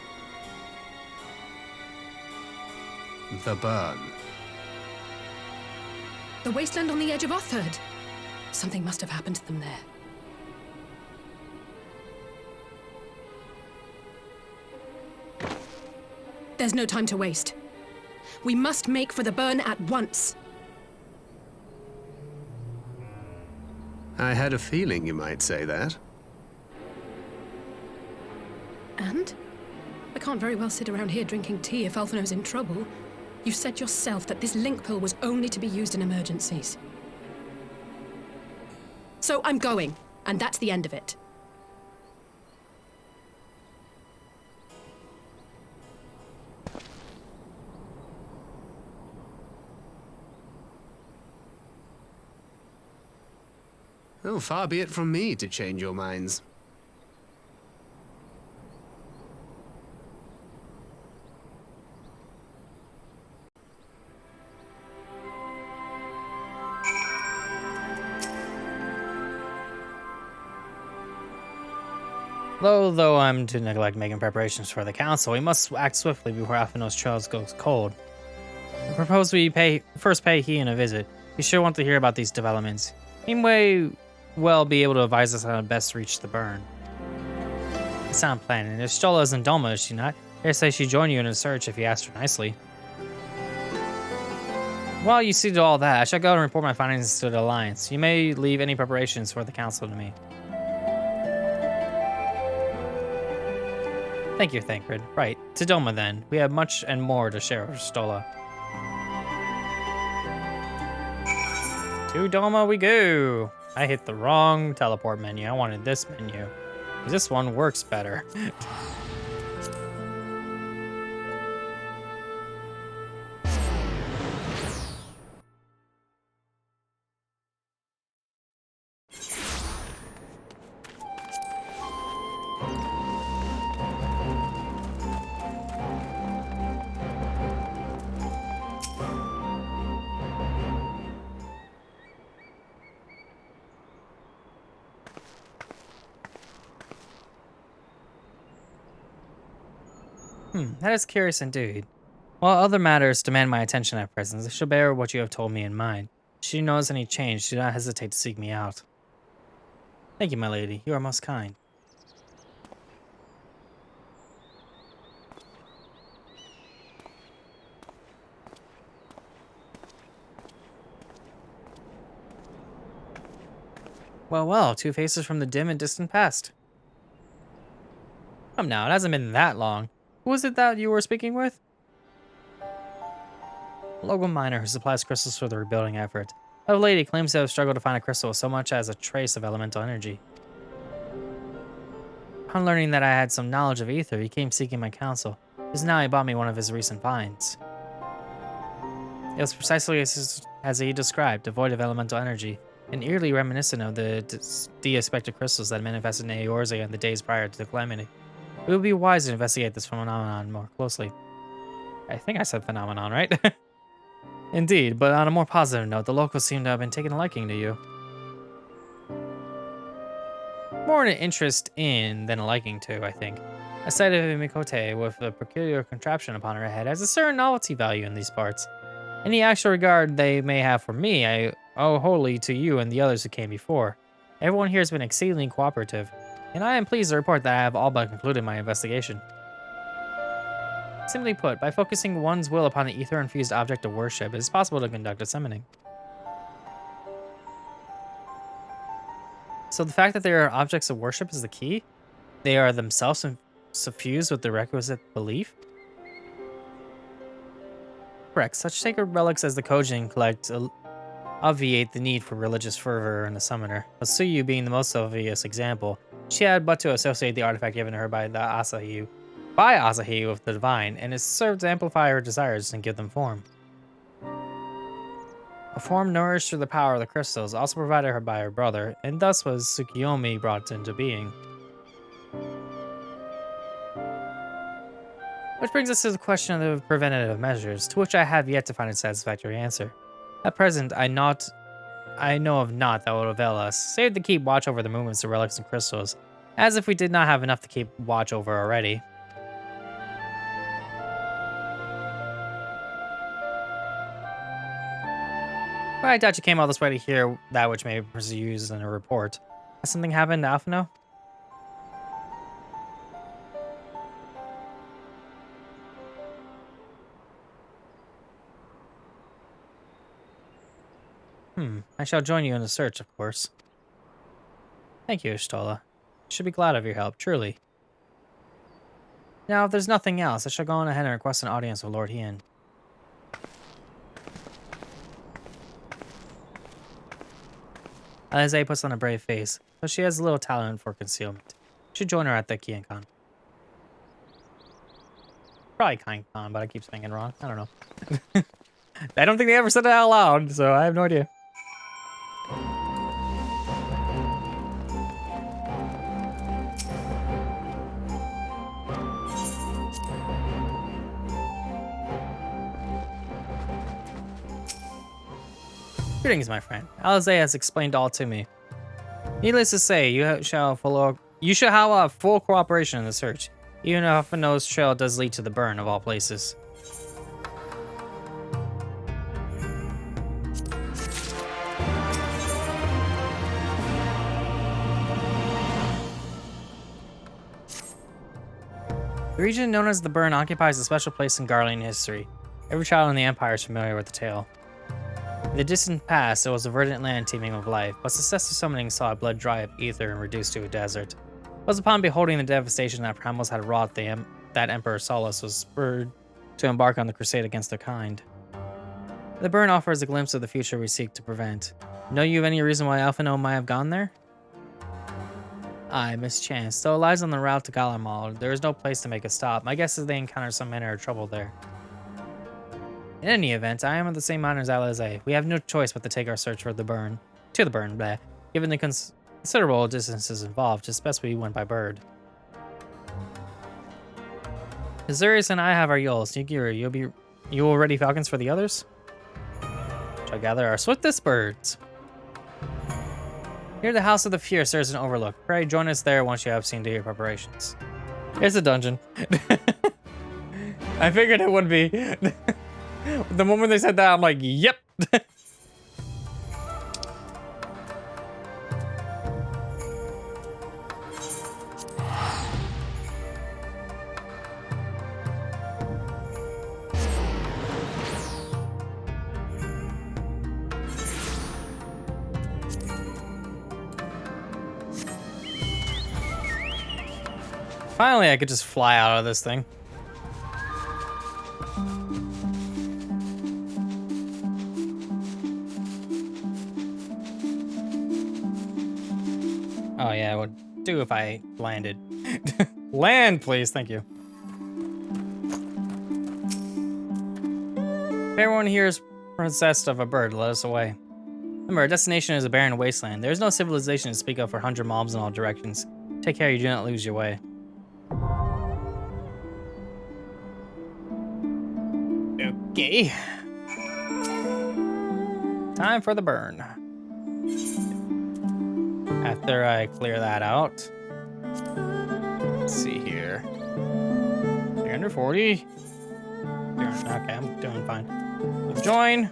The burn. The wasteland on the edge of Otherd. Something must have happened to them there. There's no time to waste. We must make for the burn at once. I had a feeling you might say that. And? I can't very well sit around here drinking tea if Alphino's in trouble. You said yourself that this link pill was only to be used in emergencies. So I'm going, and that's the end of it. Oh, far be it from me to change your minds. Though I'm to neglect making preparations for the council, we must act swiftly before Alphino's trails goes cold. I propose we first pay Heian a visit. Be sure want to hear about these developments. He may well be able to advise us on how to best reach the burn. It's not plan, and if Stola is in Doma, is she not? Dare say she'd join you in a search if you asked her nicely. While you see to all that, I shall go and report my findings to the Alliance. You may leave any preparations for the council to me. Thank you, Thancred. Right, to Doma then. We have much and more to share with Stola. To Doma we go! I hit the wrong teleport menu. I wanted this menu. This one works better. That is curious indeed. While other matters demand my attention at present, I shall bear what you have told me in mind. Should you notice any change, do not hesitate to seek me out. Thank you, my lady. You are most kind. Well, well, 2 faces from the dim and distant past. Come now, it hasn't been that long. Who was it that you were speaking with? A local miner who supplies crystals for the rebuilding effort. That lady claims to have struggled to find a crystal with so much as a trace of elemental energy. Upon learning that I had some knowledge of ether, he came seeking my counsel. Because now he bought me one of his recent finds. It was precisely as he described, devoid of elemental energy, and eerily reminiscent of the de-expected crystals that manifested in Eorzea in the days prior to the calamity. It would be wise to investigate this phenomenon more closely. I think I said phenomenon, right? Indeed, but on a more positive note, the locals seem to have been taking a liking to you. More an interest in than a liking to, I think. A sight of a Mikote with a peculiar contraption upon her head has a certain novelty value in these parts. Any actual regard they may have for me, I owe wholly to you and the others who came before. Everyone here has been exceedingly cooperative, and I am pleased to report that I have all but concluded my investigation. Simply put, by focusing one's will upon the ether-infused object of worship, it is possible to conduct a summoning. So the fact that they are objects of worship is the key? They are themselves suffused with the requisite belief? Correct. Such sacred relics as the Kojin collect obviate the need for religious fervor in a summoner. With Tsuyu being the most obvious example, she had but to associate the artifact given to her by Asahi with the divine, and it served to amplify her desires and give them form. A form nourished through the power of the crystals, also provided her by her brother, and thus was Tsukiyomi brought into being. Which brings us to the question of the preventative measures, to which I have yet to find a satisfactory answer. At present, I know of naught that will avail us, save to keep watch over the movements of relics and crystals, as if we did not have enough to keep watch over already. But I doubt you came all this way to hear that which may be used in a report. Has something happened to Alphino? I shall join you in the search, of course. Thank you, Ishtola. I should be glad of your help, truly. Now, if there's nothing else, I shall go on ahead and request an audience with Lord Hien. Alize puts on a brave face, but she has little talent for concealment. I should join her at the Kian-Con. Probably Kian-Con, but I keep saying it wrong. I don't know. I don't think they ever said it out loud, so I have no idea. Greetings, my friend. Alize has explained all to me. Needless to say, you shall have full cooperation in the search, even if Alphino's trail does lead to the burn of all places. The region known as the Burn occupies a special place in Garlean history. Every child in the Empire is familiar with the tale. In the distant past, it was a verdant land teeming with life, but successive summoning saw blood dry up ether and reduced to a desert. It was upon beholding the devastation that Primus had wrought that Emperor Solus was spurred to embark on the crusade against their kind. The Burn offers a glimpse of the future we seek to prevent. Know you of any reason why Alphino might have gone there? Aye, mischance. Though it lies on the route to Galarmal, there is no place to make a stop. My guess is they encounter some manner of trouble there. In any event, I am of the same mind as Alize. We have no choice but to take our search for the Burn. To the Burn, bleh. Given the considerable distances involved, it's best we went by bird. Azurius and I have our Yules. Yugiri, you will ready falcons for the others? Shall gather our swiftest birds. Near the House of the Fierce, there's an overlook. Pray join us there once you have seen to your preparations. It's a dungeon. I figured it would be. The moment they said that, I'm like, yep. Finally, I could just fly out of this thing. Oh yeah, it would do if I landed. Land, please, thank you. If everyone here is possessed of a bird, let us away. Remember, our destination is a barren wasteland. There is no civilization to speak of for 100 mobs in all directions. Take care you do not lose your way. Okay. Time for the burn. After I clear that out. Let's see here. 340. Okay, I'm doing fine. Join.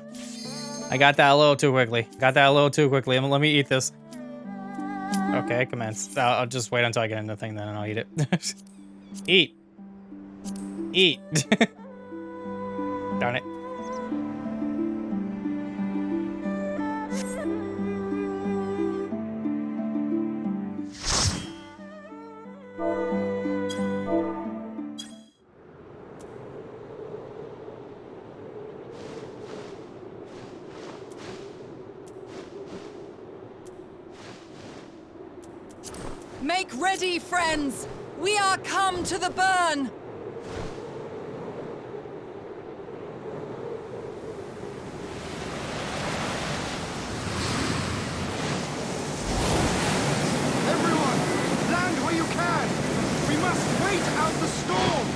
I got that a little too quickly. Let me eat this. Okay, commence. I'll just wait until I get into the thing, then and I'll eat it. Eat. Eat. Darn it. Make ready, friends! We are come to the burn! Everyone, land where you can! We must wait out the storm!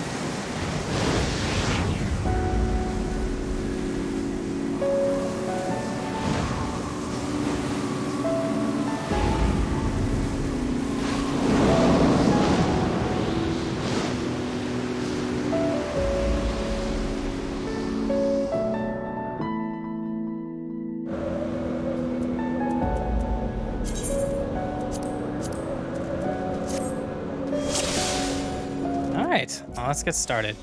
Alright, well, let's get started.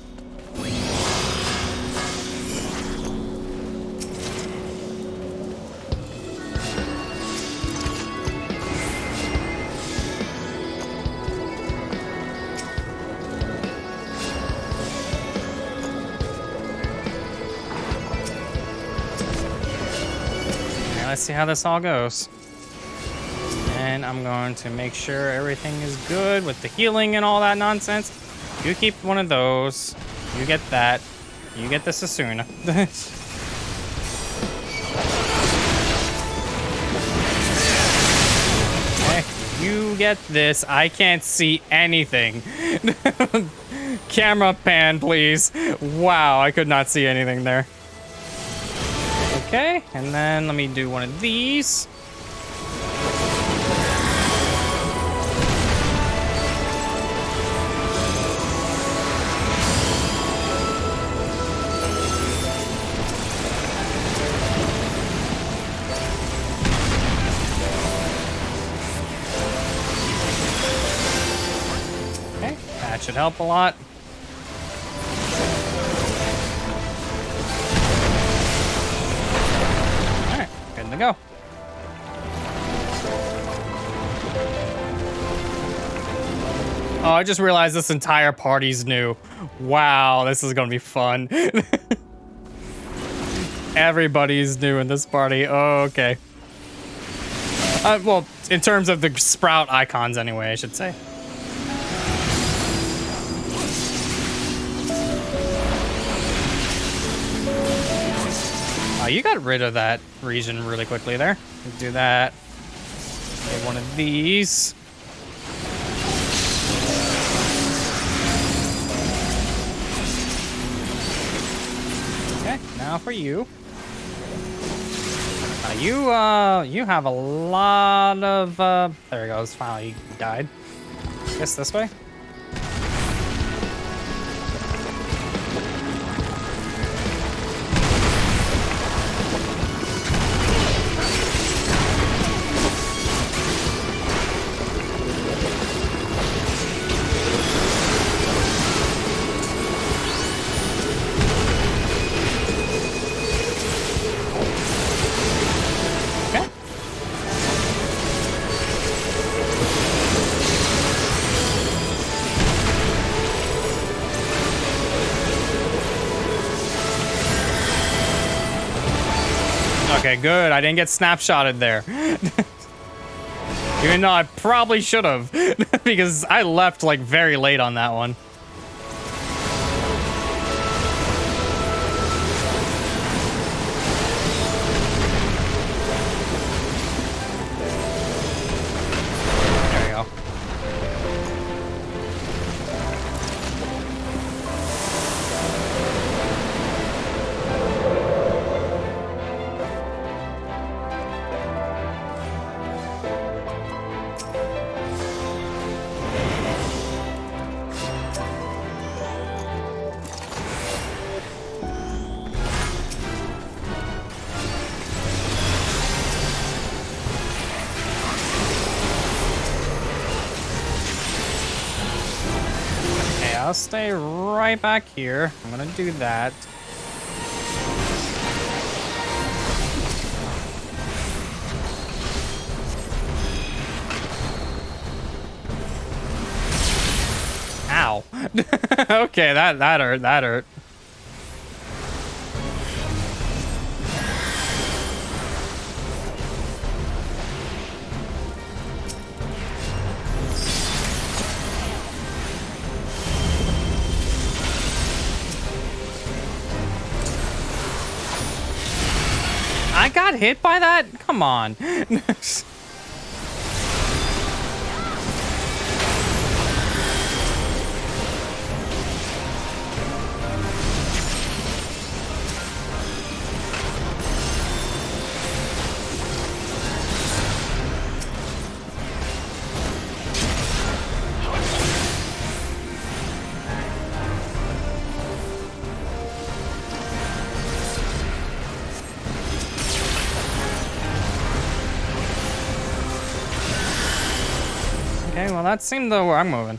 Now let's see how this all goes. And I'm going to make sure everything is good with the healing and all that nonsense. You keep one of those. You get that. You get the Sasuna. Okay, you get this. I can't see anything. Camera pan, please. Wow, I could not see anything there. Okay, and then let me do one of these. That should help a lot. Alright, good to go. Oh, I just realized this entire party's new. Wow, this is gonna be fun. Everybody's new in this party. Oh, okay. Well, in terms of the sprout icons anyway, I should say. You got rid of that region really quickly there. Let's do that. Get one of these. Okay, now for you. You have a lot of, there he goes, finally he died. I guess this way? Okay, good. I didn't get snapshotted there. Even though I probably should have. Because I left, like, very late on that one. There we go. I'll stay right back here. I'm gonna do that. Ow. Okay, that hurt. That hurt. I got hit by that? Come on. Okay, well that seemed though where I'm moving.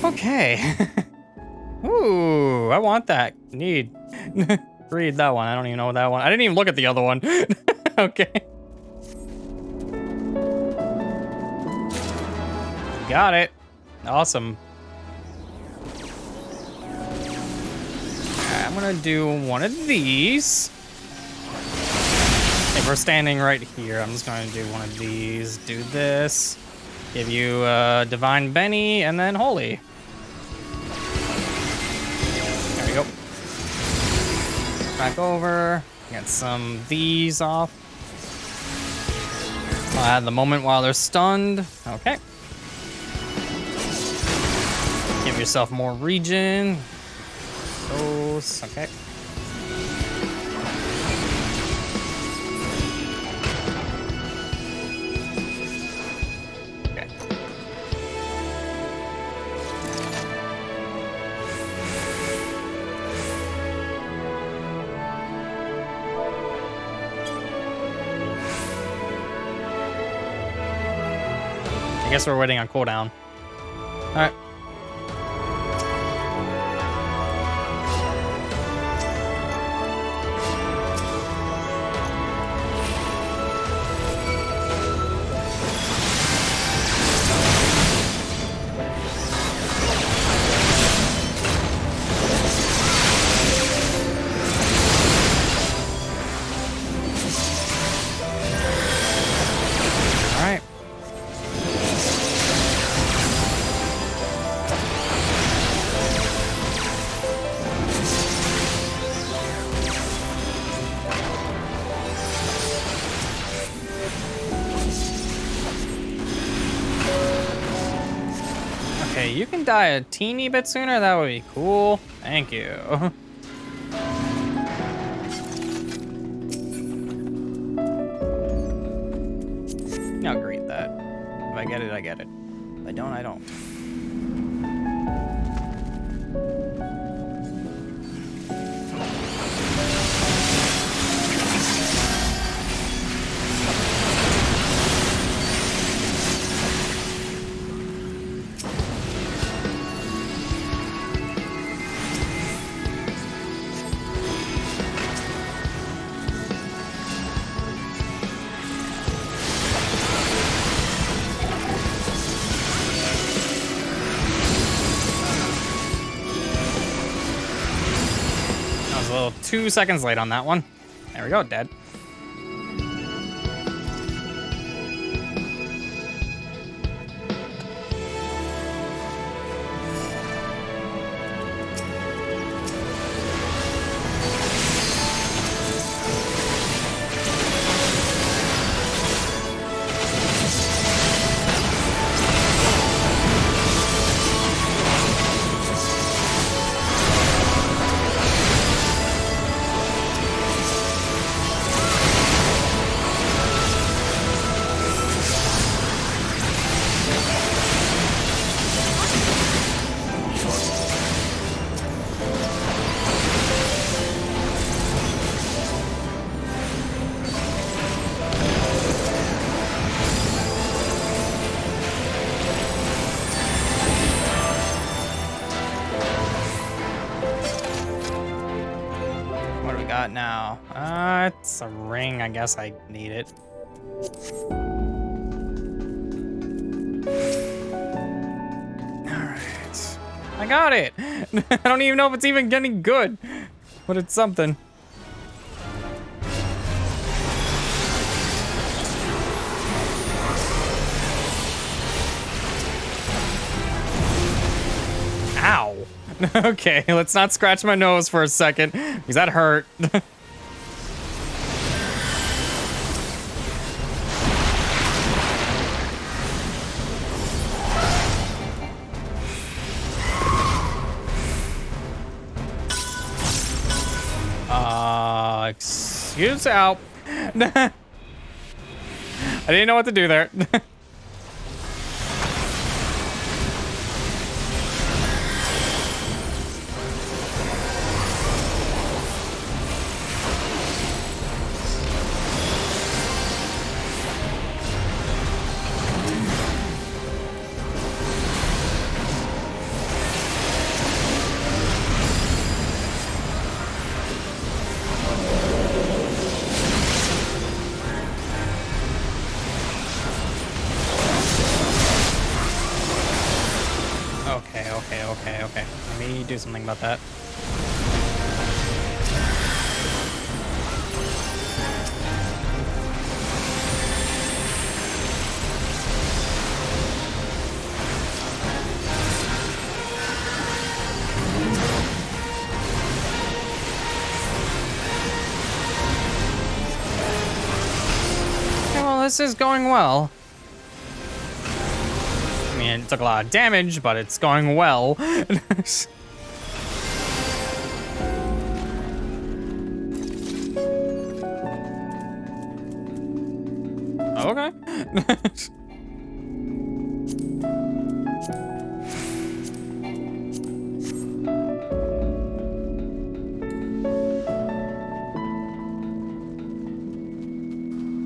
Okay. Ooh, I want that. Need. Read that one. I don't even know that one. I didn't even look at the other one. Okay. Got it. Awesome. Alright, I'm gonna do one of these. If we're standing right here, I'm just gonna do one of these. Do this. Give you Divine Benny and then Holy. There we go. Back over. Get some of these off. I'll add the moment while they're stunned. Okay. Give yourself more regen. Those. Okay. I guess we're waiting on cooldown. All right. All right. Okay, you can die a teeny bit sooner. That would be cool. Thank you. I'll greet that. If I get it, I get it. If I don't, I don't. I was a little 2 seconds late on that one. There we go, dead. got now? It's a ring. I guess I need it. Alright. I got it! I don't even know if it's even getting good. But it's something. Ow. Okay, let's not scratch my nose for a second, because that hurt. Excuse help. I didn't know what to do there. Okay. Let me do something about that. Okay, well, this is going well. I mean, it took a lot of damage, but it's going well. Okay.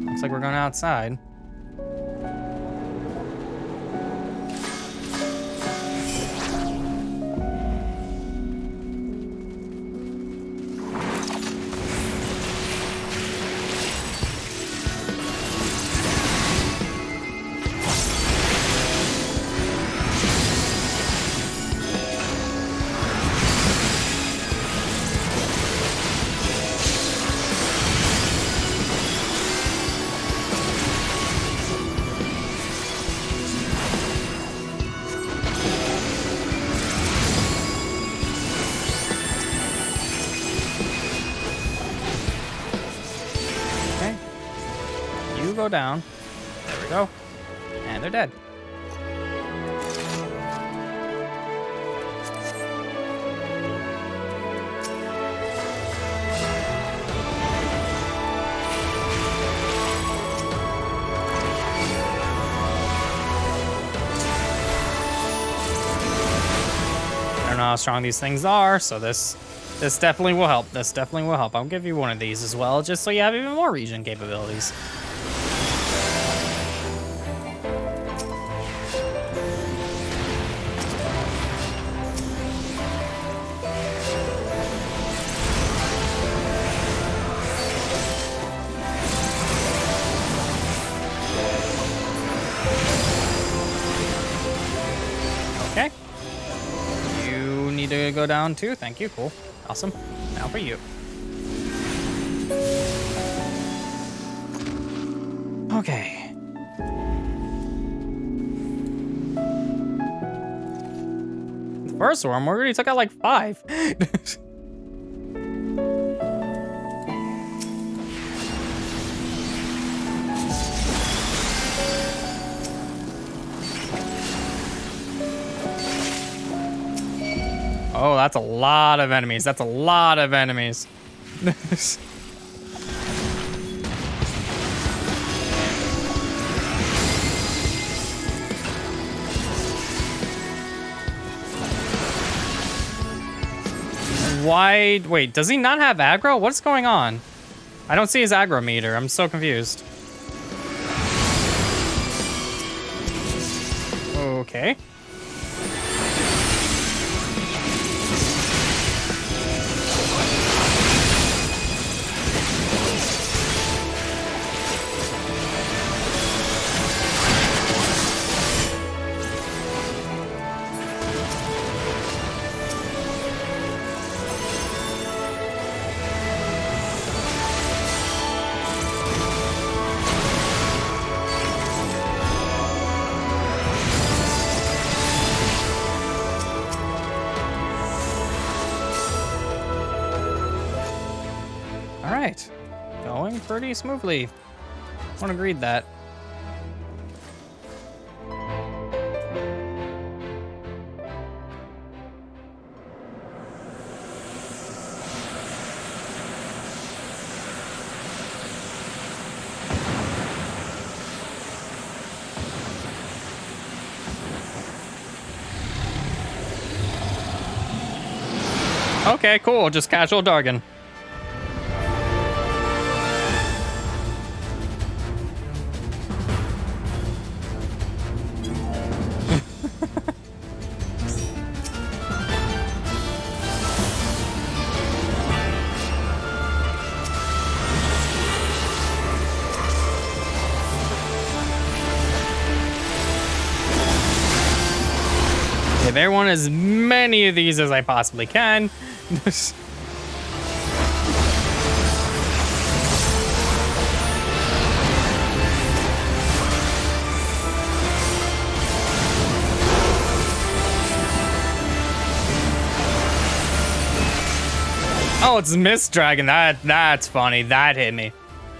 Looks like we're going outside. Go down. There we go. And they're dead. I don't know how strong these things are, so this definitely will help. This definitely will help. I'll give you one of these as well, just so you have even more regen capabilities. Okay. You need to go down too. Thank you. Cool. Awesome. Now for you. Okay. The first one, we already took out like 5. Oh, that's a lot of enemies. That's a lot of enemies. Why? Wait, does he not have aggro? What's going on? I don't see his aggro meter. I'm so confused. Okay. right. Going pretty smoothly. I want to read that. Okay, cool. Just casual jargon. If I want as many of these as I possibly can. Oh, it's Mist Dragon. That's funny. That hit me.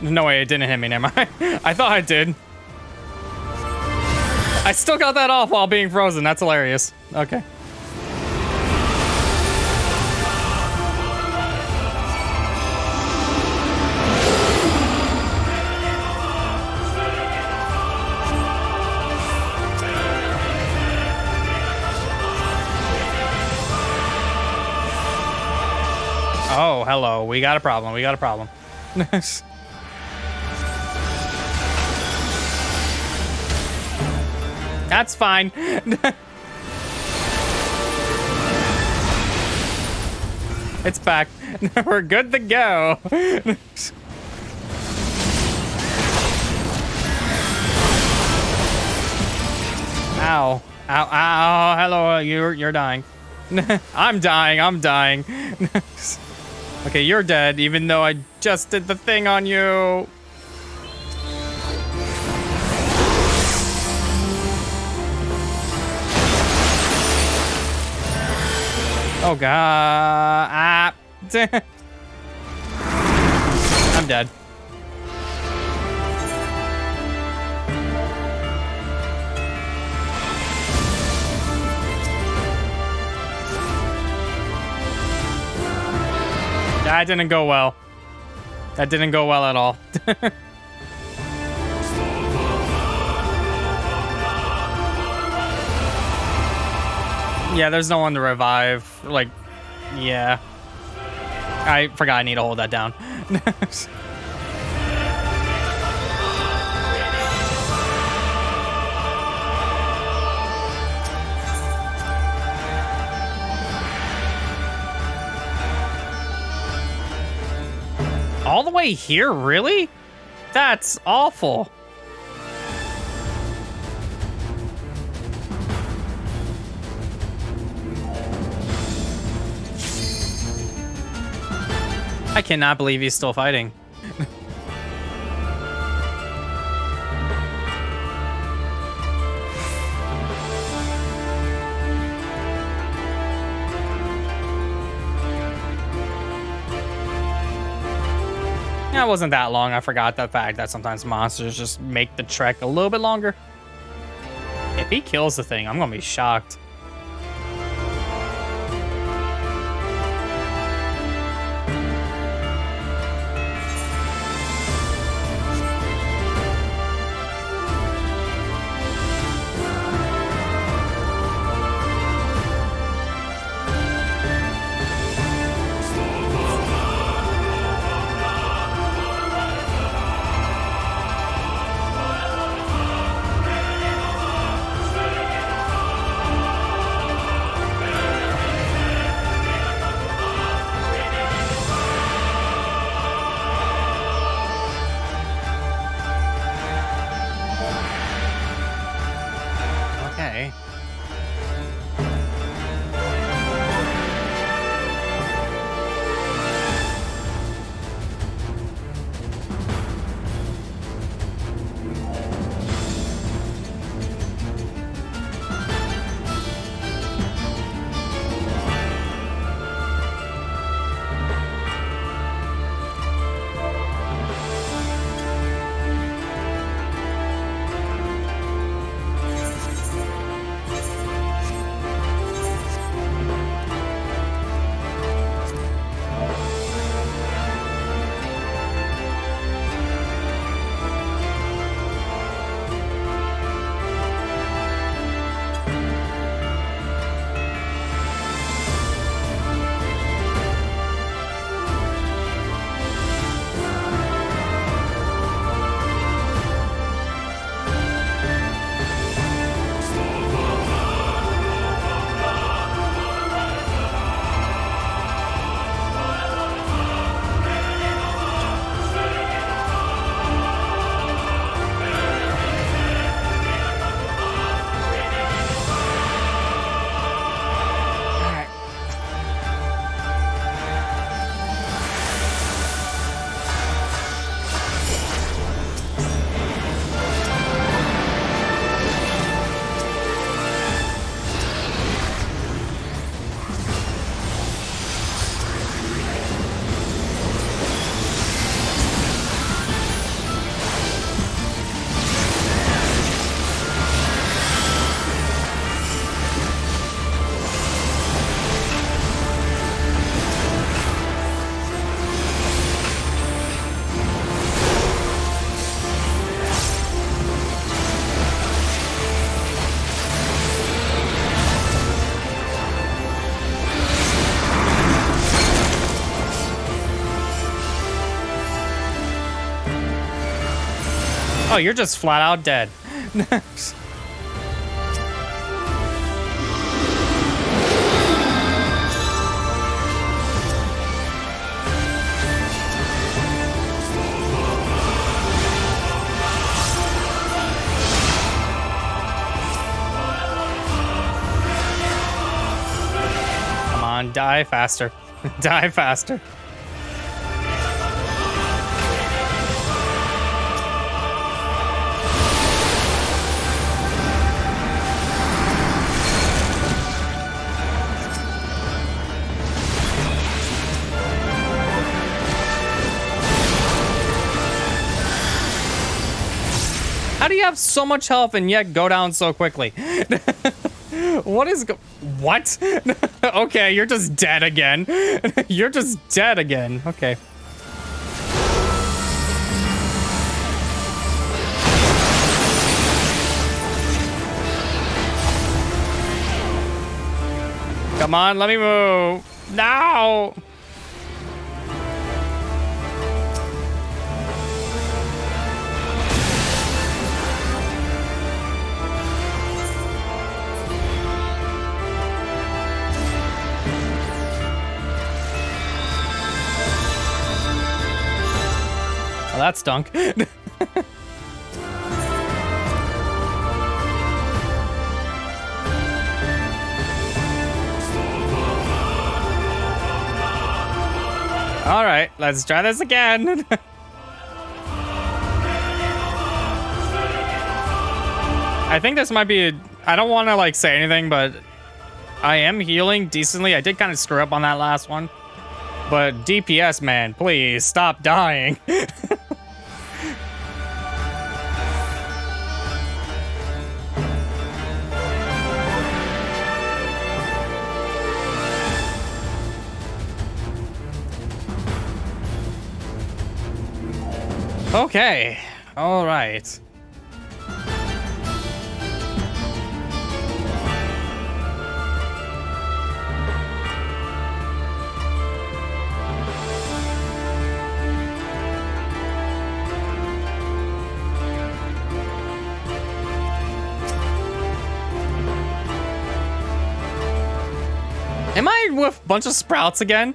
No way, it didn't hit me. Never mind. I thought it did. I still got that off while being frozen. That's hilarious. Okay. Oh, hello. We got a problem. We got a problem. That's fine. It's back. We're good to go. Ow. Ow, ow, hello, you're dying. I'm dying. Okay, you're dead, even though I just did the thing on you. Oh god. Ah. I'm dead. That didn't go well. That didn't go well at all. Yeah, there's no one to revive. Like, yeah. I forgot I need to hold that down. All the way here, really? That's awful. I cannot believe he's still fighting. That wasn't that long. I forgot the fact that sometimes monsters just make the trek a little bit longer. If he kills the thing, I'm gonna be shocked. Oh, you're just flat out dead. Come on, die faster. Die faster. How do you have so much health and yet go down so quickly? What is what? Okay, you're just dead again. You're just dead again. Okay. Come on, let me move. No! Well, that stunk. All right, let's try this again. I think this might be I don't want to like say anything, but I am healing decently. I did kind of screw up on that last one. But DPS, man, please stop dying. Okay, all right. Am I with a bunch of sprouts again?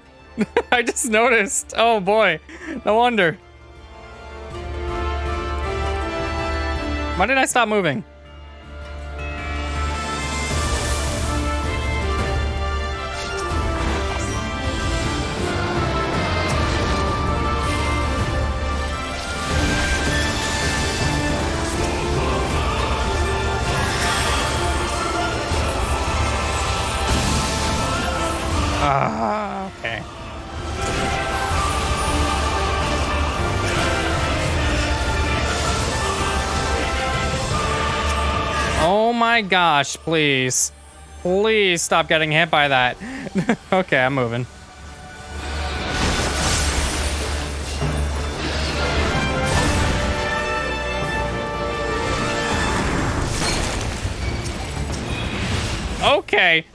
I just noticed. Oh boy, no wonder. Why did I stop moving? Okay. Oh my gosh, please. Please stop getting hit by that. Okay, I'm moving. Okay.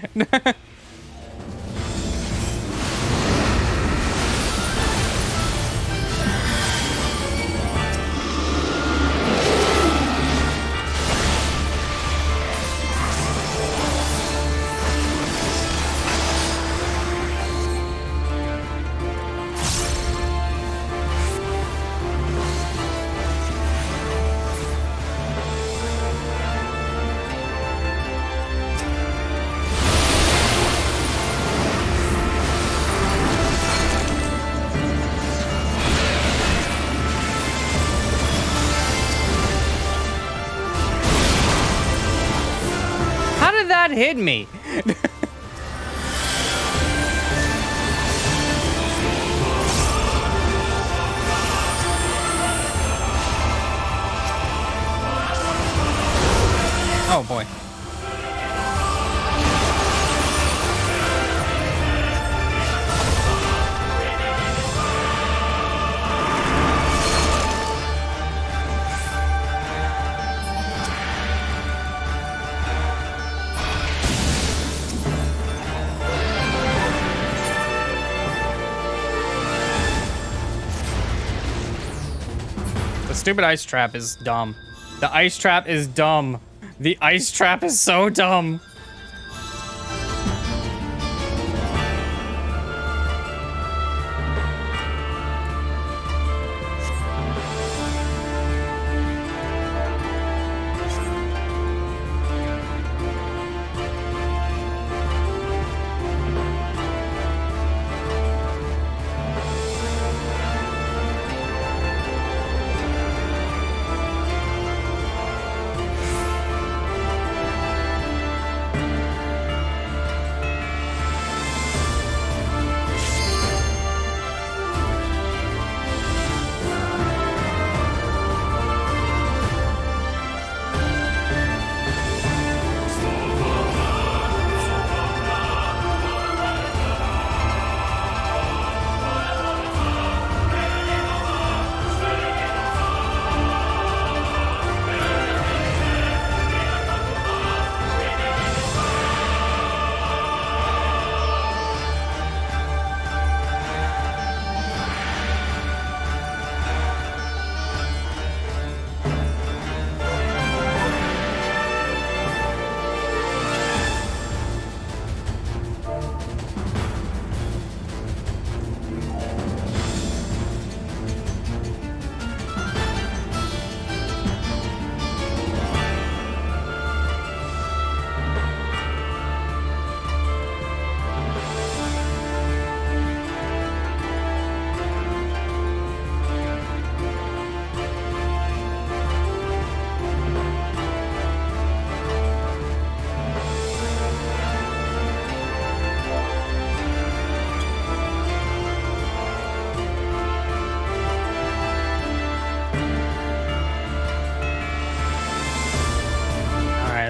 That hit me. Oh boy. stupid ice trap is dumb. The ice trap is dumb. The ice trap is so dumb.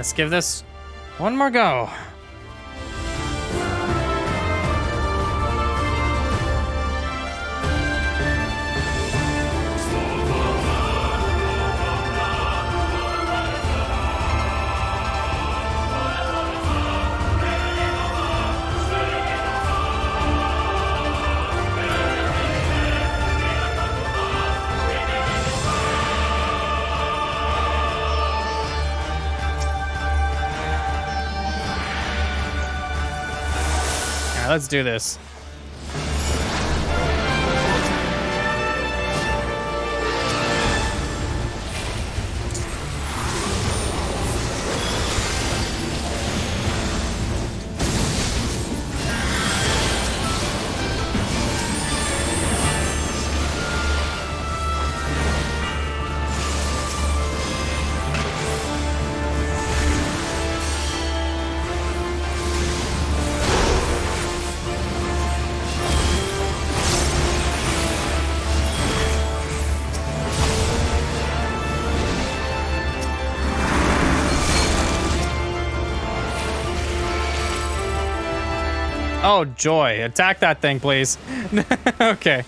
Let's give this one more go. Let's do this. Oh, joy. Attack that thing, please. Okay.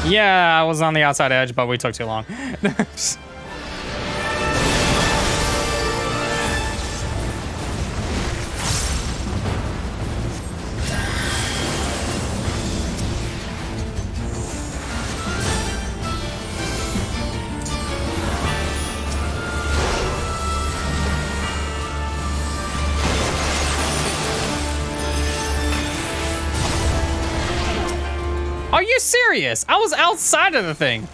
Yeah, I was on the outside edge, but we took too long. Are you serious? I was outside of the thing.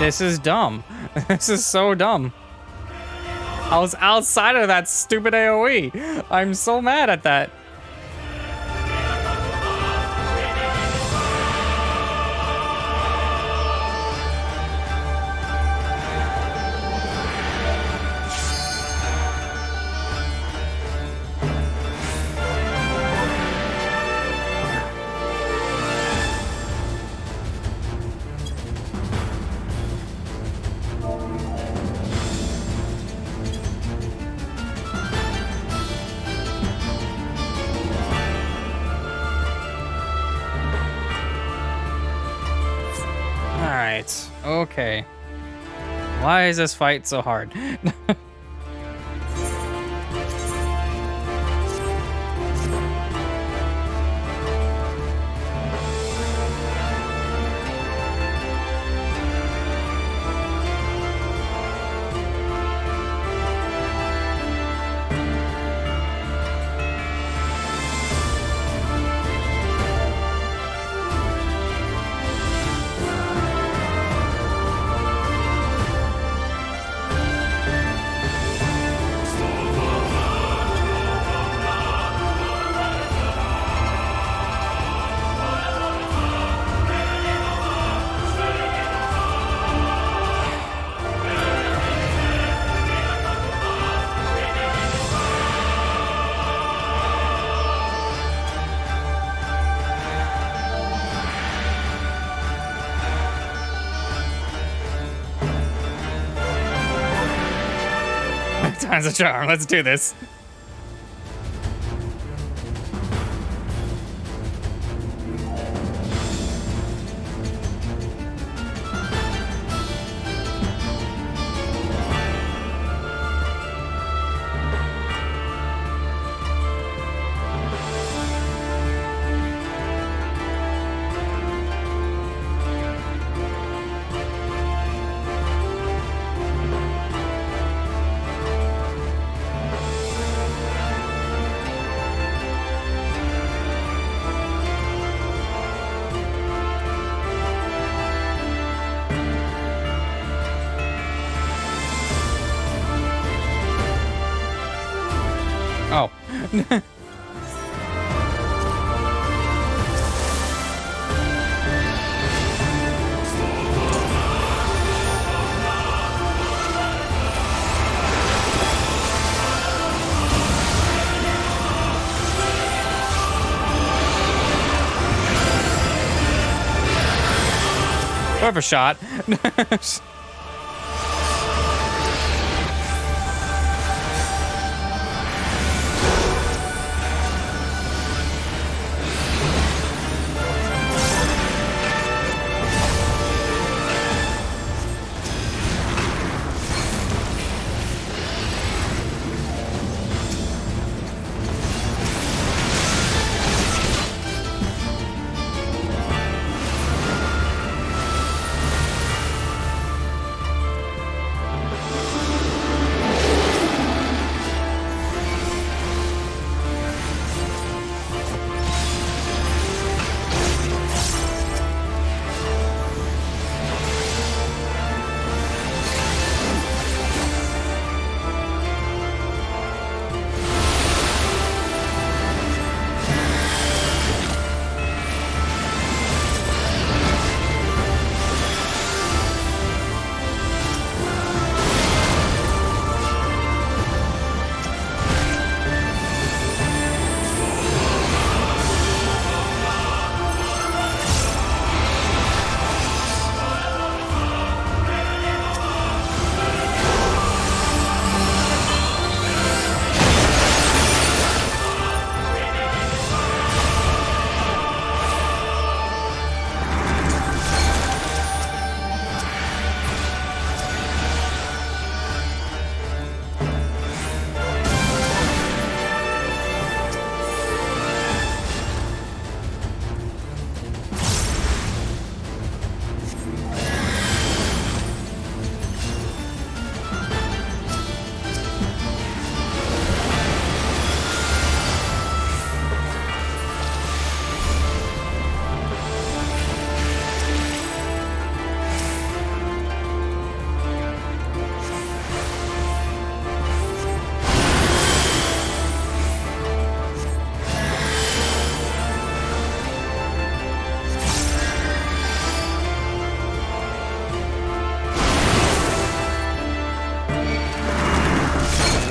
This is dumb. This is so dumb. I was outside of that stupid AoE. I'm so mad at that. Alright, okay. Why is this fight so hard? Time's a charm. Let's do this. Oh. Whoever shot.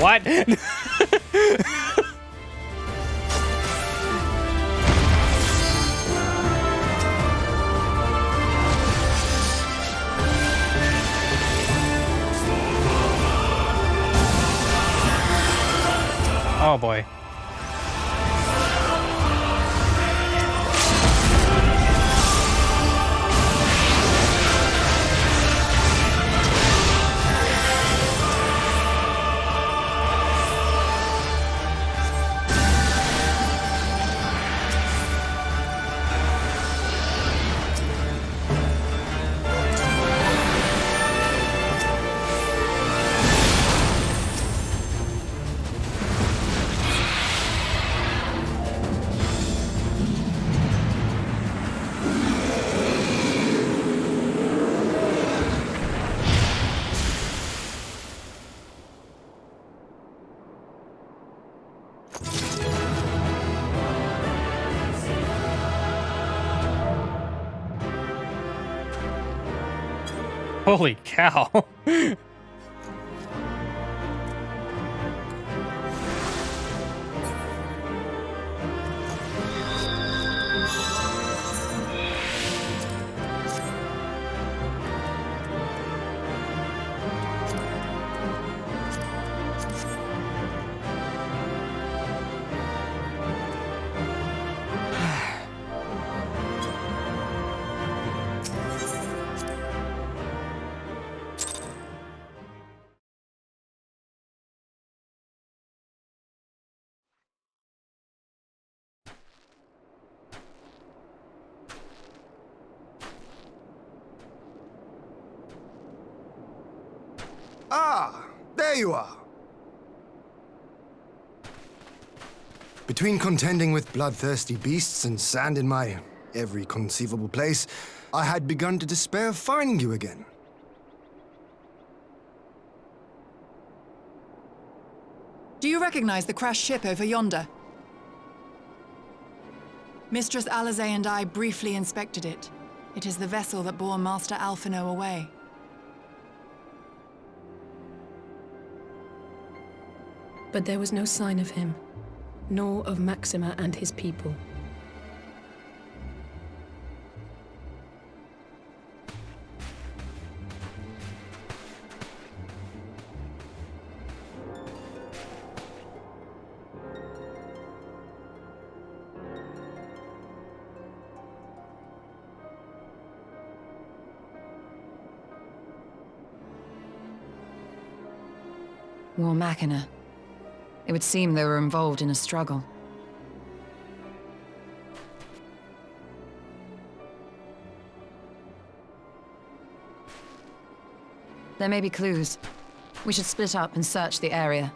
What? Oh boy. Holy cow. Ah, there you are. Between contending with bloodthirsty beasts and sand in my every conceivable place, I had begun to despair of finding you again. Do you recognize the crashed ship over yonder? Mistress Alizé and I briefly inspected it. It is the vessel that bore Master Alphino away. But there was no sign of him, nor of Maxima and his people. War Machina. It would seem they were involved in a struggle. There may be clues. We should split up and search the area.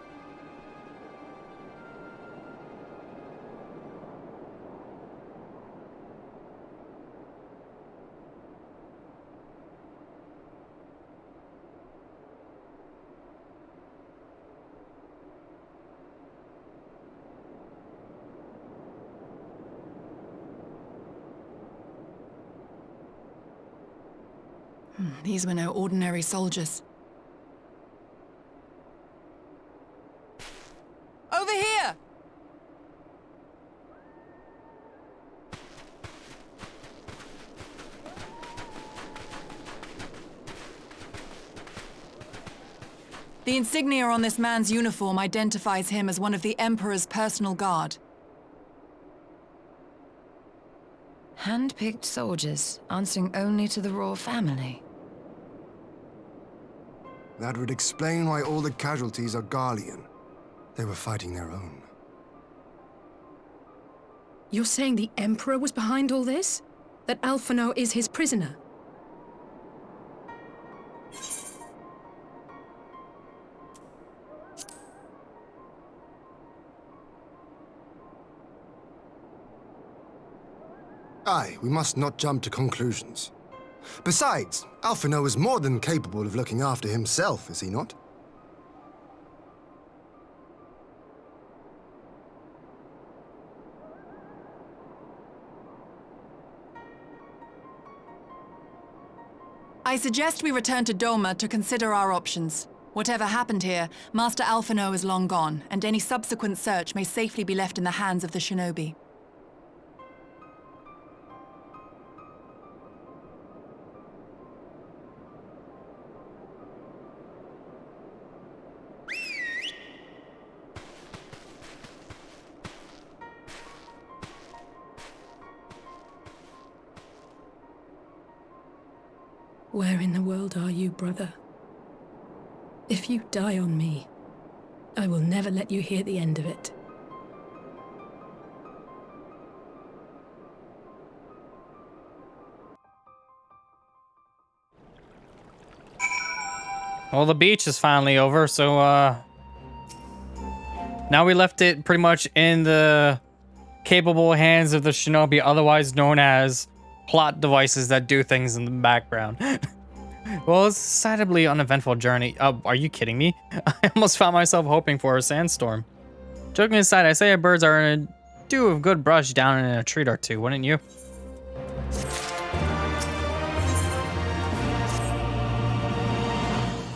These were no ordinary soldiers. Over here! The insignia on this man's uniform identifies him as one of the Emperor's personal guard. Hand-picked soldiers, answering only to the royal family. That would explain why all the casualties are Garlean. They were fighting their own. You're saying the Emperor was behind all this? That Alphino is his prisoner? Aye, we must not jump to conclusions. Besides, Alphino is more than capable of looking after himself, is he not? I suggest we return to Doma to consider our options. Whatever happened here, Master Alphino is long gone, and any subsequent search may safely be left in the hands of the shinobi. Where in the world are you, brother? If you die on me, I will never let you hear the end of it. Well, the beach is finally over, so now we left it pretty much in the capable hands of the shinobi, otherwise known as plot devices that do things in the background. Well, it's a decidedly uneventful journey. Are you kidding me? I almost found myself hoping for a sandstorm. Joking aside, I say our birds are due a good brush down in a treat or two, wouldn't you?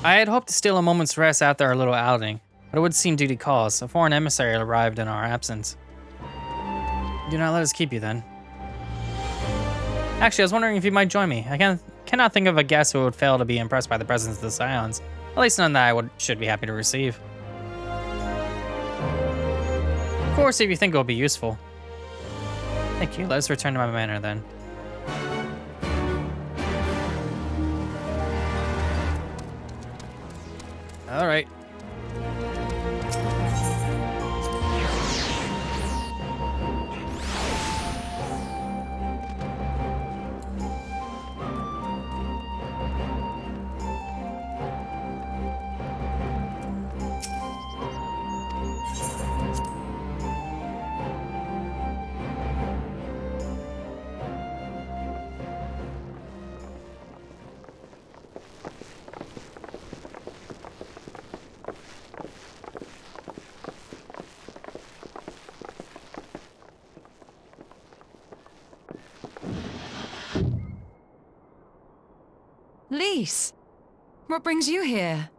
I had hoped to steal a moment's rest after our little outing, but it would seem duty calls. A foreign emissary arrived in our absence. Do not let us keep you then. Actually, I was wondering if you might join me. I cannot think of a guest who would fail to be impressed by the presence of the Scions. At least none that I should be happy to receive. Of course, if you think it will be useful. Thank you. Let us return to my manor then. All right. Lise, what brings you here?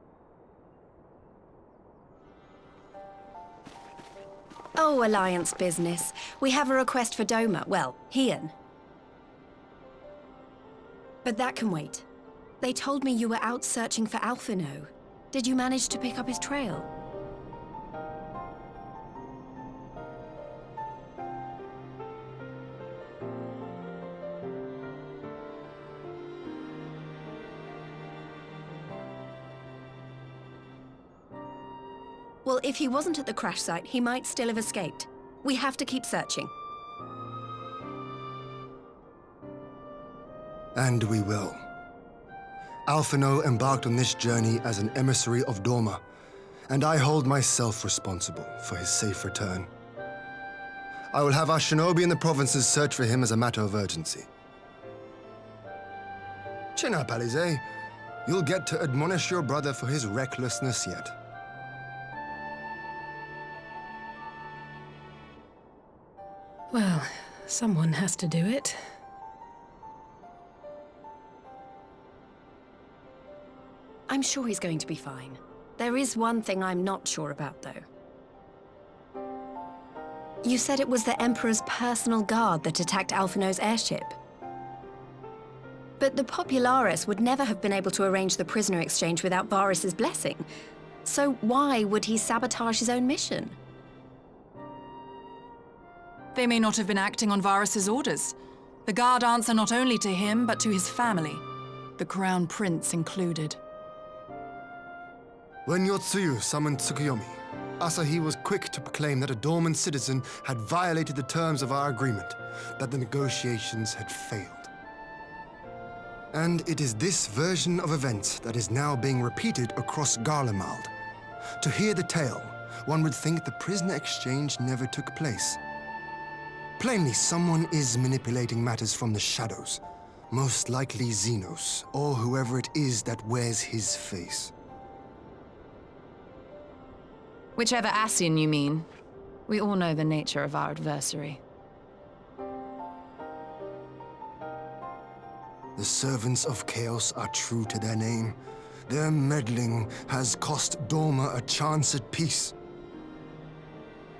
Oh, Alliance business. We have a request for Doma. Well, Hien. But that can wait. They told me you were out searching for Alphino. Did you manage to pick up his trail? Well, if he wasn't at the crash site, he might still have escaped. We have to keep searching. And we will. Alphino embarked on this journey as an emissary of Doma, and I hold myself responsible for his safe return. I will have our shinobi in the provinces search for him as a matter of urgency. Chin up, Alize. You'll get to admonish your brother for his recklessness yet. Well, someone has to do it. I'm sure he's going to be fine. There is one thing I'm not sure about, though. You said it was the Emperor's personal guard that attacked Alphino's airship. But the Popularis would never have been able to arrange the prisoner exchange without Varus's blessing. So why would he sabotage his own mission? They may not have been acting on Varus's orders. The guard answer not only to him, but to his family, the Crown Prince included. When your Tsuyu summoned Tsukuyomi, Asahi was quick to proclaim that a dormant citizen had violated the terms of our agreement, that the negotiations had failed. And it is this version of events that is now being repeated across Garlemald. To hear the tale, one would think the prisoner exchange never took place. Plainly, someone is manipulating matters from the shadows. Most likely Xenos, or whoever it is that wears his face. Whichever Ascian you mean. We all know the nature of our adversary. The servants of chaos are true to their name. Their meddling has cost Dorma a chance at peace.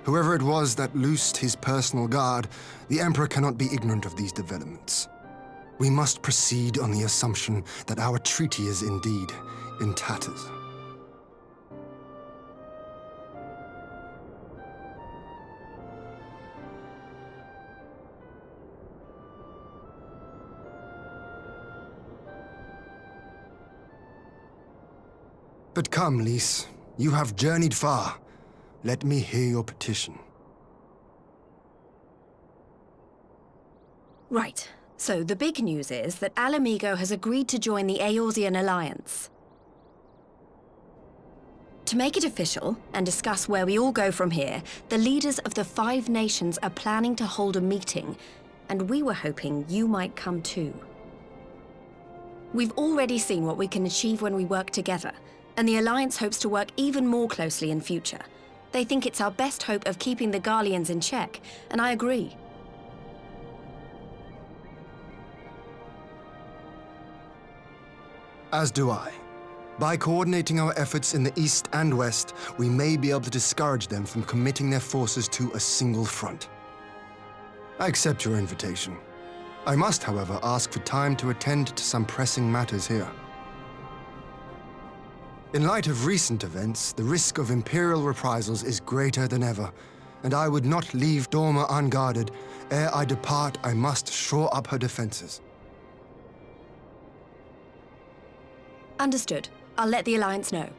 Whoever it was that loosed his personal guard, the Emperor cannot be ignorant of these developments. We must proceed on the assumption that our treaty is indeed in tatters. But come, Lys. You have journeyed far. Let me hear your petition. Right. So the big news is that Alamigo has agreed to join the Eorzean Alliance. To make it official and discuss where we all go from here, the leaders of the 5 nations are planning to hold a meeting, and we were hoping you might come too. We've already seen what we can achieve when we work together, and the Alliance hopes to work even more closely in future. They think it's our best hope of keeping the Garleans in check, and I agree. As do I. By coordinating our efforts in the east and west, we may be able to discourage them from committing their forces to a single front. I accept your invitation. I must, however, ask for time to attend to some pressing matters here. In light of recent events, the risk of Imperial reprisals is greater than ever, and I would not leave Dorma unguarded. Ere I depart, I must shore up her defenses. Understood. I'll let the Alliance know.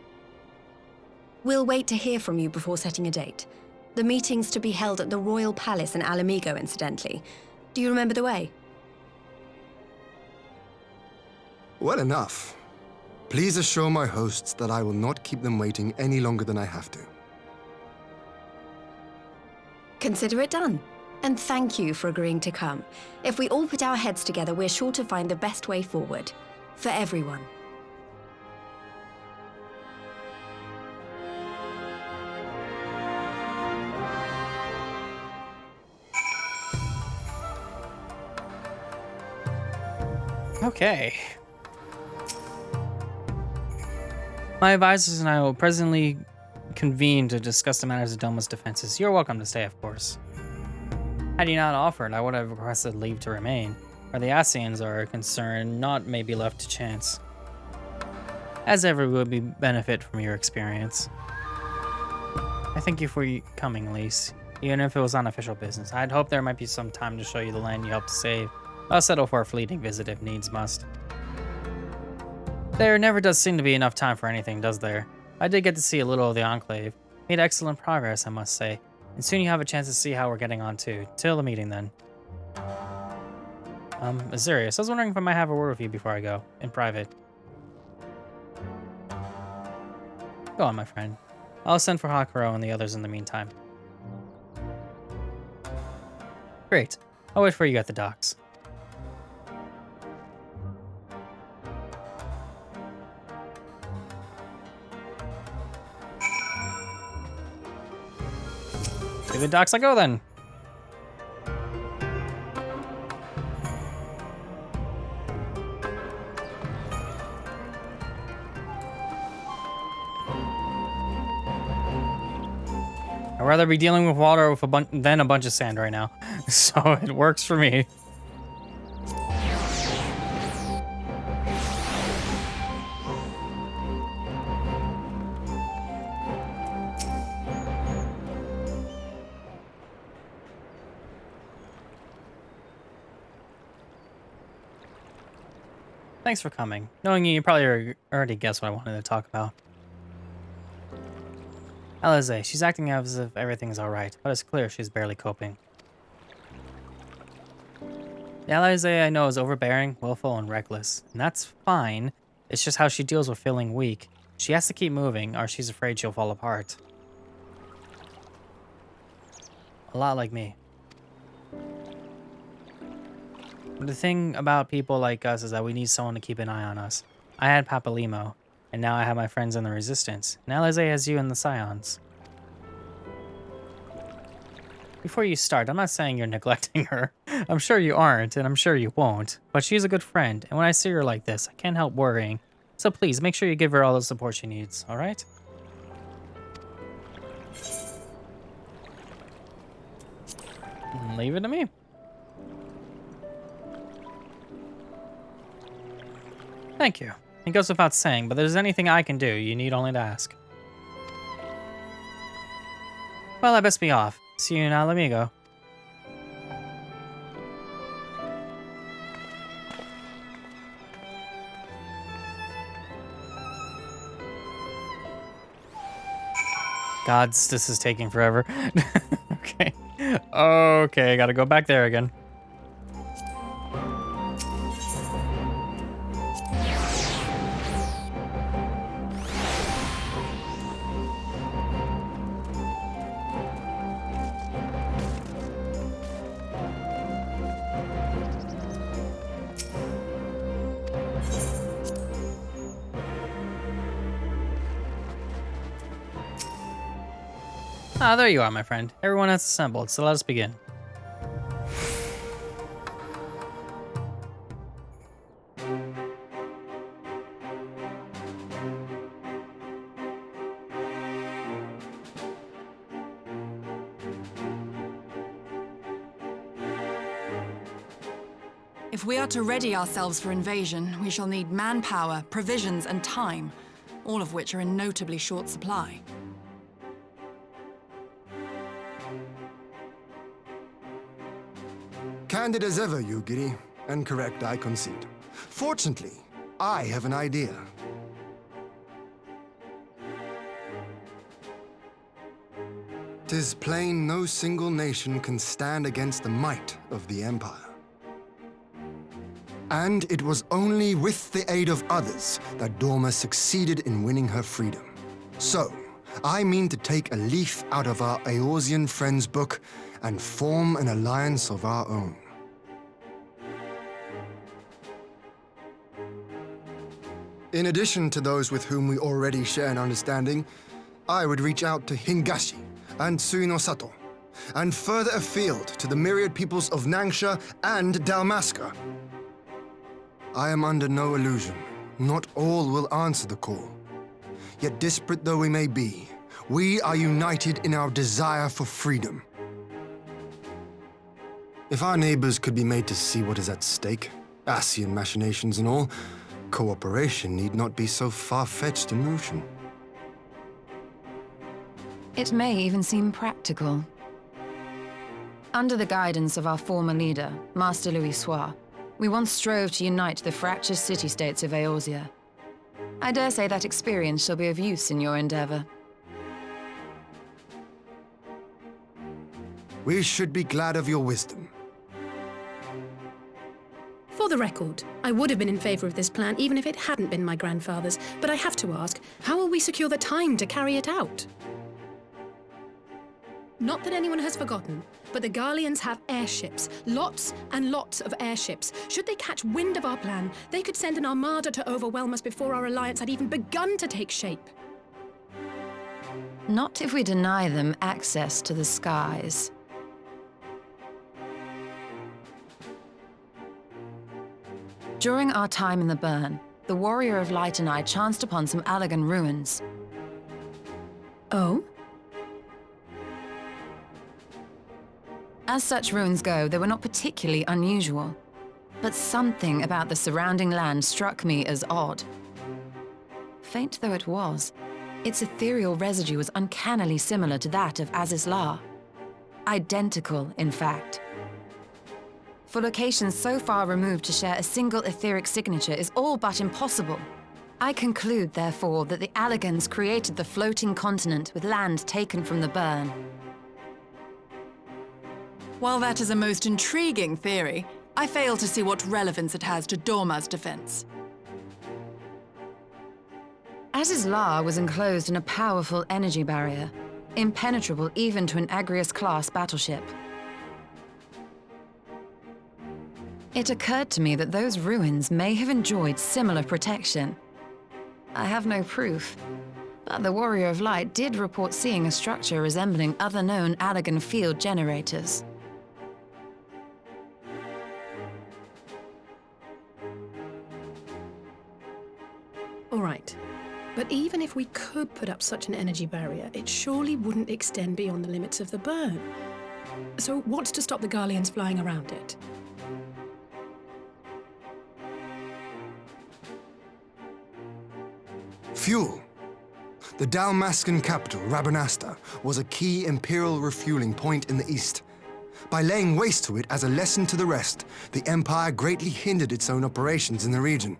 We'll wait to hear from you before setting a date. The meeting's to be held at the Royal Palace in Alamigo, incidentally. Do you remember the way? Well enough. Please assure my hosts that I will not keep them waiting any longer than I have to. Consider it done. And thank you for agreeing to come. If we all put our heads together, we're sure to find the best way forward. For everyone. Okay. My advisors and I will presently convene to discuss the matters of Doma's defenses. You're welcome to stay, of course. Had you not offered, I would have requested leave to remain. Where the Ascians are concerned, not may be left to chance. As ever, would be benefit from your experience. I thank you for coming, Lys. Even if it was unofficial business, I'd hoped there might be some time to show you the land you helped to save. I'll settle for a fleeting visit if needs must. There never does seem to be enough time for anything, does there? I did get to see a little of the Enclave. Made excellent progress, I must say. And soon you have a chance to see how we're getting on too. Till the meeting then. Azurius, I was wondering if I might have a word with you before I go. In private. Go on, my friend. I'll send for Hakuro and the others in the meantime. Great. I'll wait for you at the docks. To the docks I go then. I'd rather be dealing with water with than a bunch of sand right now. So it works for me. Thanks for coming. Knowing you, you probably already guessed what I wanted to talk about. Alize, she's acting as if everything's alright, but it's clear she's barely coping. The Alize I know is overbearing, willful, and reckless, and that's fine. It's just how she deals with feeling weak. She has to keep moving, or she's afraid she'll fall apart. A lot like me. But the thing about people like us is that we need someone to keep an eye on us. I had Papalimo, and now I have my friends in the Resistance. And Alize has you and the Scions. Before you start, I'm not saying you're neglecting her. I'm sure you aren't, and I'm sure you won't. But she's a good friend, and when I see her like this, I can't help worrying. So please, make sure you give her all the support she needs, alright? Leave it to me. Thank you. It goes without saying, but if there's anything I can do, you need only to ask. Well, I best be off. See you now, amigo. Gods, this is taking forever. Okay. Okay, gotta go back there again. Ah, there you are, my friend. Everyone has assembled, so let us begin. If we are to ready ourselves for invasion, we shall need manpower, provisions, and time, all of which are in notably short supply. Candid as ever, Yugiri, and correct, I concede. Fortunately, I have an idea. "'Tis plain no single nation can stand against the might of the Empire. And it was only with the aid of others that Dorma succeeded in winning her freedom. So, I mean to take a leaf out of our Eorzean friends' book and form an alliance of our own. In addition to those with whom we already share an understanding, I would reach out to Hingashi and Tsuyu and further afield to the myriad peoples of Nangsha and Dalmasca. I am under no illusion. Not all will answer the call. Yet disparate though we may be, we are united in our desire for freedom. If our neighbors could be made to see what is at stake, Ascian machinations and all, cooperation need not be so far-fetched a notion. It may even seem practical. Under the guidance of our former leader, Master Louis Soir, we once strove to unite the fractious city-states of Eorzea. I dare say that experience shall be of use in your endeavor. We should be glad of your wisdom. For the record, I would have been in favor of this plan even if it hadn't been my grandfather's, but I have to ask, how will we secure the time to carry it out? Not that anyone has forgotten, but the Garleans have airships. Lots and lots of airships. Should they catch wind of our plan, they could send an armada to overwhelm us before our alliance had even begun to take shape. Not if we deny them access to the skies. During our time in the Burn, the Warrior of Light and I chanced upon some Allagan ruins. Oh? As such ruins go, they were not particularly unusual. But something about the surrounding land struck me as odd. Faint though it was, its ethereal residue was uncannily similar to that of Azizlar. Identical, in fact. For locations so far removed to share a single etheric signature is all but impossible. I conclude, therefore, that the Allagans created the floating continent with land taken from the Burn. While that is a most intriguing theory, I fail to see what relevance it has to Dorma's defense. Azizlar was enclosed in a powerful energy barrier, impenetrable even to an Agrius-class battleship. It occurred to me that those ruins may have enjoyed similar protection. I have no proof, but the Warrior of Light did report seeing a structure resembling other known Allagan field generators. All right. But even if we could put up such an energy barrier, it surely wouldn't extend beyond the limits of the burn. So what's to stop the Garleans flying around it? Fuel. The Dalmascan capital, Rabanasta, was a key imperial refueling point in the east. By laying waste to it as a lesson to the rest, the Empire greatly hindered its own operations in the region.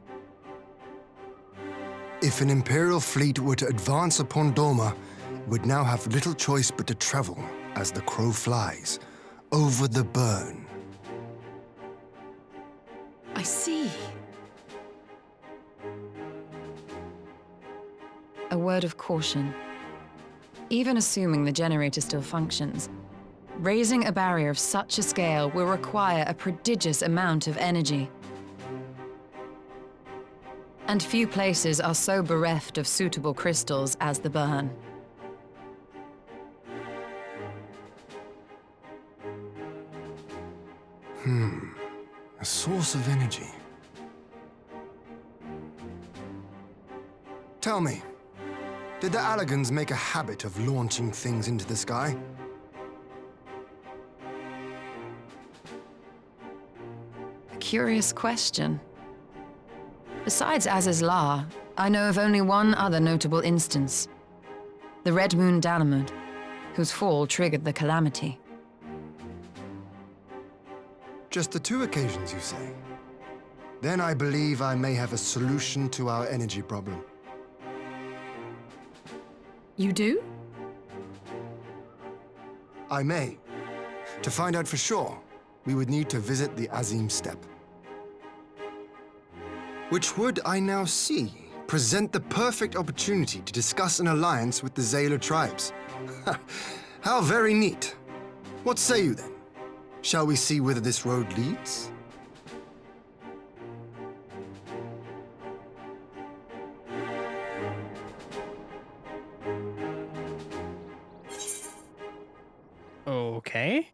If an imperial fleet were to advance upon Doma, it would now have little choice but to travel, as the crow flies, over the burn. I see. A word of caution. Even assuming the generator still functions, raising a barrier of such a scale will require a prodigious amount of energy. And few places are so bereft of suitable crystals as the burn. A source of energy. Tell me, did the Allagans make a habit of launching things into the sky? A curious question. Besides Az's law, I know of only one other notable instance. The Red Moon Dalamud, whose fall triggered the calamity. Just the 2 occasions, you say? Then I believe I may have a solution to our energy problem. You do? I may. To find out for sure, we would need to visit the Azim Steppe. Which would, I now see, present the perfect opportunity to discuss an alliance with the Zayla tribes. How very neat. What say you then? Shall we see whither this road leads? Okay.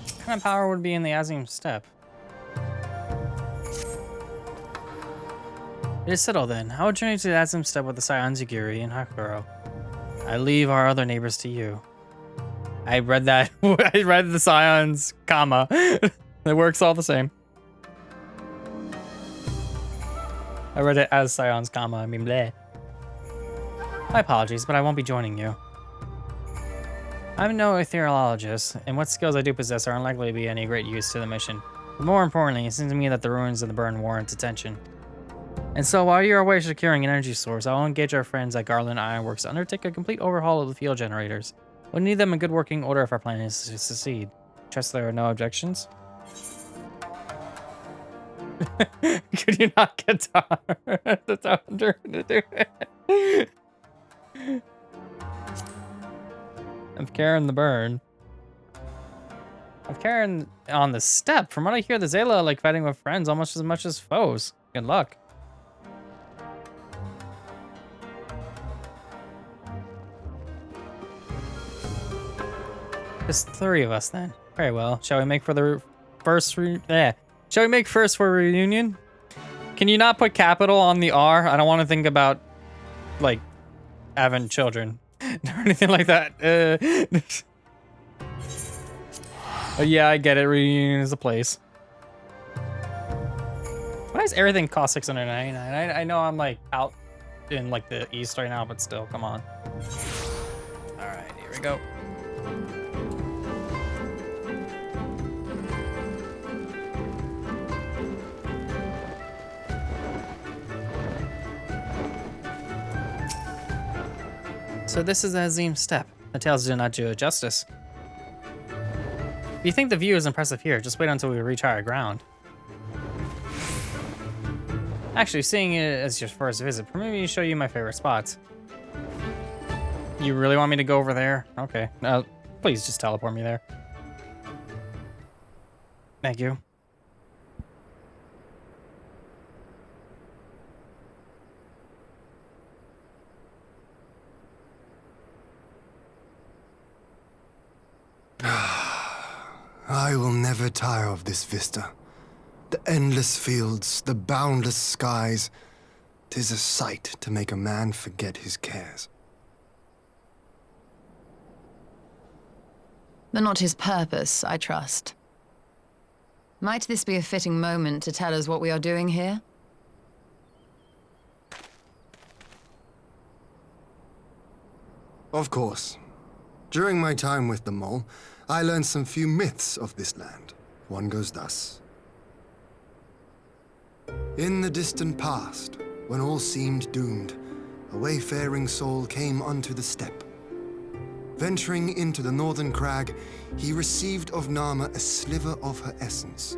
What kind of power would be in the Azim Steppe? It is settled then. I will journey to the Azim Steppe with the Scions Yagiri and Hakuro. I leave our other neighbors to you. I read that. I read the Scions, comma. It works all the same. I read it as Scions, comma. I mean, bleh. My apologies, but I won't be joining you. I'm no ethereologist, and what skills I do possess are unlikely to be any great use to the mission. But more importantly, it seems to me that the ruins of the burn warrant attention. And so while you're away securing an energy source, I'll engage our friends at Garland Ironworks to undertake a complete overhaul of the field generators. We'll need them in good working order if our plan is to succeed. Trust there are no objections? Could you not get the Thunder to do it? I'm carrying the burn. I'm carrying on the step. From what I hear, the Zayla like fighting with friends almost as much as foes. Good luck. Just 3 of us then. Very well. Shall we make for the first Shall we make first for a reunion? Can you not put capital on the R? I don't want to think about like having children or anything like that. Oh yeah, I get it. Reunion is a place. Why does everything cost $699? I know I'm like out in like the east right now, but still, come on. All right, here we go. So this is the Azim Steppe. The tales do not do it justice. If you think the view is impressive here, just wait until we reach higher ground. Actually, seeing it as your first visit, permit me to show you my favorite spots. You really want me to go over there? Okay. Please just teleport me there. Thank you. I will never tire of this this vista. The endless fields, the boundless skies. 'Tis a sight to make a man forget his cares. But not his purpose, I trust. Might this be a fitting moment to tell us what we are doing here? Of course. During my time with the mole, I learned some few myths of this land. One goes thus. In the distant past, when all seemed doomed, a wayfaring soul came unto the steppe. Venturing into the northern crag, he received of Nama a sliver of her essence,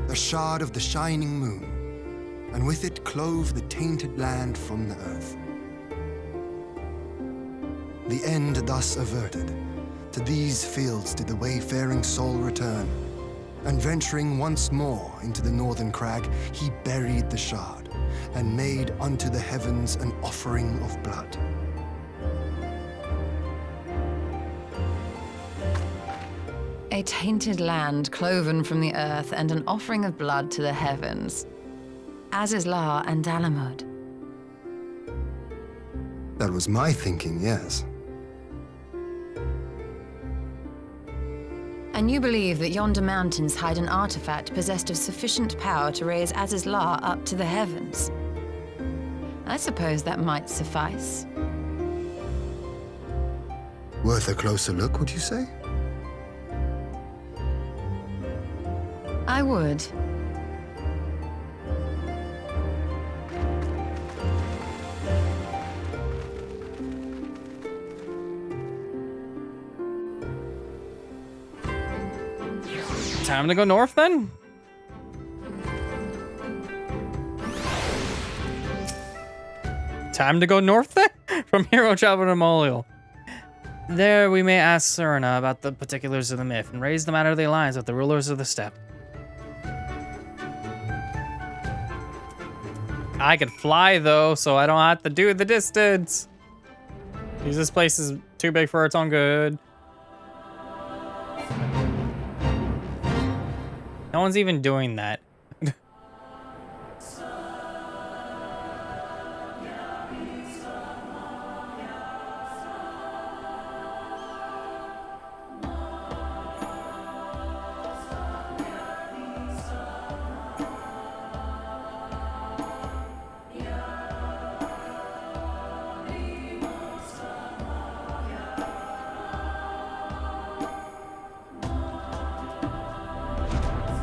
a shard of the shining moon, and with it clove the tainted land from the earth. The end thus averted, to these fields did the wayfaring soul return, and venturing once more into the northern crag, he buried the shard, and made unto the heavens an offering of blood. A tainted land cloven from the earth and an offering of blood to the heavens. Azizlar and Dalamud. That was my thinking, yes. And you believe that yonder mountains hide an artifact possessed of sufficient power to raise Azizlar up to the heavens? I suppose that might suffice. Worth a closer look, would you say? I would. Time to go north then? Time to go north then? From here we'll travel to Moliel. There we may ask Serena about the particulars of the myth and raise the matter of the alliance with the rulers of the steppe. I could fly though, so I don't have to do the distance. Because this place is too big for its own good. No one's even doing that.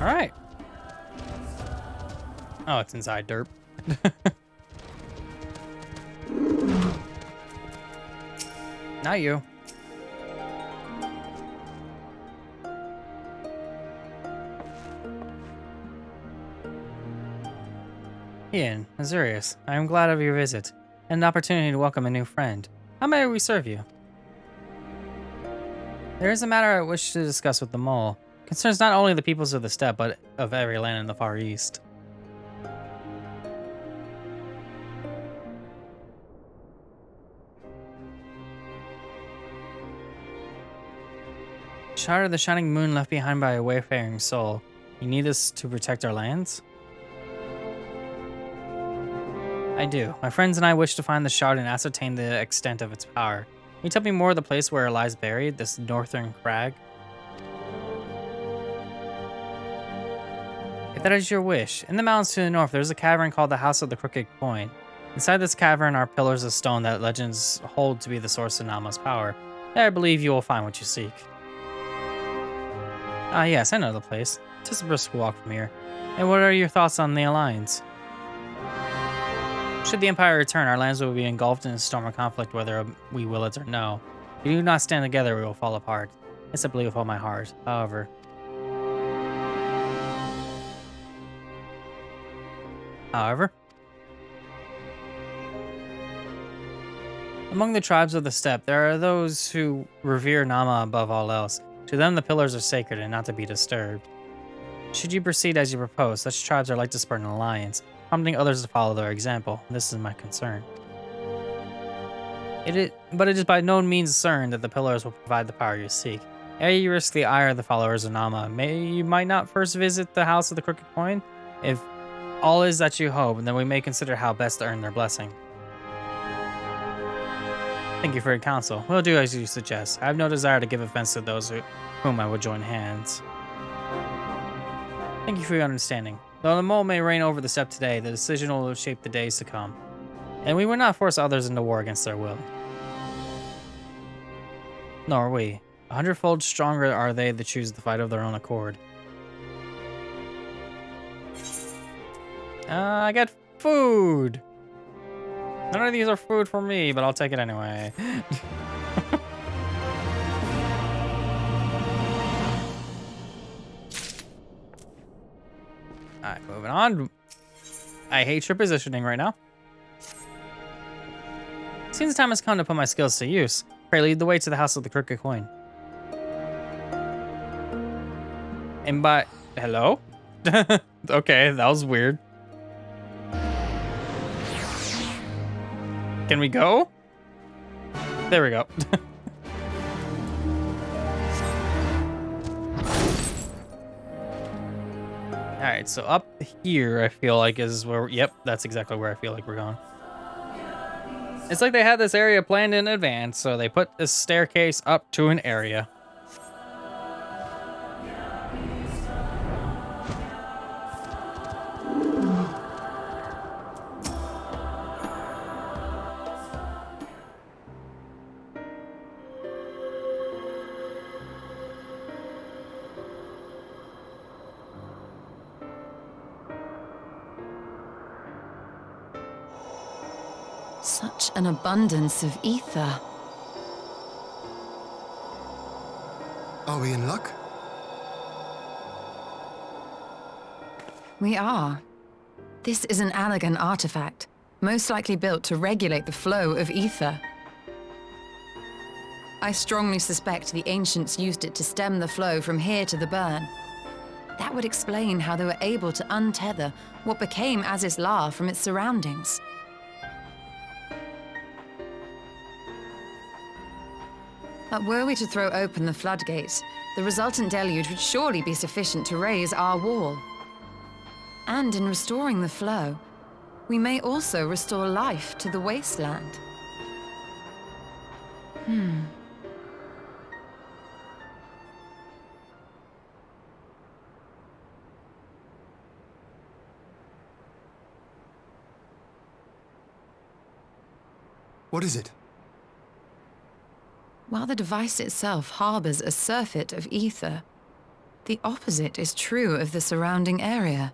All right. Oh, it's inside derp. Not you. Ian, Azurius, I am glad of your visit and an opportunity to welcome a new friend. How may we serve you? There is a matter I wish to discuss with the mole. It concerns not only the peoples of the steppe, but of every land in the Far East. Shard of the shining moon left behind by a wayfaring soul. You need this to protect our lands? I do. My friends and I wish to find the shard and ascertain the extent of its power. Can you tell me more of the place where it lies buried, this northern crag? If that is your wish, in the mountains to the north, there is a cavern called the House of the Crooked Coin. Inside this cavern are pillars of stone that legends hold to be the source of Nama's power. There I believe you will find what you seek. Ah yes, I know the place. Just a brisk walk from here. And what are your thoughts on the Alliance? Should the Empire return, our lands will be engulfed in a storm of conflict whether we will it or no. If we do not stand together, we will fall apart. This I believe with all my heart. However... Among the tribes of the steppe, there are those who revere Nama above all else. To them, the pillars are sacred and not to be disturbed. Should you proceed as you propose, such tribes are like to spurn an alliance, prompting others to follow their example. This is my concern. But it is by no means certain that the pillars will provide the power you seek. Ere you risk the ire of the followers of Nama, you might not first visit the House of the Crooked Coin? If all is that you hope, then we may consider how best to earn their blessing. Thank you for your counsel. We'll do as you suggest. I have no desire to give offense to those whom I would join hands. Thank you for your understanding. Though the mole may reign over the steppe today, the decision will shape the days to come. And we will not force others into war against their will. Nor are we. 100-fold stronger are they that choose the fight of their own accord. I got food! None of these are food for me, but I'll take it anyway. Alright, moving on. I hate your positioning right now. Seems the time has come to put my skills to use. Pray lead the way to the House of the Crooked Coin. And by... Hello? Okay, that was weird. Can we go? There we go. Alright, so up here, I feel like is where... Yep, that's exactly where I feel like we're going. It's like they had this area planned in advance, so they put this staircase up to an area. Such an abundance of ether. Are we in luck? We are. This is an Allegan artifact, most likely built to regulate the flow of ether. I strongly suspect the ancients used it to stem the flow from here to the burn. That would explain how they were able to untether what became Az's La from its surroundings. But were we to throw open the floodgates, the resultant deluge would surely be sufficient to raise our wall. And in restoring the flow, we may also restore life to the wasteland. What is it? While the device itself harbors a surfeit of ether, the opposite is true of the surrounding area.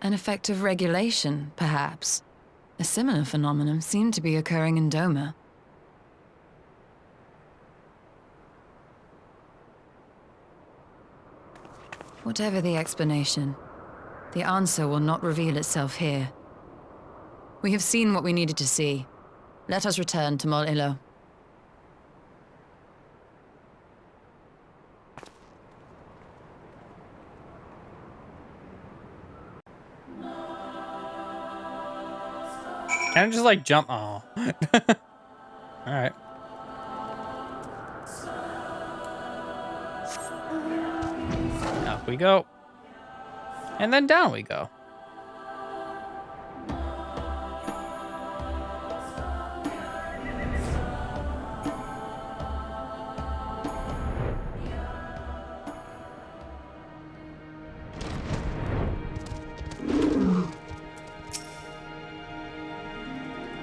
An effect of regulation, perhaps. A similar phenomenon seemed to be occurring in Doma. Whatever the explanation, the answer will not reveal itself here. We have seen what we needed to see. Let us return to Mol Ilo. Can I just like jump? Oh. Alright. Up we go. And then down we go.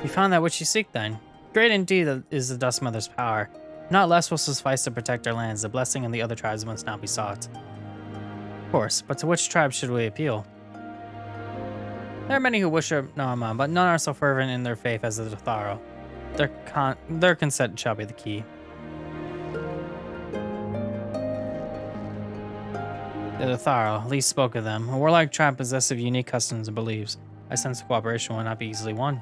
You found that which you seek then. Great indeed is the Dust Mother's power. Not less will suffice to protect our lands. The blessing and the other tribes must not be sought. Of course, but to which tribe should we appeal? There are many who worship Nama, but none are so fervent in their faith as the Dotharo. Their consent shall be the key. The Dotharo, least spoke of them. A warlike tribe possessed of unique customs and beliefs. I sense cooperation will not be easily won.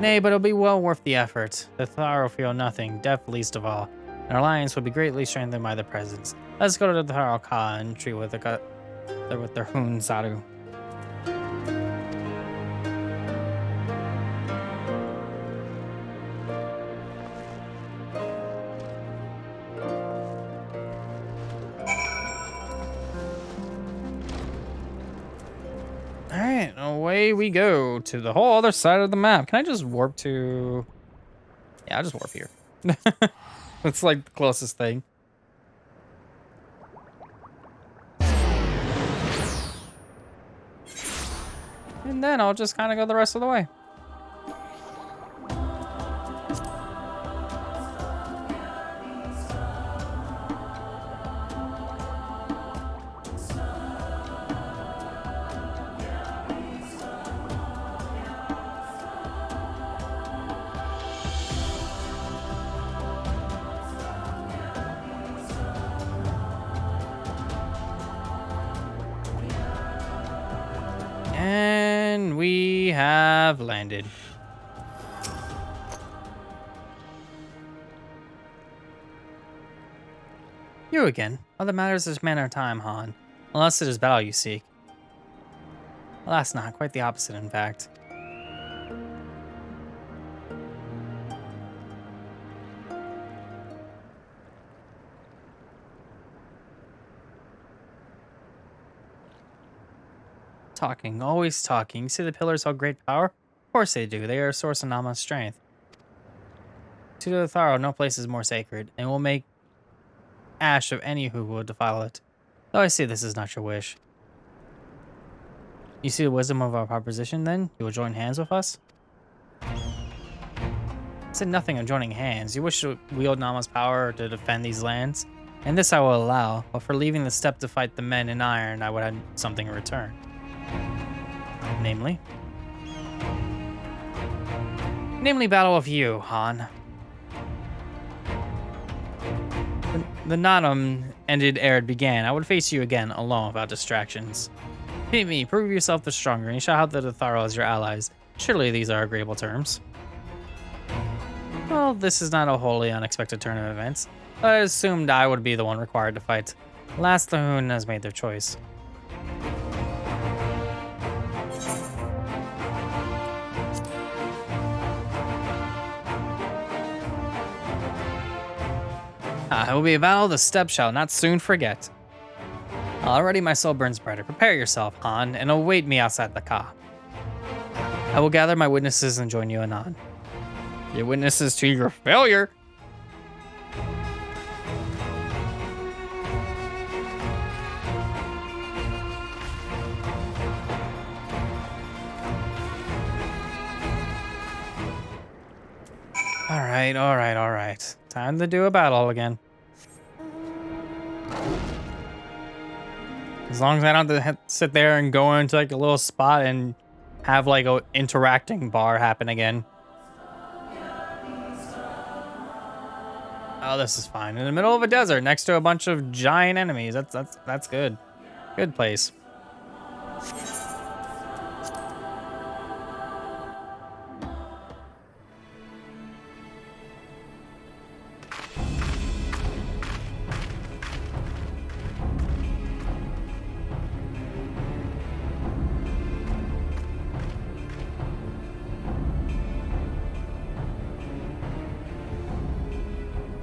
Nay, but it'll be well worth the effort. The Dotharo feel nothing, death least of all. An alliance will be greatly strengthened by their presence. Let's go to the Dotharo Ka and treat with their Hun Saru. away we go to the whole other side of the map. Can I just warp to... Yeah, I'll just warp here. It's like the closest thing. And then I'll just kind of go the rest of the way. And we have landed. You again. Other matters is manner of time, Han. Unless it is battle you seek. Alas, not. Quite the opposite, in fact. Talking, always talking. You see the pillars hold great power? Of course they do. They are a source of Nama's strength. To the Tharo, no place is more sacred, and will make ash of any who would defile it. Though I see this is not your wish. You see the wisdom of our proposition, then? You will join hands with us? I said nothing of joining hands. You wish to wield Nama's power to defend these lands, and this I will allow, but for leaving the steppe to fight the men in iron, I would have something in return. Namely? Namely, battle of you, Han. The Natum ended ere it began. I would face you again, alone, without distractions. Beat me, prove yourself the stronger, and you shall have the Tharo as your allies. Surely these are agreeable terms. Well, this is not a wholly unexpected turn of events. I assumed I would be the one required to fight. Last Lahun has made their choice. It will be a battle the steppe shall not soon forget. Already my soul burns brighter. Prepare yourself, Han, and await me outside the Ka. I will gather my witnesses and join you anon. Your witnesses to your failure? All right. Time to do a battle again. As long as I don't have to sit there and go into like a little spot and have like a interacting bar happen again. Oh, this is fine. In the middle of a desert, next to a bunch of giant enemies. That's good. Good place.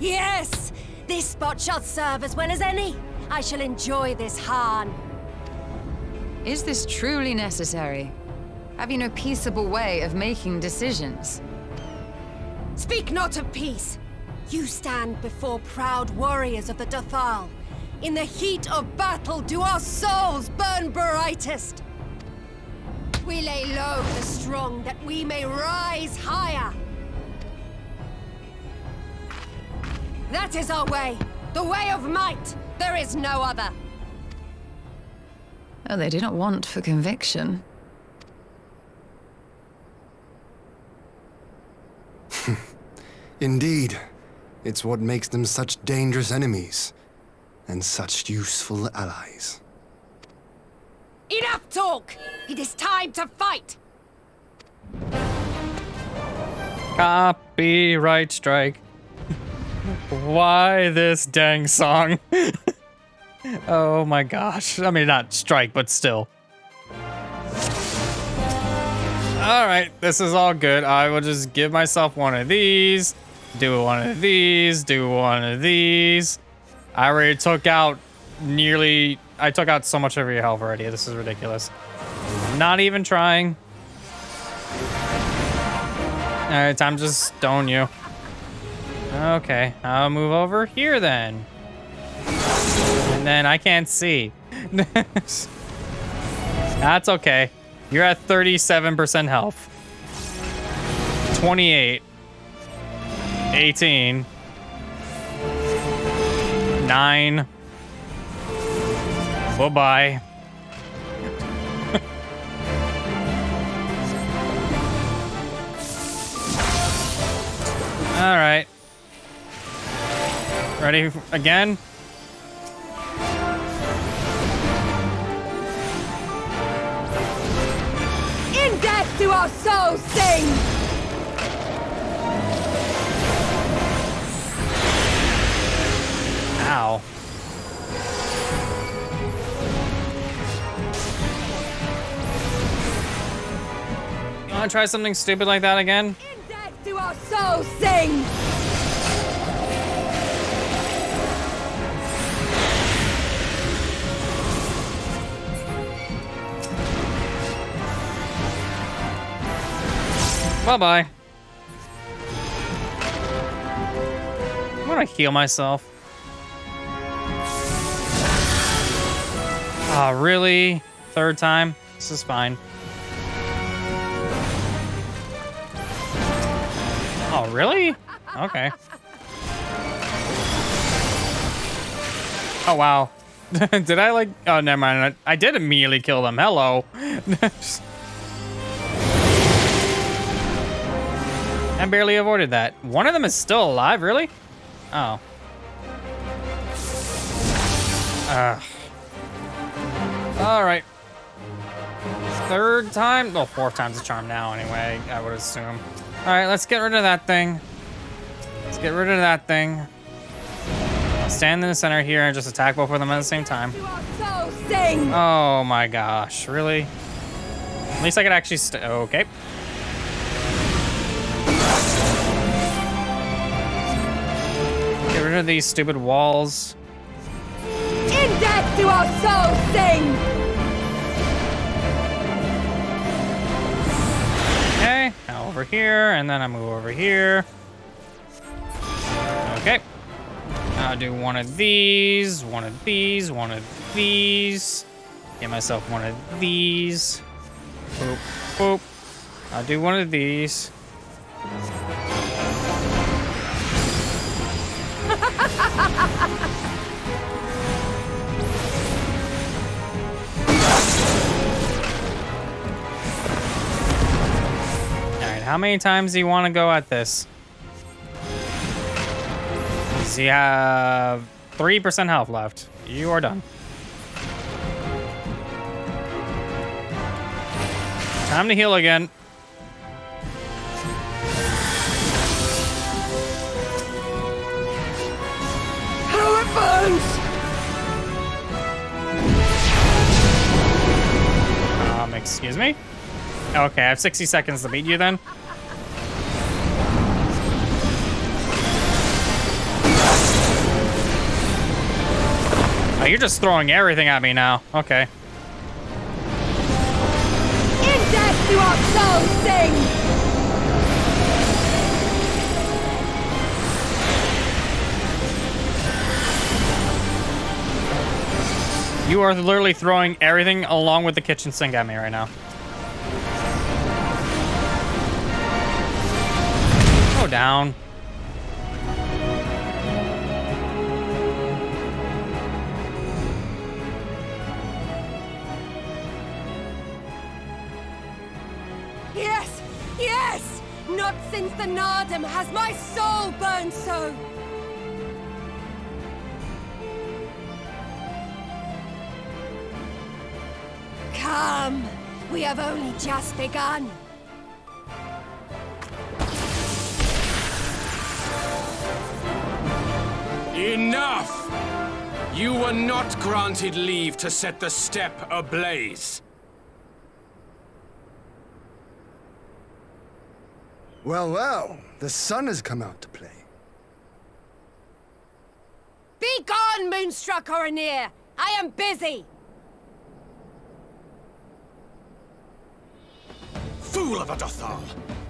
Yes! This spot shall serve as well as any. I shall enjoy this, Han. Is this truly necessary? Have you no peaceable way of making decisions? Speak not of peace. You stand before proud warriors of the Dathal. In the heat of battle do our souls burn brightest. We lay low the strong that we may rise higher. That is our way. The way of might. There is no other. Oh, they do not want for conviction. Indeed. It's what makes them such dangerous enemies. And such useful allies. Enough talk! It is time to fight! Copyright strike. Why this dang song? Oh my gosh. I mean, not strike, but still. Alright, this is all good. I will just give myself one of these. Do one of these. Do one of these. I already took out I took out so much of your health already. This is ridiculous. Not even trying. Alright, time to just stone you. Okay, I'll move over here then. And then I can't see. That's okay. You're at 37% health. 28. 18. 9. Bye-bye. All right. Ready again? In death do our souls sing! Ow. You wanna try something stupid like that again? In death do our souls sing! Bye-bye. I'm gonna heal myself. Oh, really? Third time? This is fine. Oh, really? Okay. Oh, wow. Did I like... Oh, never mind. I did immediately kill them. Hello. I barely avoided that. One of them is still alive, really? Oh. All right. Third time? Well, fourth time's a charm now anyway, I would assume. All right, let's get rid of that thing. Let's get rid of that thing. I'll stand in the center here and just attack both of them at the same time. Oh my gosh, really? At least I could actually okay. Get rid of these stupid walls. In death do our souls sing! Okay, now over here, and then I move over here. Okay. I'll do one of these, one of these, one of these. Get myself one of these. Boop, boop. I'll do one of these. Alright, how many times do you want to go at this? So you have 3% health left. You are done. Time to heal again. How it burns! Excuse me? Okay, I have 60 seconds to beat you then. Oh, you're just throwing everything at me now. Okay. In death do our souls sing! You are literally throwing everything along with the kitchen sink at me right now. Go down. Yes! Yes! Not since the Nardum has my soul burned so! Come! We have only just begun. Enough! You were not granted leave to set the steppe ablaze. Well, well, the sun has come out to play. Be gone, moonstruck Oranir! I am busy! Fool of a Dothal!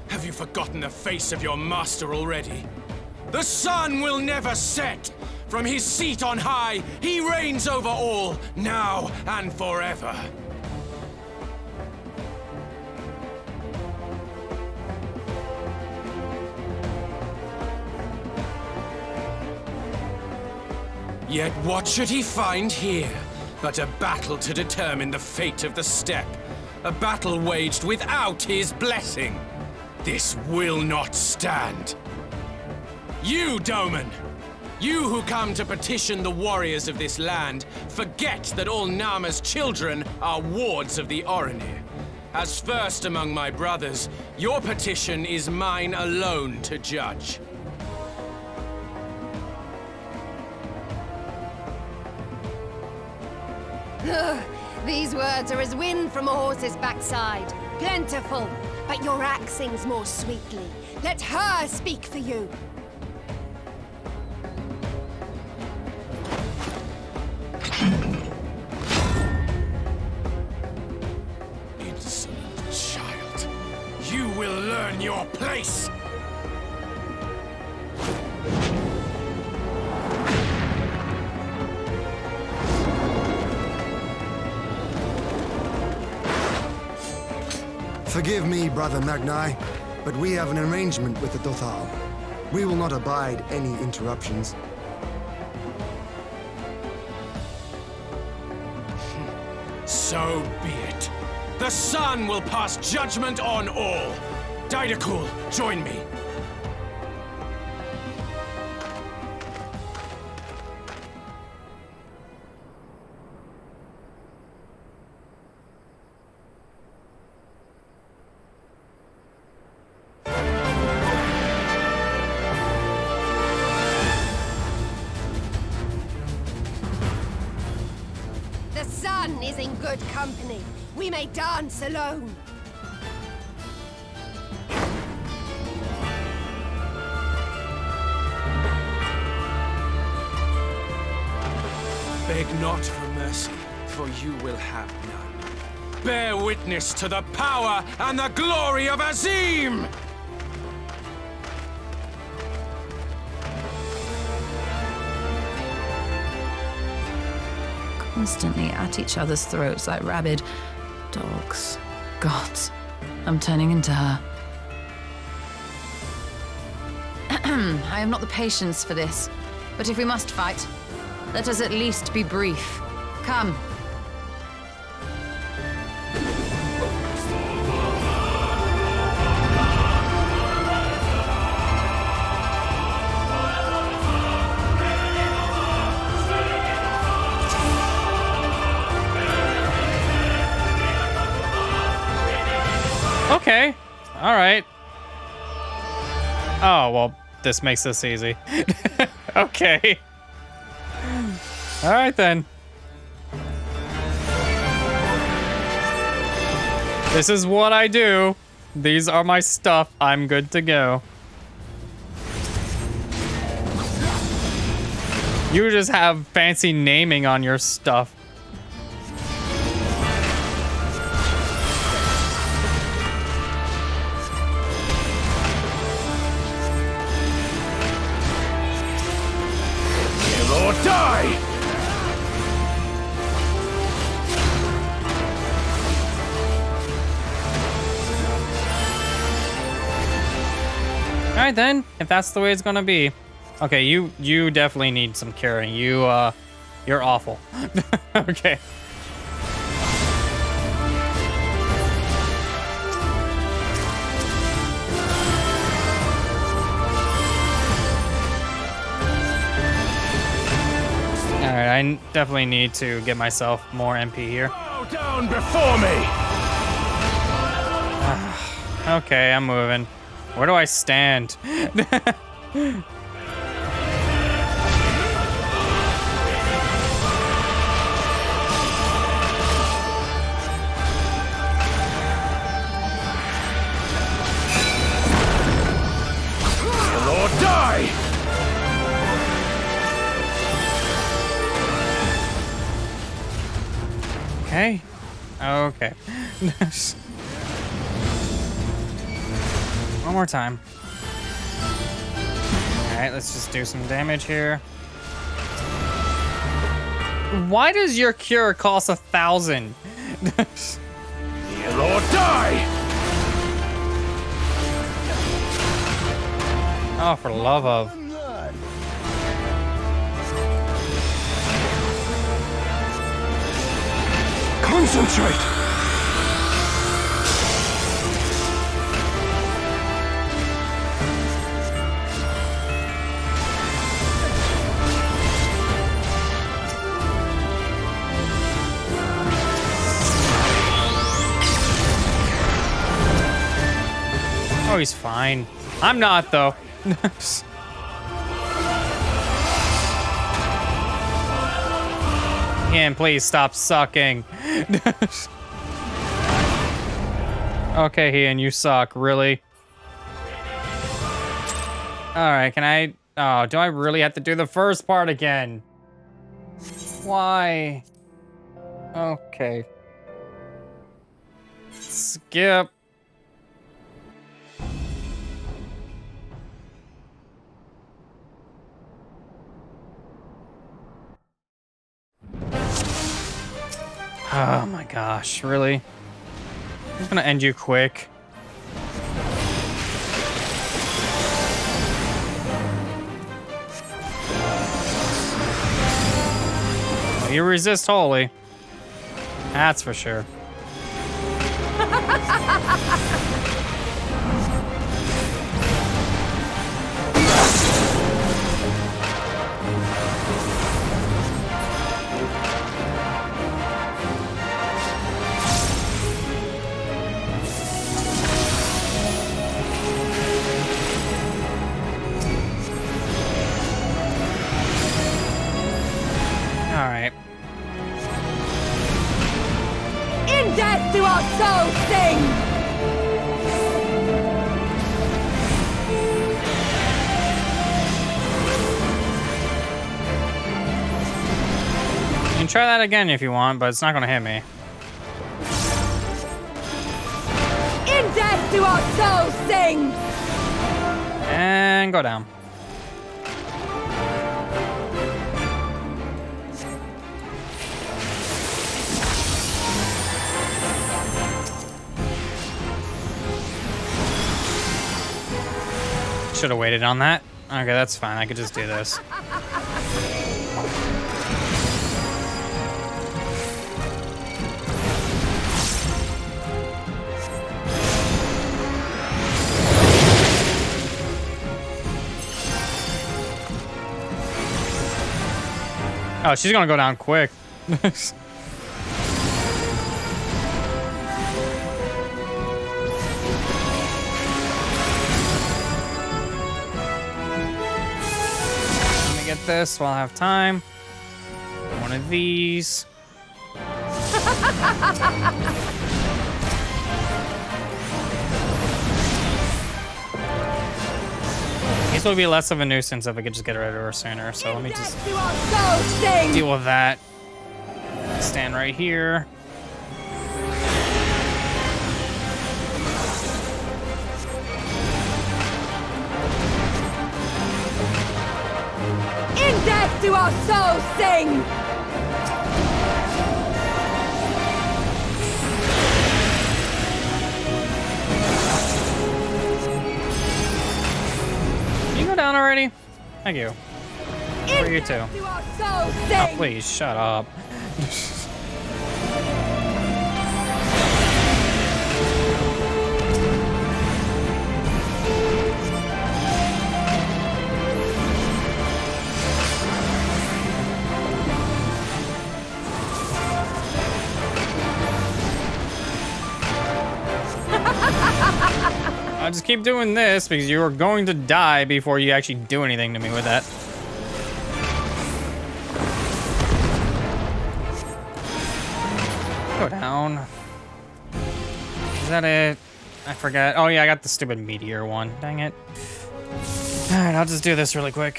Have Have you forgotten the face of your master already? The sun will never set! From his seat on high, he reigns over all, now and forever. Yet what should he find here but a battle to determine the fate of the steppe? A battle waged without his blessing. This will not stand. You, Doman! You who come to petition the warriors of this land, forget that all Nama's children are wards of the Orinir. As first among my brothers, your petition is mine alone to judge. Ugh, these words are as wind from a horse's backside. Plentiful, but your axe sings more sweetly. Let her speak for you. Insolent child. You will learn your place! Forgive me, Brother Magnai, but we have an arrangement with the Dothal. We will not abide any interruptions. So be it. The sun will pass judgment on all. Daidakul, join me. The sun is in good company. We may dance alone. Beg not for mercy, for you will have none. Bear witness to the power and the glory of Azim! Constantly at each other's throats like rabid dogs. Gods, I'm turning into her. I have not the patience for this, but if we must fight, let us at least be brief. Come. Okay. All right. Oh, well, this makes this easy. Okay. All right, then. This is what I do. These are my stuff. I'm good to go. You just have fancy naming on your stuff. Kill or die! All right, then, if that's the way it's gonna be. Okay, you definitely need some curing. You're awful. Okay. All right, I definitely need to get myself more MP here. Bow down before me! Okay, I'm moving. Where do I stand? Kill or die! Okay. Okay. One more time. Alright, let's just do some damage here. Why does your cure cost 1,000? Heal or die! Oh, for the love of. Concentrate! Oh, he's fine. I'm not, though. Ian, please stop sucking. Okay, Ian, you suck. Really? Alright, can I... Oh, do I really have to do the first part again? Why? Okay. Skip. Oh my gosh, really? I'm just gonna end you quick. Well, you resist wholly. That's for sure. Alright. In death do our souls sing! You can try that again if you want, but it's not gonna hit me. In death do our souls sing! And go down. Should have waited on that. Okay, that's fine. I could just do this. Oh, she's gonna go down quick. Get this while I have time. One of these. This would be less of a nuisance if I could just get rid of her sooner. So let me just deal with that. Stand right here. In death do our souls sing! Can you go down already? Thank you. For you too. Do our souls Oh, sing! please, shut up. I'll just keep doing this because you are going to die before you actually do anything to me with that. Go down. Is that it? I forgot. Oh yeah, I got the stupid meteor one. Dang it. Alright, I'll just do this really quick.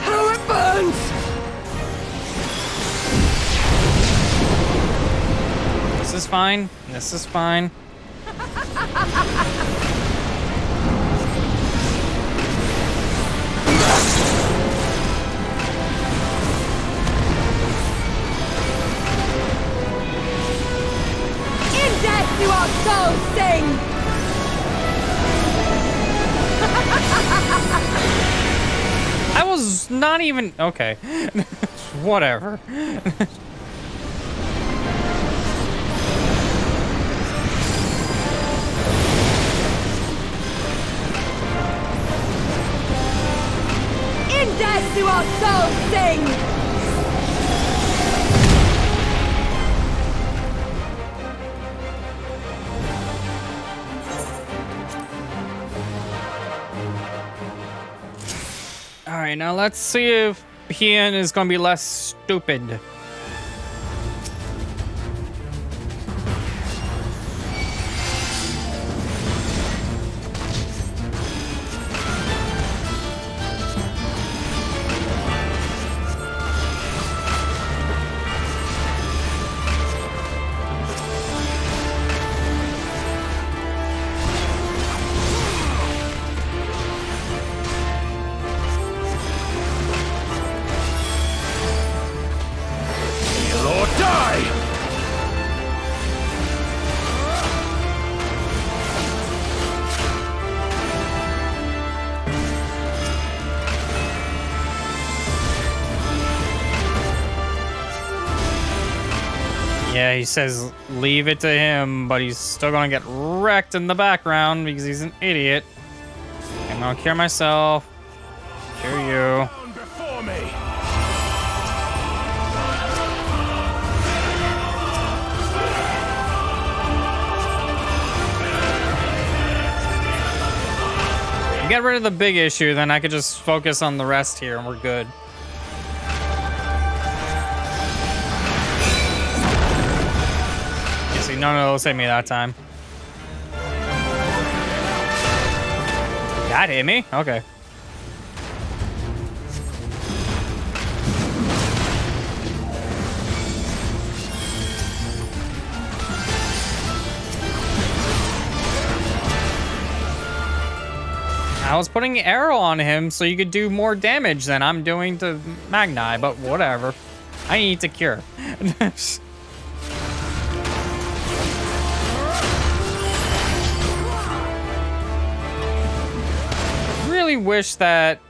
How it burns! This is fine. This is fine. In death do our souls sing! I was not even... Okay. Whatever. In death do our souls sing! Alright, now let's see if Hien is gonna be less stupid. Yeah, he says leave it to him, but he's still gonna get wrecked in the background because he's an idiot. I'm gonna cure myself. Cure you. Before me. Get rid of the big issue, then I could just focus on the rest here and we're good. No, it'll save me that time. That hit me? Okay. I was putting an arrow on him so you could do more damage than I'm doing to Magni, but whatever. I need to cure. Really wish that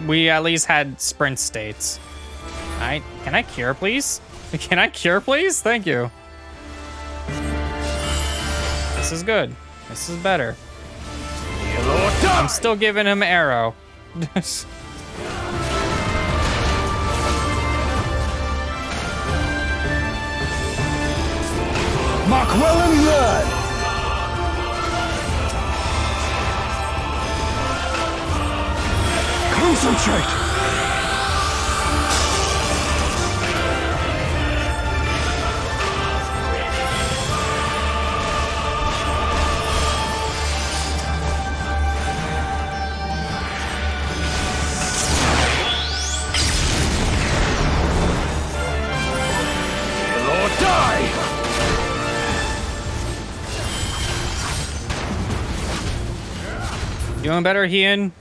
we at least had sprint states. Can I cure, please? Can I cure, please? Thank you. This is good. This is better. I'm still giving him arrow. Mark well and learn! Concentrate! Lord, die! Doing better, Hien.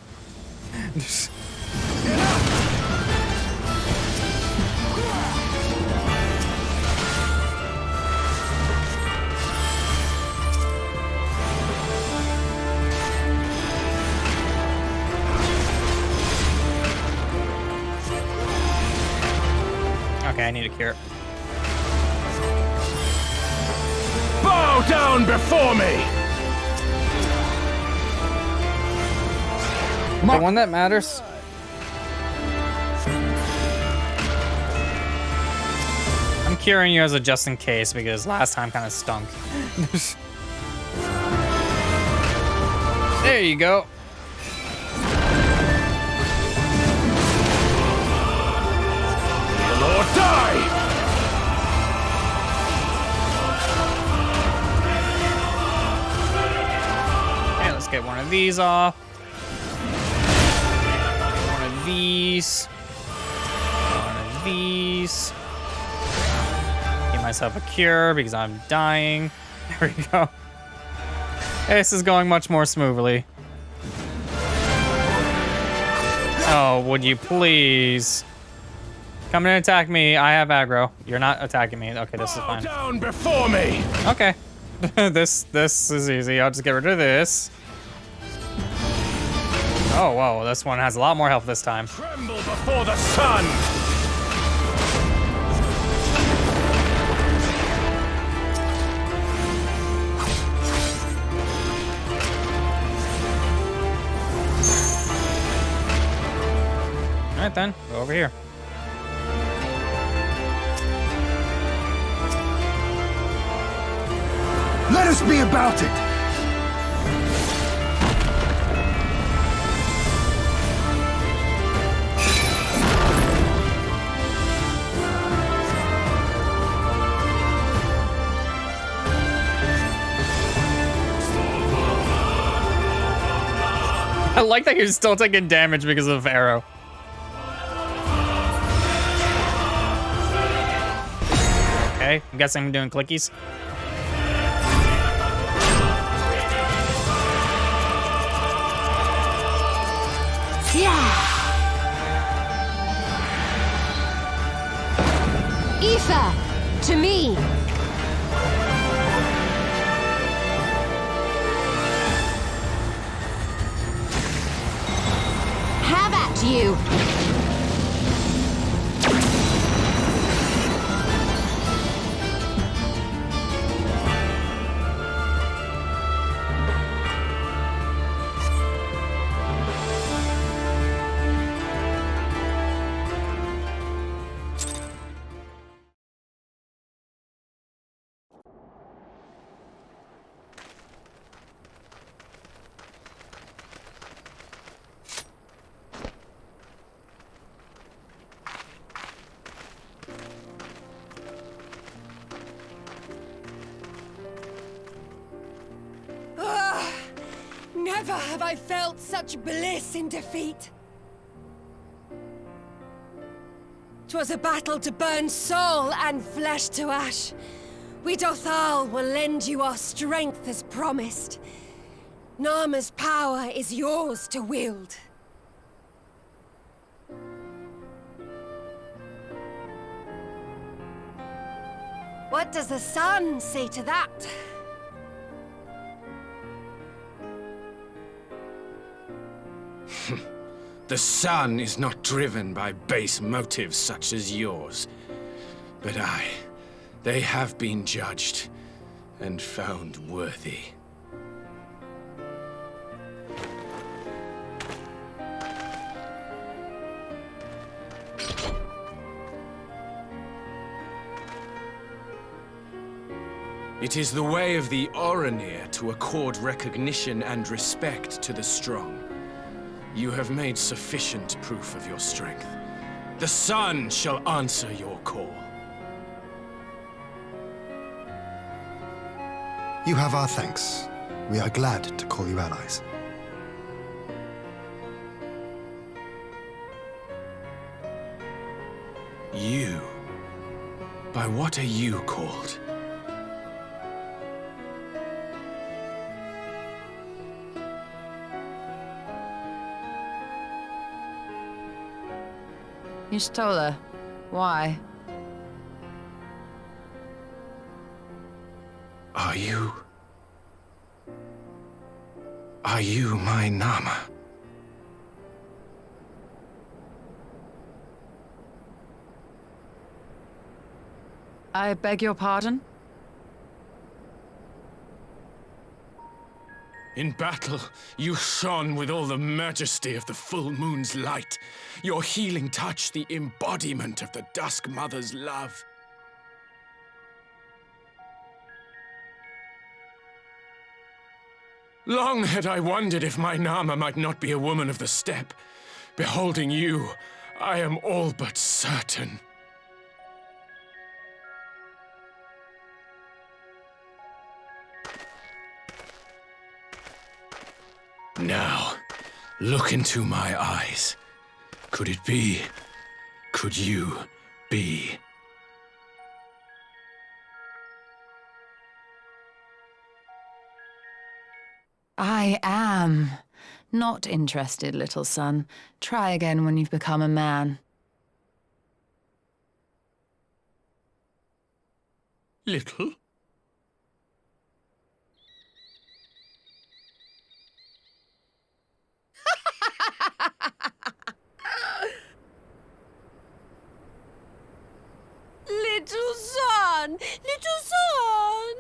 Okay, I need a cure. Bow down before me! The one that matters. I'm curing you as a just in case because last time kind of stunk. There you go. Lord, die! Okay, let's get one of these off. These. One of these. Give myself a cure because I'm dying. There we go. This is going much more smoothly. Oh, would you please? Come and attack me. I have aggro. You're not attacking me. Okay, this is fine. Down before me. Okay. this is easy. I'll just get rid of this. Oh, whoa. This one has a lot more health this time. Tremble before the sun. All right, then. Go over here. Let us be about it! I like that you're still taking damage because of arrow. Okay, I'm guessing I'm doing clickies. Yeah. Aoife, to me. Have at you. Never have I felt such bliss in defeat. 'Twas a battle to burn soul and flesh to ash. We Dothal will lend you our strength as promised. Narma's power is yours to wield. What does the sun say to that? The sun is not driven by base motives such as yours. But they have been judged and found worthy. It is the way of the Oranir to accord recognition and respect to the strong. You have made sufficient proof of your strength. The sun shall answer your call. You have our thanks. We are glad to call you allies. You? By what are you called? Y'shtola, why? Are you my Nama? I beg your pardon? In battle, you shone with all the majesty of the full moon's light. Your healing touch, the embodiment of the Dusk Mother's love. Long had I wondered if my Nama might not be a woman of the steppe. Beholding you, I am all but certain. Now, look into my eyes. Could it be? Could you be? I am. Not interested, little son. Try again when you've become a man. Little? Little son! Little son!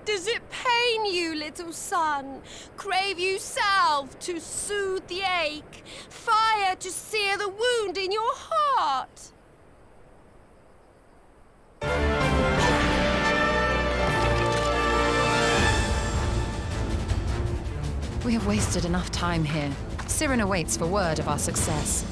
Does it pain you, little son? Crave you salve to soothe the ache? Fire to sear the wound in your heart? We have wasted enough time here. Siren awaits for word of our success.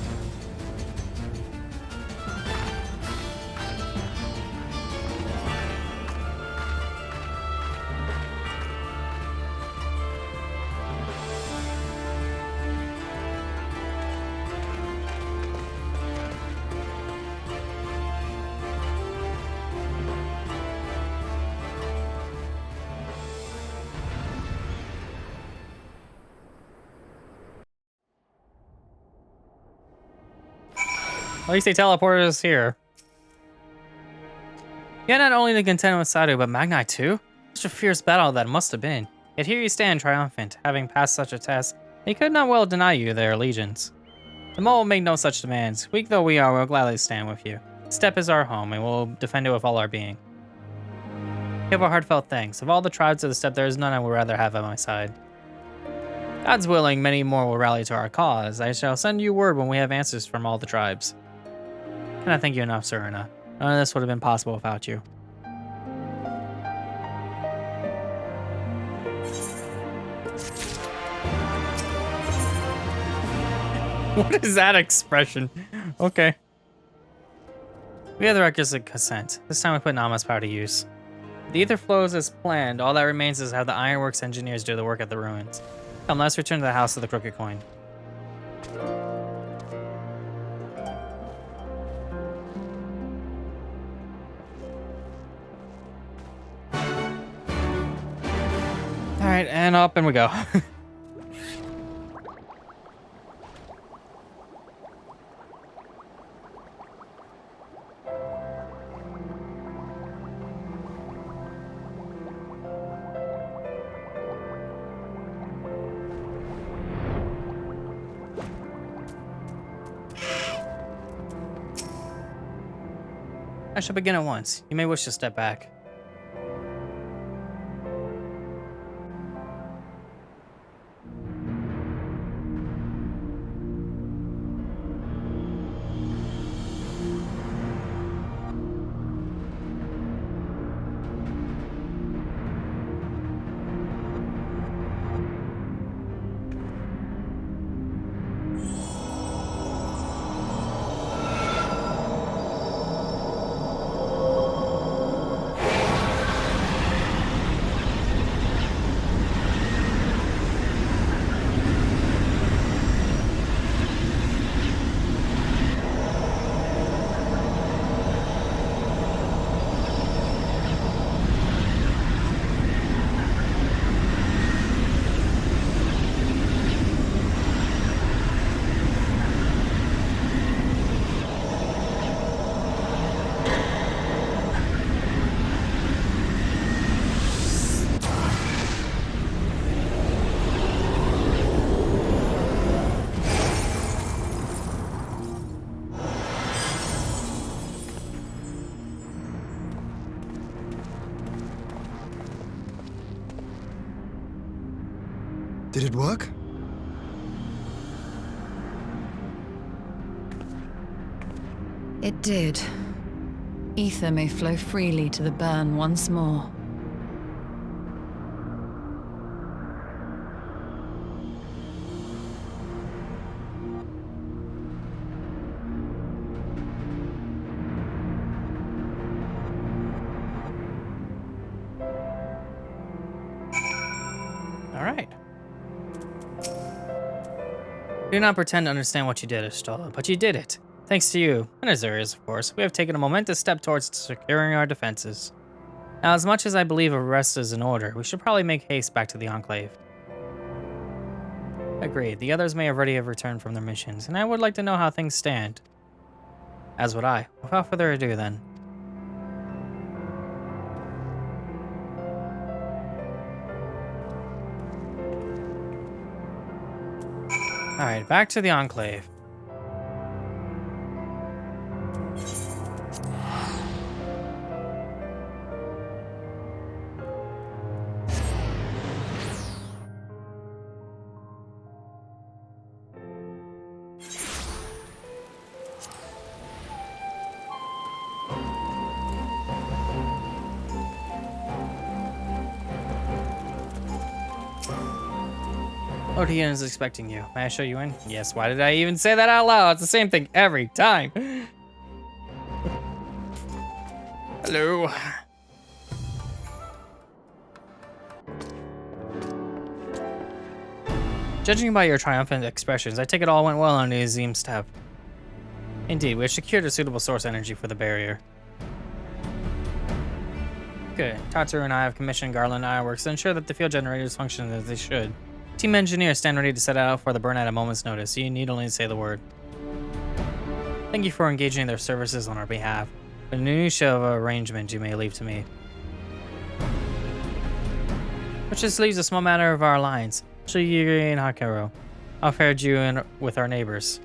At least they teleported us here. Yet not only to contend with Sadu, but Magnite too? Such a fierce battle that must have been. Yet here you stand triumphant, having passed such a test. They could not well deny you their allegiance. The mole will make no such demands. Weak though we are, we'll gladly stand with you. The steppe is our home, and we'll defend it with all our being. Give our heartfelt thanks. Of all the tribes of the steppe, there is none I would rather have at my side. God's willing, many more will rally to our cause. I shall send you word when we have answers from all the tribes. Cannot thank you enough, Serena. None of this would have been possible without you. What is that expression? Okay. We have the requisite consent. This time we put Nama's power to use. The ether flows as planned. All that remains is have the ironworks engineers do the work at the ruins. Come, let's return to the house of the crooked coin. Alright, and up and we go. I shall begin at once. You may wish to step back. Did it work? It did. Ether may flow freely to the burn once more. All right. Do not pretend to understand what you did, Estella, but you did it. Thanks to you, and Azurius, of course, we have taken a momentous step towards securing our defenses. Now, as much as I believe a rest is in order, we should probably make haste back to the Enclave. Agreed, the others may already have returned from their missions, and I would like to know how things stand. As would I. Without further ado, then. Alright, back to the Enclave. Lord Hian is expecting you. May I show you in? Yes, why did I even say that out loud? It's the same thing every time. Hello. Judging by your triumphant expressions, I take it all went well on the Azim step. Indeed, we have secured a suitable source energy for the barrier. Good. Tatsu and I have commissioned Garland Ironworks to ensure that the field generators function as they should. Team engineers stand ready to set out for the burn at a moment's notice. You need only say the word. Thank you for engaging their services on our behalf. The minutiae of arrangement you may leave to me. Which just leaves a small matter of our alliance. Tsuyu and Hakero. How fared you with our neighbors?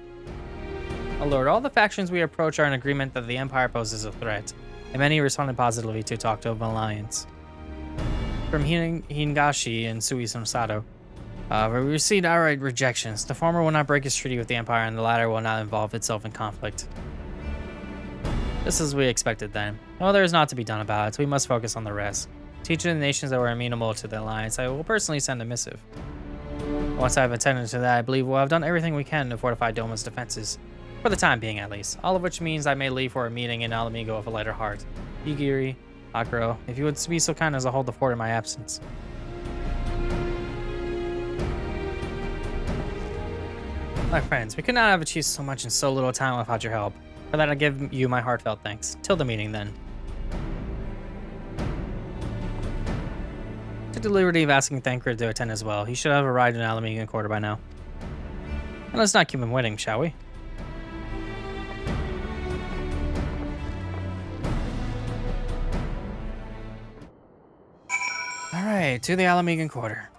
Oh Lord, all the factions we approach are in agreement that the Empire poses a threat, and many responded positively to talk to an alliance. From Hingashi and Suisun Sato, we received outright rejections. The former will not break his treaty with the Empire, and the latter will not involve itself in conflict. Just as we expected then. No, there is not to be done about it, so we must focus on the rest. To each of the nations that were amenable to the alliance, I will personally send a missive. Once I have attended to that, I believe we'll have done everything we can to fortify Doma's defenses. For the time being, at least. All of which means I may leave for a meeting in Alamigo with a lighter heart. Yigiri, Akro, if you would be so kind as to hold the fort in my absence. My friends, we could not have achieved so much in so little time without your help. For that, I give you my heartfelt thanks. Till the meeting, then. Took the liberty of asking Thancred to attend as well. He should have arrived in Alamigan Quarter by now. And let's not keep him waiting, shall we? Alright, to the Alamigan Quarter.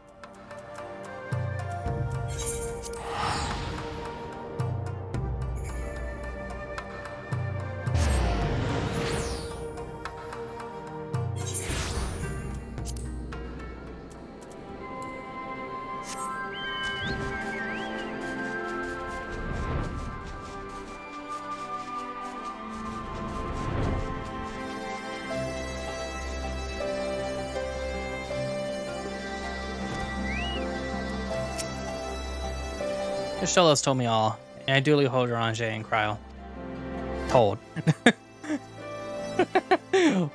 Sholos told me all, and I duly hold Orange and Kryl. Told.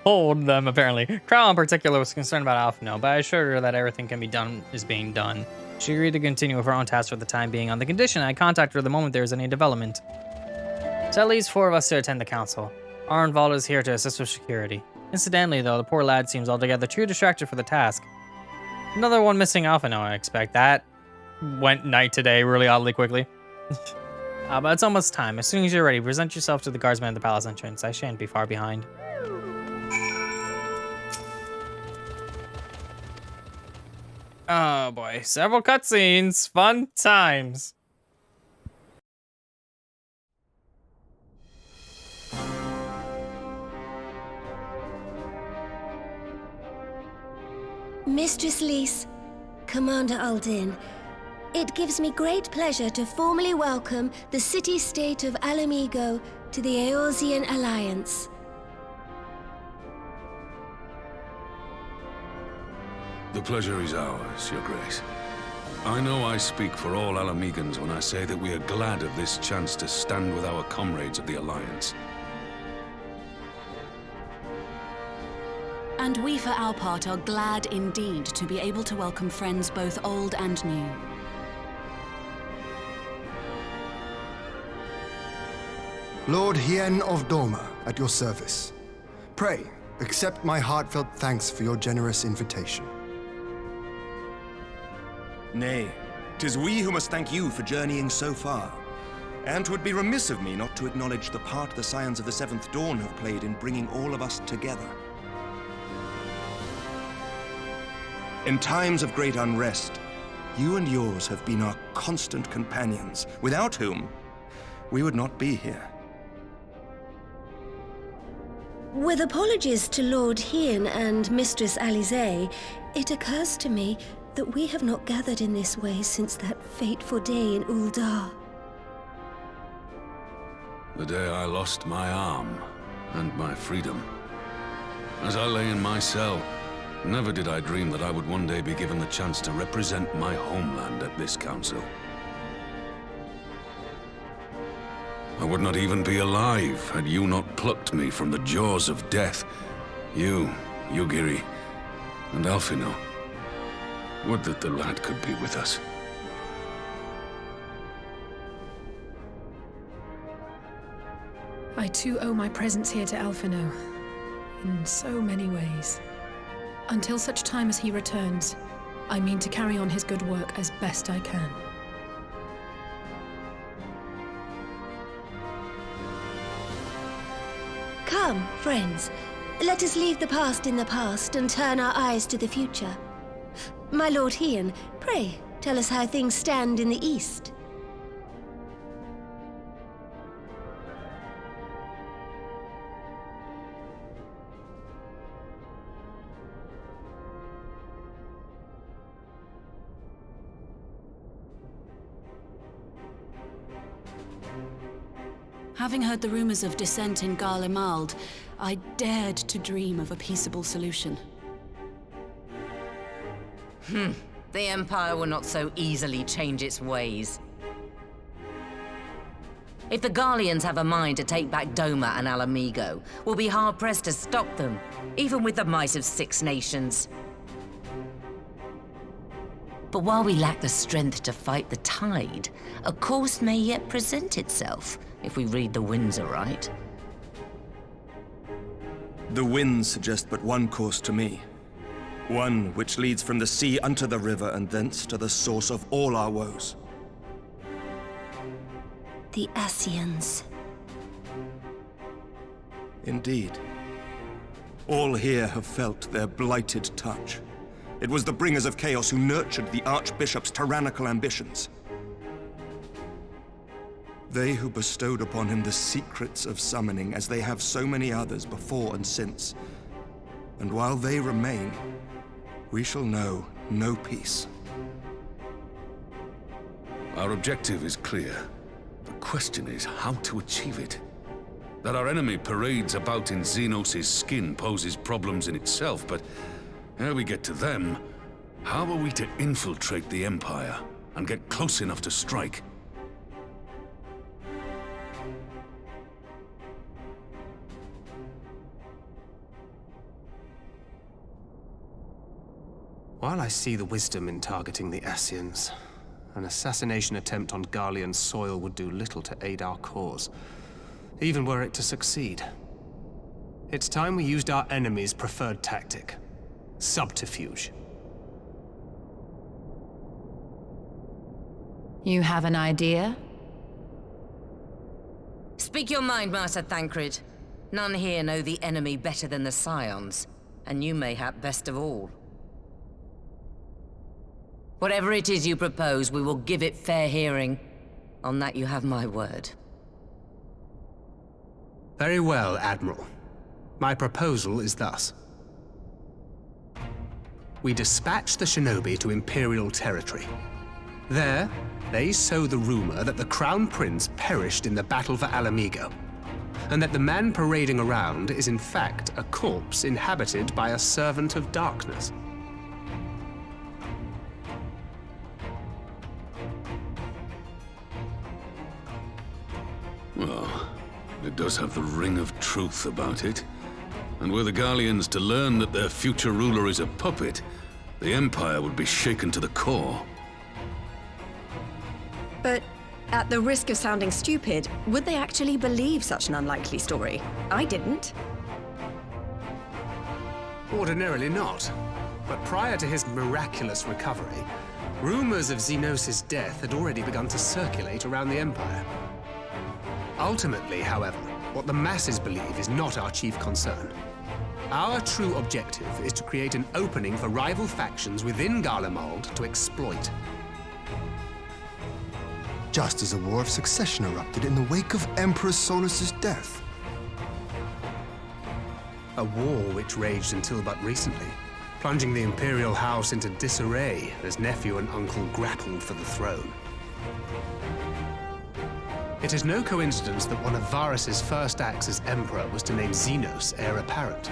Hold them, apparently. Kryl in particular was concerned about Alphino, but I assured her that everything can be done is being done. She agreed to continue with her own tasks for the time being on the condition I contact her the moment there is any development. So that leaves 4 of us to attend the council. Arnvald is here to assist with security. Incidentally, though, the poor lad seems altogether too distracted for the task. Another one missing Alphino, I expect. That went night today really oddly quickly. But it's almost time. As soon as you're ready, present yourself to the guardsman at the palace entrance. I shan't be far behind. Oh boy, several cutscenes. Fun times. Mistress Lys, Commander Aldin, it gives me great pleasure to formally welcome the city-state of Alamigo to the Eorzean Alliance. The pleasure is ours, Your Grace. I know I speak for all Alamegans when I say that we are glad of this chance to stand with our comrades of the Alliance. And we, for our part, are glad indeed to be able to welcome friends both old and new. Lord Hien of Doma, at your service. Pray, accept my heartfelt thanks for your generous invitation. Nay, 'tis we who must thank you for journeying so far. And 'twould be remiss of me not to acknowledge the part the Scions of the Seventh Dawn have played in bringing all of us together. In times of great unrest, you and yours have been our constant companions, without whom we would not be here. With apologies to Lord Hien and Mistress Alize, it occurs to me that we have not gathered in this way since that fateful day in Uldar. The day I lost my arm and my freedom. As I lay in my cell, never did I dream that I would one day be given the chance to represent my homeland at this council. I would not even be alive had you not plucked me from the jaws of death. You, Yugiri, and Alphino. Would that the lad could be with us. I too owe my presence here to Alphino, in so many ways. Until such time as he returns, I mean to carry on his good work as best I can. Come, friends, let us leave the past in the past and turn our eyes to the future. My Lord Hien, pray, tell us how things stand in the east. Having heard the rumors of dissent in Garlemald, I dared to dream of a peaceable solution. The Empire will not so easily change its ways. If the Garleans have a mind to take back Doma and Alamigo, we'll be hard-pressed to stop them, even with the might of 6 nations. But while we lack the strength to fight the tide, a course may yet present itself, if we read the winds aright. The winds suggest but one course to me. One which leads from the sea unto the river and thence to the source of all our woes. The Ascians. Indeed. All here have felt their blighted touch. It was the bringers of chaos who nurtured the Archbishop's tyrannical ambitions. They who bestowed upon him the secrets of summoning, as they have so many others before and since. And while they remain, we shall know no peace. Our objective is clear. The question is how to achieve it. That our enemy parades about in Xenos' skin poses problems in itself, but ere we get to them, how are we to infiltrate the Empire and get close enough to strike? While I see the wisdom in targeting the Ascians, an assassination attempt on Garlean soil would do little to aid our cause, even were it to succeed. It's time we used our enemy's preferred tactic: subterfuge. You have an idea? Speak your mind, Master Thancred. None here know the enemy better than the Scions, and you mayhap best of all. Whatever it is you propose, we will give it fair hearing. On that you have my word. Very well, Admiral. My proposal is thus. We dispatch the shinobi to Imperial territory. There, they sow the rumor that the Crown Prince perished in the battle for Alamigo, and that the man parading around is in fact a corpse inhabited by a servant of darkness. Well, it does have the ring of truth about it. And were the Garleans to learn that their future ruler is a puppet, the Empire would be shaken to the core. But At the risk of sounding stupid, would they actually believe such an unlikely story? I didn't. Ordinarily not. But prior to his miraculous recovery, rumors of Xenos' death had already begun to circulate around the Empire. Ultimately, however, what the masses believe is not our chief concern. Our true objective is to create an opening for rival factions within Garlemald to exploit. Just as a war of succession erupted in the wake of Emperor Solus's death. A war which raged until but recently, plunging the Imperial House into disarray as nephew and uncle grappled for the throne. It is no coincidence that one of Varus's first acts as Emperor was to name Xenos heir apparent,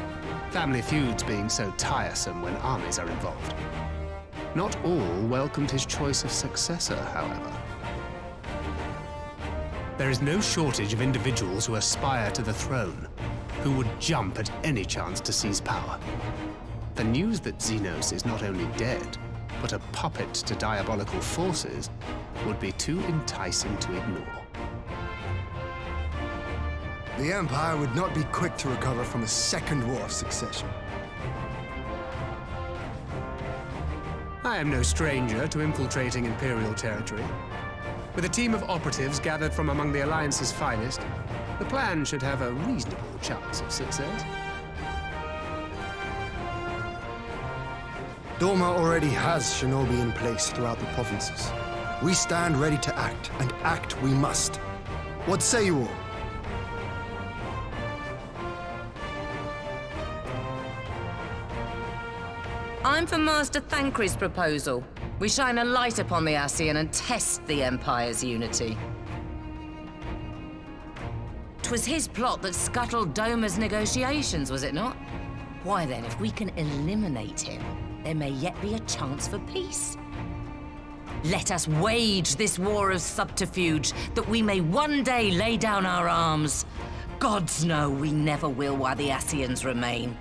family feuds being so tiresome when armies are involved. Not all welcomed his choice of successor, however. There is no shortage of individuals who aspire to the throne, who would jump at any chance to seize power. The news that Xenos is not only dead, but a puppet to diabolical forces, would be too enticing to ignore. The Empire would not be quick to recover from a second war of succession. I am no stranger to infiltrating Imperial territory. With a team of operatives gathered from among the Alliance's finest, the plan should have a reasonable chance of success. Dorma already has shinobi in place throughout the provinces. We stand ready to act, and act we must. What say you all? I'm for Master Thancred's proposal. We shine a light upon the Ascian and test the Empire's unity. 'Twas his plot that scuttled Doma's negotiations, was it not? Why then, if we can eliminate him, there may yet be a chance for peace. Let us wage this war of subterfuge, that we may one day lay down our arms. Gods know we never will while the Ascians remain.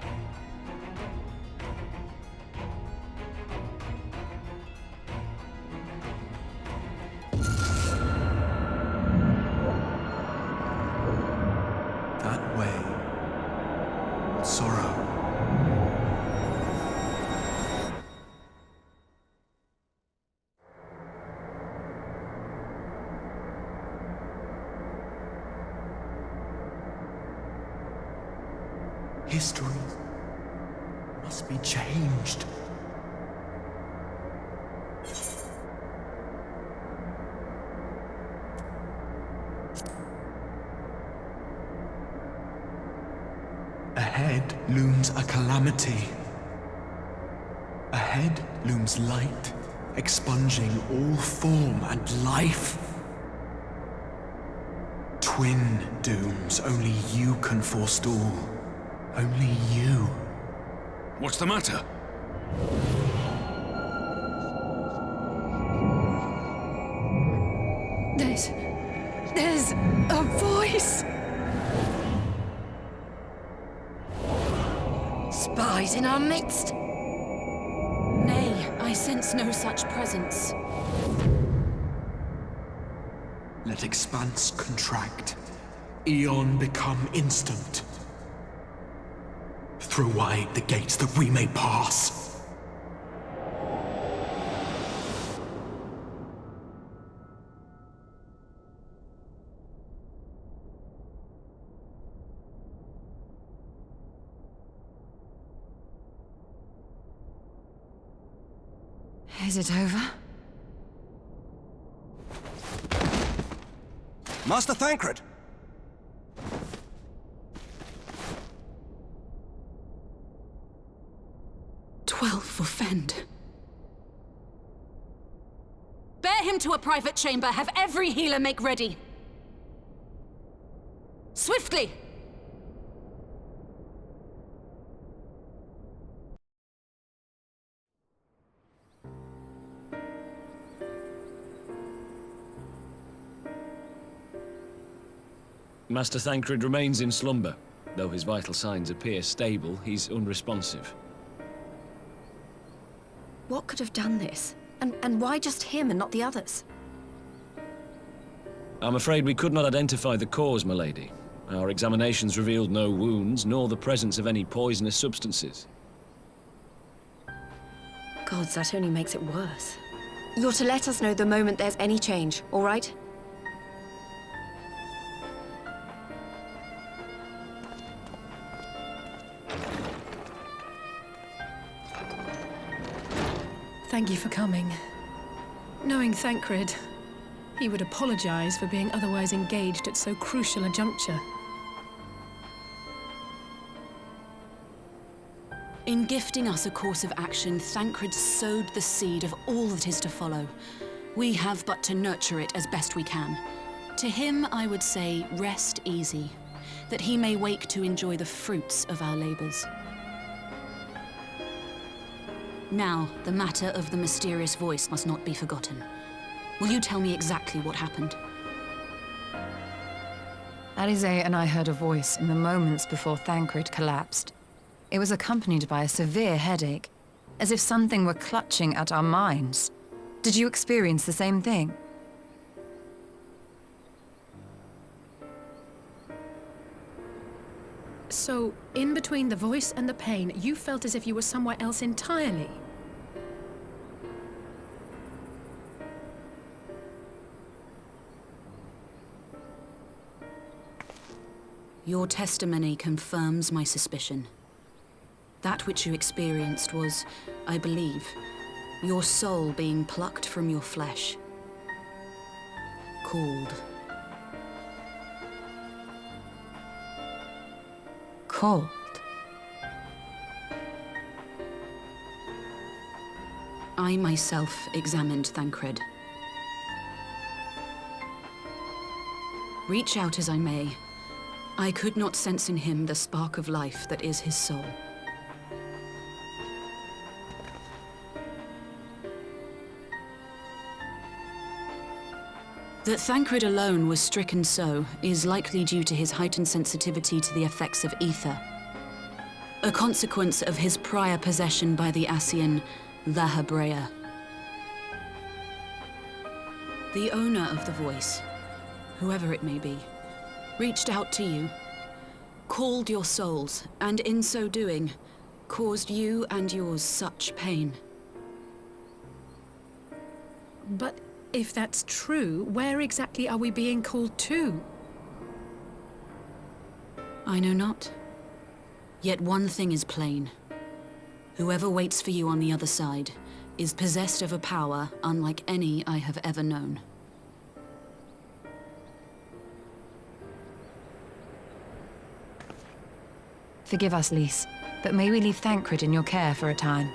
That way. Sorrow. History must be changed. Ahead looms a calamity. Ahead looms light, expunging all form and life. Twin dooms only you can forestall. Only you. What's the matter? There's a voice. Spies in our midst? Nay, I sense no such presence. Let expanse contract. Eon become instant. Throw wide the gates that we may pass. Is it over? Master Thancred! For Fend. Bear him to a private chamber. Have every healer make ready. Swiftly! Master Thancred remains in slumber. Though his vital signs appear stable, he's unresponsive. What could have done this? And why just him and not the others? I'm afraid we could not identify the cause, milady. Our examinations revealed no wounds, nor the presence of any poisonous substances. Gods, that only makes it worse. You're to let us know the moment there's any change, all right? Thank you for coming. Knowing Thancred, he would apologize for being otherwise engaged at so crucial a juncture. In gifting us a course of action, Thancred sowed the seed of all that is to follow. We have but to nurture it as best we can. To him, I would say, rest easy, that he may wake to enjoy the fruits of our labors. Now, the matter of the mysterious voice must not be forgotten. Will you tell me exactly what happened? Alizé and I heard a voice in the moments before Thancred collapsed. It was accompanied by a severe headache, as if something were clutching at our minds. Did you experience the same thing? So, in between the voice and the pain, you felt as if you were somewhere else entirely? Your testimony confirms my suspicion. That which you experienced was, I believe, your soul being plucked from your flesh. Called. Called? I myself examined Thancred. Reach out as I may, I could not sense in him the spark of life that is his soul. That Thancred alone was stricken so is likely due to his heightened sensitivity to the effects of ether, a consequence of his prior possession by the Ascian La Hebrea. The owner of the voice, whoever it may be, reached out to you, called your souls, and in so doing, caused you and yours such pain. But if that's true, where exactly are we being called to? I know not. Yet one thing is plain. Whoever waits for you on the other side is possessed of a power unlike any I have ever known. Forgive us, Lys, but may we leave Thancred in your care for a time?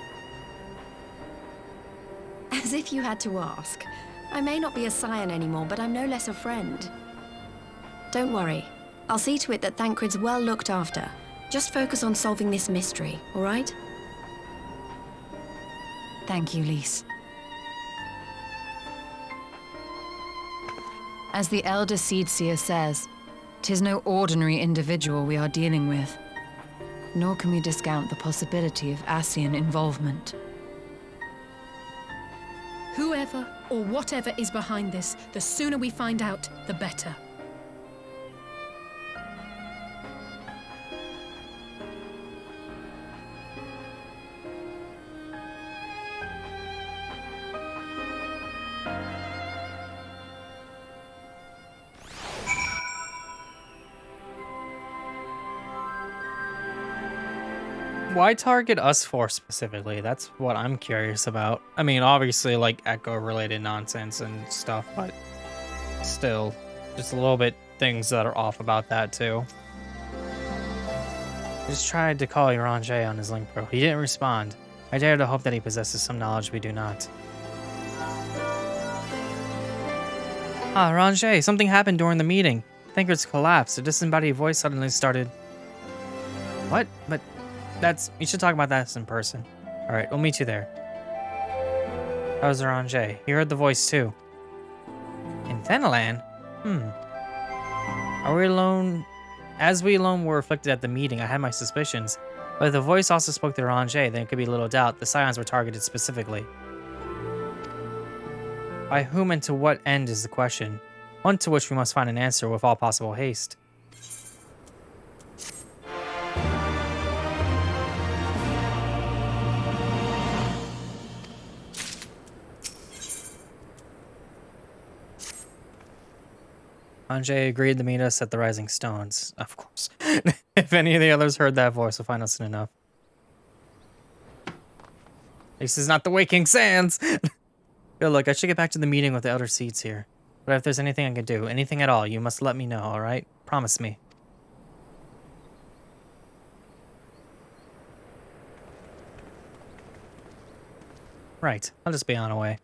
As if you had to ask. I may not be a scion anymore, but I'm no less a friend. Don't worry. I'll see to it that Thancred's well looked after. Just focus on solving this mystery, all right? Thank you, Lys. As the Elder Seedseer says, 'tis no ordinary individual we are dealing with. Nor can we discount the possibility of Ascian involvement. Whoever or whatever is behind this, the sooner we find out, the better. Why target us four specifically? That's what I'm curious about. I mean, obviously, like, Echo-related nonsense and stuff, but still, just a little bit things that are off about that, too. I just tried to call Ranjay on his link pro. He didn't respond. I dare to hope that he possesses some knowledge we do not. Ah, Ranjay, something happened during the meeting. Thancred's collapsed. A disembodied voice suddenly started... What? But... You should talk about that in person. Alright, we'll meet you there. That was Ranjay. He heard the voice too. In Fenalan? Are we alone? As we alone were afflicted at the meeting, I had my suspicions. But if the voice also spoke to Ranjay, then it could be little doubt the Scions were targeted specifically. By whom and to what end is the question. one to which we must find an answer with all possible haste. Anjay agreed to meet us at the Rising Stones. Of course. If any of the others heard that voice, will find us soon enough. This is not the Waking Sands! Good look, I should get back to the meeting with the outer seats here. But if there's anything I can do, anything at all, you must let me know, alright? Promise me. Right, I'll just be on the way.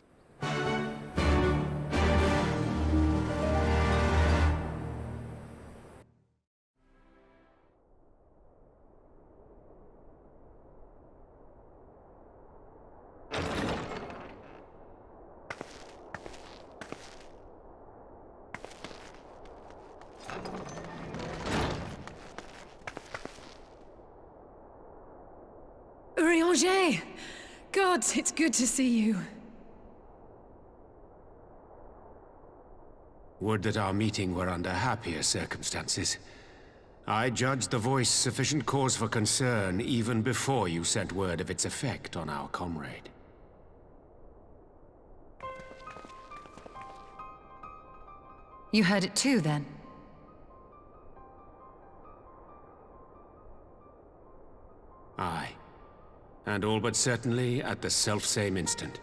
Urianger! Gods, it's good to see you. Would that our meeting were under happier circumstances. I judged the voice sufficient cause for concern even before you sent word of its effect on our comrade. You heard it too, then? Aye. And all but certainly at the selfsame instant.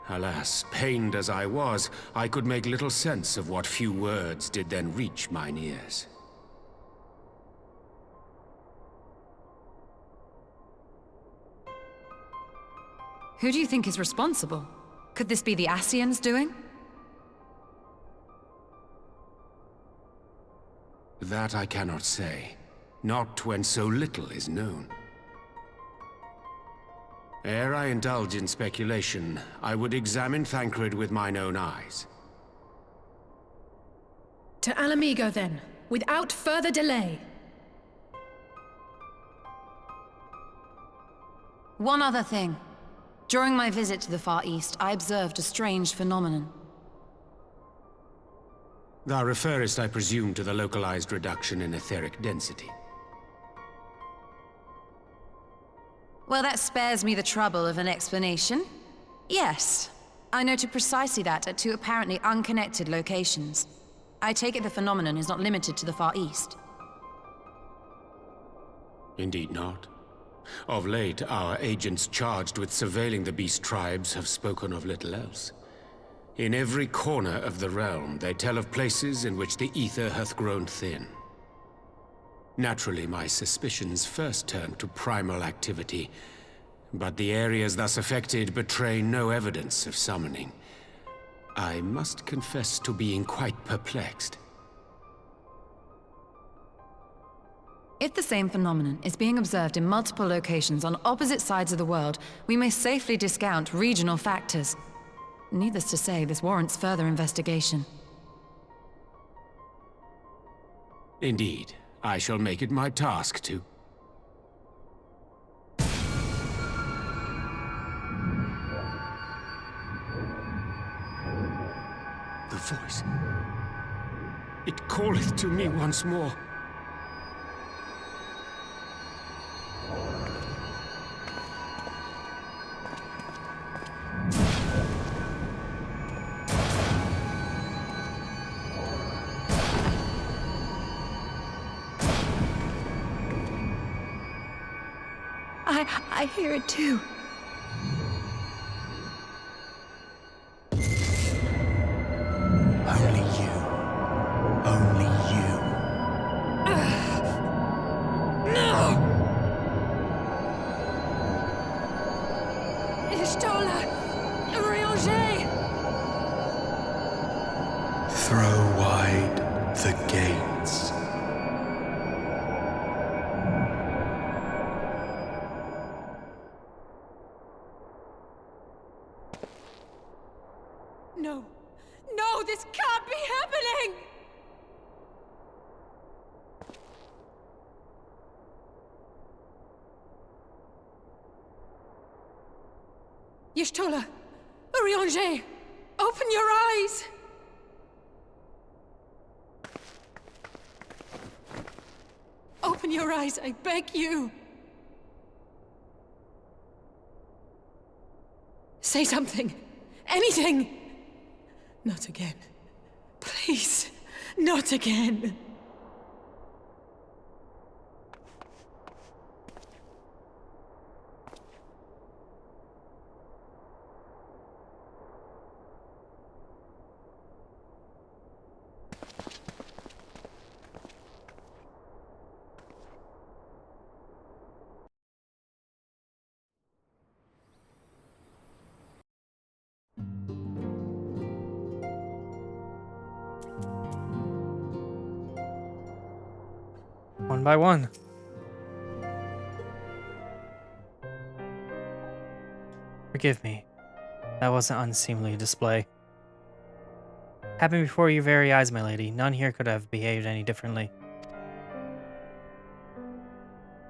Alas, pained as I was, I could make little sense of what few words did then reach mine ears. Who do you think is responsible? Could this be the Ascians doing? That I cannot say. Not when so little is known. Ere I indulge in speculation, I would examine Thancred with mine own eyes. To Alamigo, then, without further delay. One other thing. During my visit to the Far East, I observed a strange phenomenon. Thou referrest, I presume, to the localized reduction in etheric density. Well, that spares me the trouble of an explanation. Yes, I noted precisely that at two apparently unconnected locations. I take it the phenomenon is not limited to the Far East. Indeed not. Of late, our agents charged with surveilling the beast tribes have spoken of little else. In every corner of the realm, they tell of places in which the ether hath grown thin. Naturally, my suspicions first turned to primal activity, but the areas thus affected betray no evidence of summoning. I must confess to being quite perplexed. If the same phenomenon is being observed in multiple locations on opposite sides of the world, we may safely discount regional factors. Needless to say, this warrants further investigation. Indeed. I shall make it my task to. The voice. It calleth to me once more. I hear it too. Only you. Only you. No! Ishtola! Urianger! Throw wide the gates. No! No, this can't be happening! Y'shtola! Urianger! Open your eyes! Open your eyes, I beg you. Say something. Anything. Not again. Please, not again. One by one. Forgive me. That was an unseemly display. Happened before your very eyes, my lady. None here could have behaved any differently.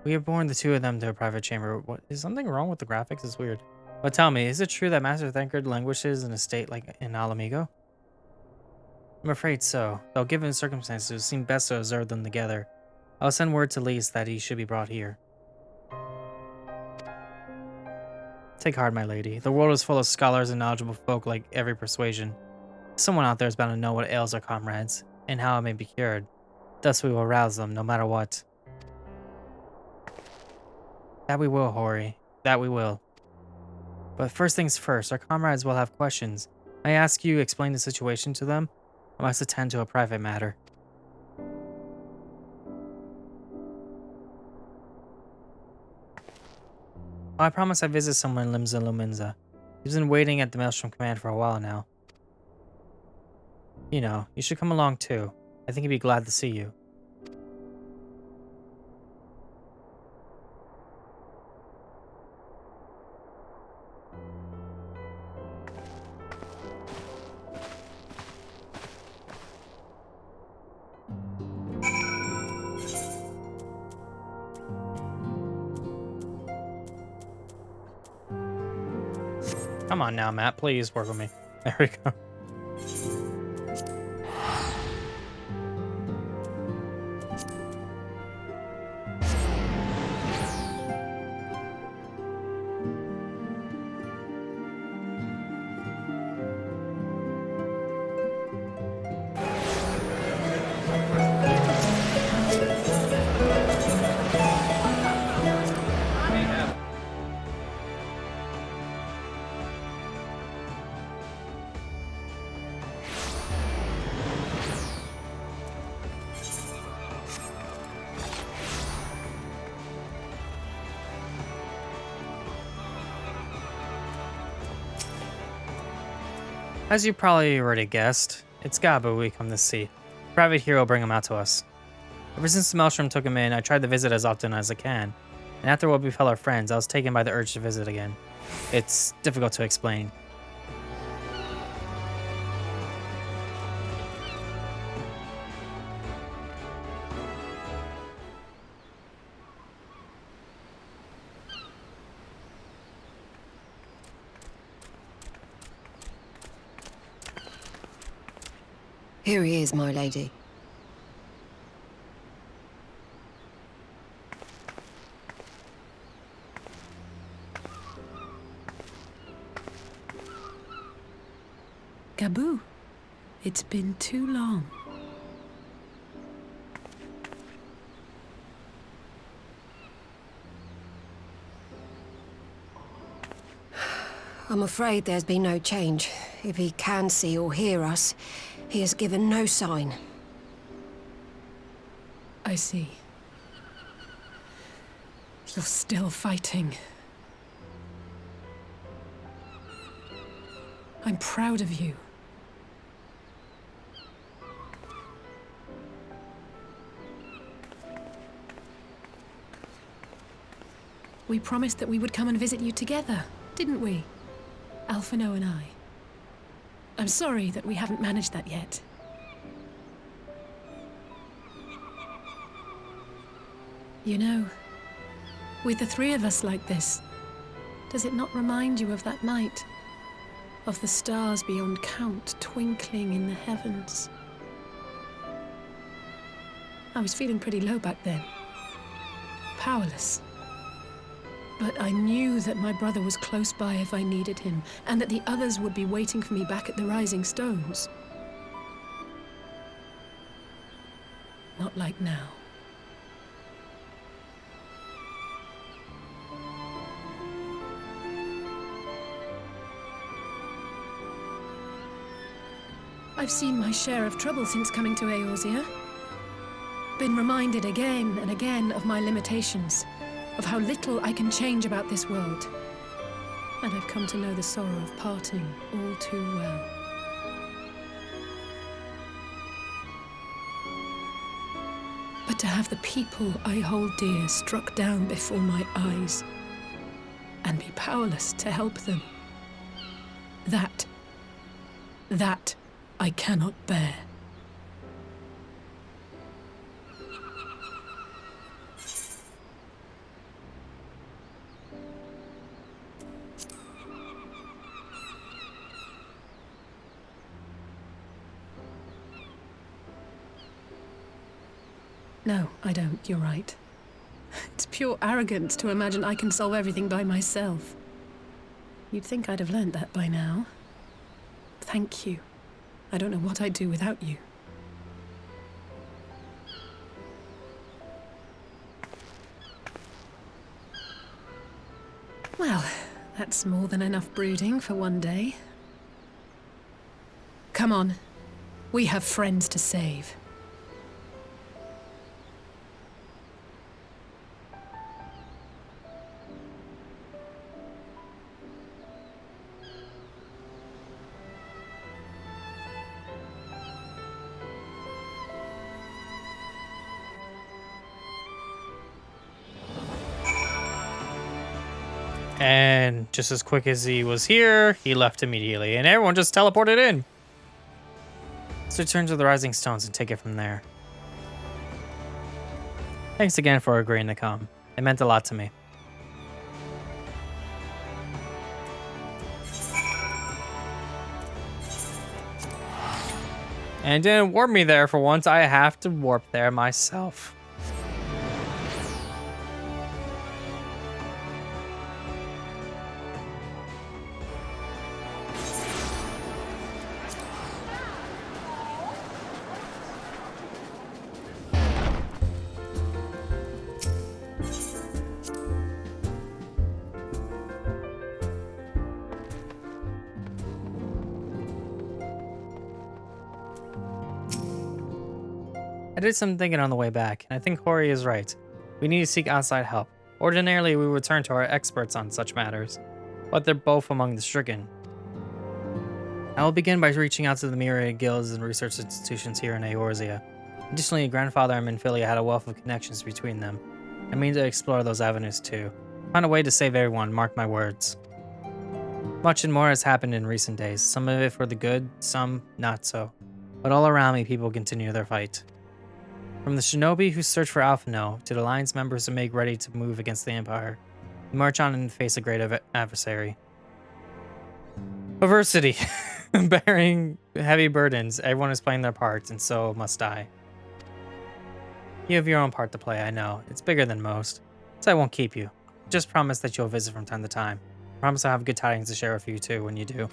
We have borne the two of them to a private chamber. What is something wrong with the graphics? It's weird. But tell me, is it true that Master Thancred languishes in a state like in Alamigo? I'm afraid so. Though given the circumstances, it would seem best to observe them together. I'll send word to Lise that he should be brought here. Take heart, my lady. The world is full of scholars and knowledgeable folk like every persuasion. Someone out there is bound to know what ails our comrades, and how it may be cured. Thus we will rouse them, no matter what. That we will, Hori. That we will. But first things first, our comrades will have questions. I ask you explain the situation to them. I must attend to a private matter. I promise I visit someone in Limsa Luminza. He's been waiting at the Maelstrom Command for a while now. You know, you should come along too. I think he'd be glad to see you. Come on now, Matt. Please work with me. There we go. As you probably already guessed, it's Gabu we come to see. Private hero bring him out to us. Ever since the Maelstrom took him in, I tried to visit as often as I can. And after what befell our friends, I was taken by the urge to visit again. It's difficult to explain. Here he is, my lady. Gabu, it's been too long. I'm afraid there's been no change. If he can see or hear us, he has given no sign. I see. You're still fighting. I'm proud of you. We promised that we would come and visit you together, didn't we? Alphino and I. I'm sorry that we haven't managed that yet. You know, with the three of us like this, does it not remind you of that night? Of the stars beyond count twinkling in the heavens? I was feeling pretty low back then. powerless. But I knew that my brother was close by if I needed him, and that the others would be waiting for me back at the Rising Stones. Not like now. I've seen my share of trouble since coming to Eorzea. Been reminded again and again of my limitations, of how little I can change about this world. And I've come to know the sorrow of parting all too well. But to have the people I hold dear struck down before my eyes, and be powerless to help them, that I cannot bear. No, I don't. You're right. It's pure arrogance to imagine I can solve everything by myself. You'd think I'd have learned that by now. Thank you. I don't know what I'd do without you. Well, that's more than enough brooding for one day. Come on. We have friends to save. And just as quick as he was here, he left immediately, and everyone just teleported in. Let's return to the Rising Stones and take it from there. Thanks again for agreeing to come. It meant a lot to me. And didn't warp me there for once. I have to warp there myself. I did some thinking on the way back, and I think Hori is right. We need to seek outside help. Ordinarily, we would turn to our experts on such matters, but they're both among the stricken. I will begin by reaching out to the myriad guilds and research institutions here in Eorzea. Additionally, Grandfather and Minfilia had a wealth of connections between them. I mean to explore those avenues too. Find a way to save everyone, mark my words. Much and more has happened in recent days, some of it for the good, some not so. But all around me, people continue their fight. From the shinobi who search for Alphino to the Alliance members who make ready to move against the Empire, we march on and face a great adversary. Adversity. Bearing heavy burdens, everyone is playing their parts, and so must I. You have your own part to play, I know. It's bigger than most, so I won't keep you. Just promise that you'll visit from time to time. Promise I'll have good tidings to share with you too when you do.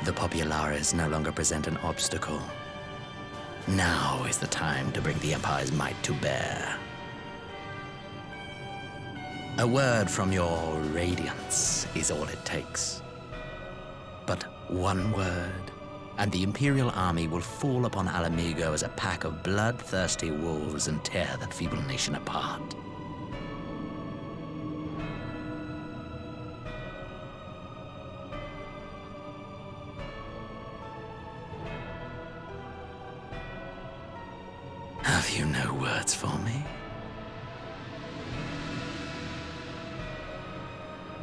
The Populares no longer present an obstacle. Now is the time to bring the Empire's might to bear. A word from your Radiance is all it takes. But one word, and the Imperial army will fall upon Alamigo as a pack of bloodthirsty wolves and tear that feeble nation apart. no words for me?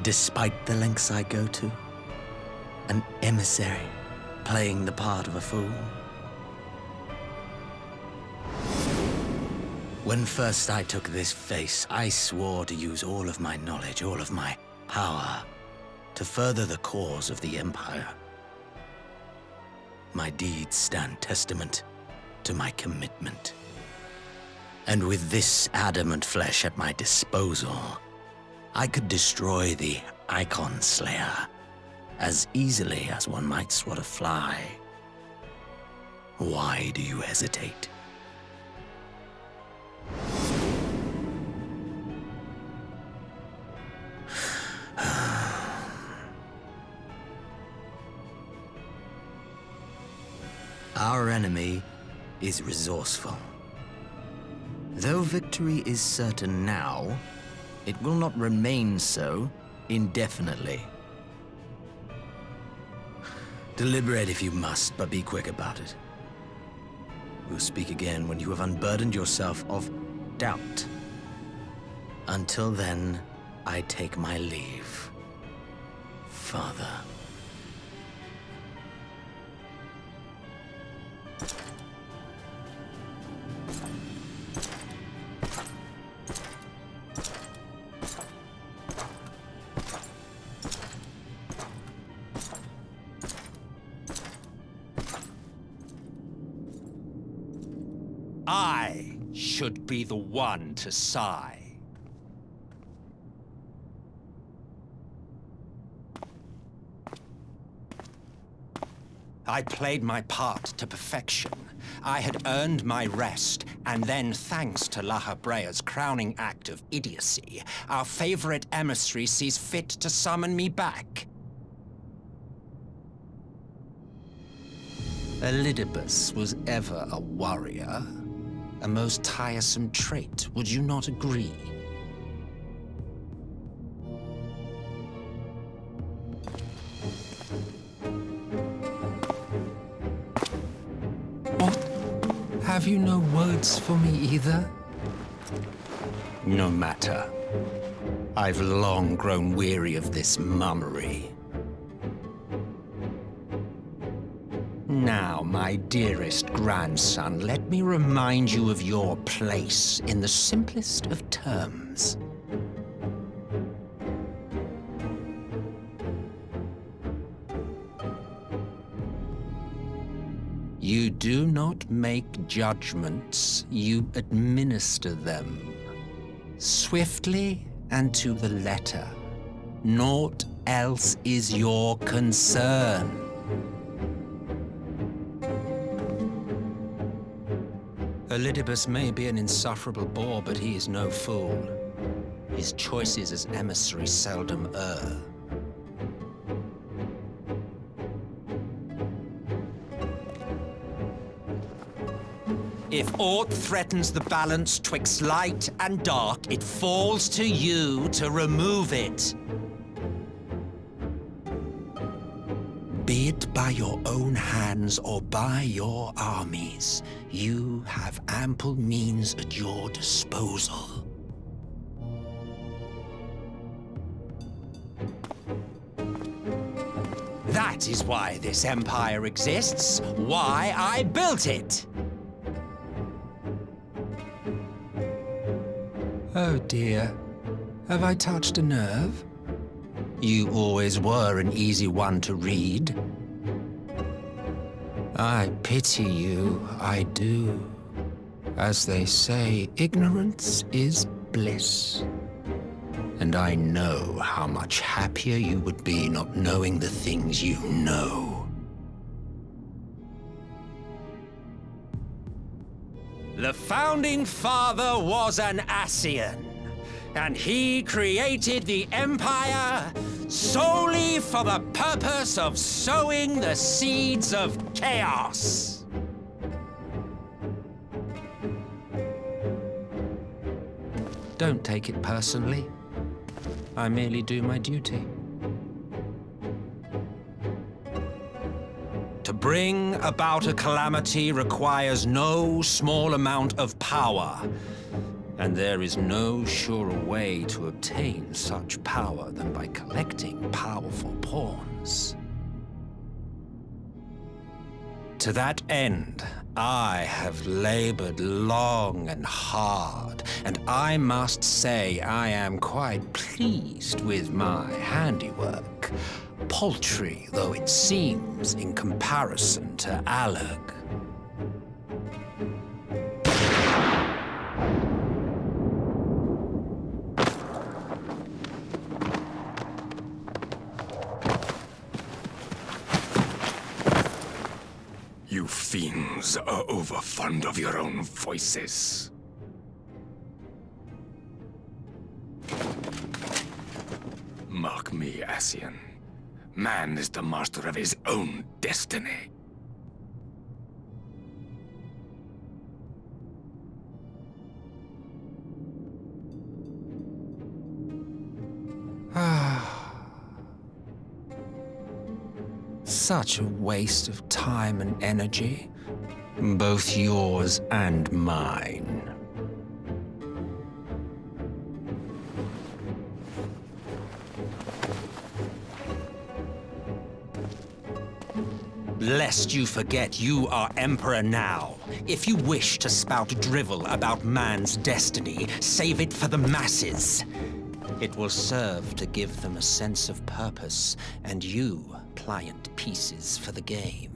Despite the lengths I go to, an emissary playing the part of a fool? When first I took this face, I swore to use all of my knowledge, all of my power, to further the cause of the Empire. My deeds stand testament to my commitment. And with this adamant flesh at my disposal, I could destroy the Icon Slayer as easily as one might swat a fly. Why do you hesitate? Our enemy is resourceful. Though victory is certain now, it will not remain so indefinitely. Deliberate if you must, but be quick about it. We'll speak again when you have unburdened yourself of doubt. Until then, I take my leave, Father. I should be the one to sigh. I played my part to perfection. I had earned my rest, and then, thanks to La Habrea's crowning act of idiocy, our favorite emissary sees fit to summon me back. Elidibus was ever a warrior. A most tiresome trait, would you not agree? What? Have you no words for me either? No matter. I've long grown weary of this mummery. Now, my dearest grandson, let me remind you of your place in the simplest of terms. You do not make judgments, you administer them. Swiftly and to the letter. Naught else is your concern. Elidibus may be an insufferable bore, but he is no fool. His choices as emissary seldom err. If aught threatens the balance twixt light and dark, it falls to you to remove it. Be it by your own hands or by your armies, you have ample means at your disposal. That is why this empire exists, why I built it. Oh dear, have I touched a nerve? You always were an easy one to read. I pity you, I do. As they say, ignorance is bliss. And I know how much happier you would be not knowing the things you know. The Founding Father was an Ascian. And he created the Empire solely for the purpose of sowing the seeds of chaos. Don't take it personally. I merely do my duty. To bring about a calamity requires no small amount of power. And there is no surer way to obtain such power than by collecting powerful pawns. To that end, I have labored long and hard, and I must say I am quite pleased with my handiwork, paltry though it seems in comparison to Alag. You fiends are overfond of your own voices. Mark me, Asian. Man is the master of his own destiny. Such a waste of time and energy, both yours and mine. Lest you forget you are Emperor now. If you wish to spout drivel about man's destiny, save it for the masses. It will serve to give them a sense of purpose, and you pliant pieces for the game.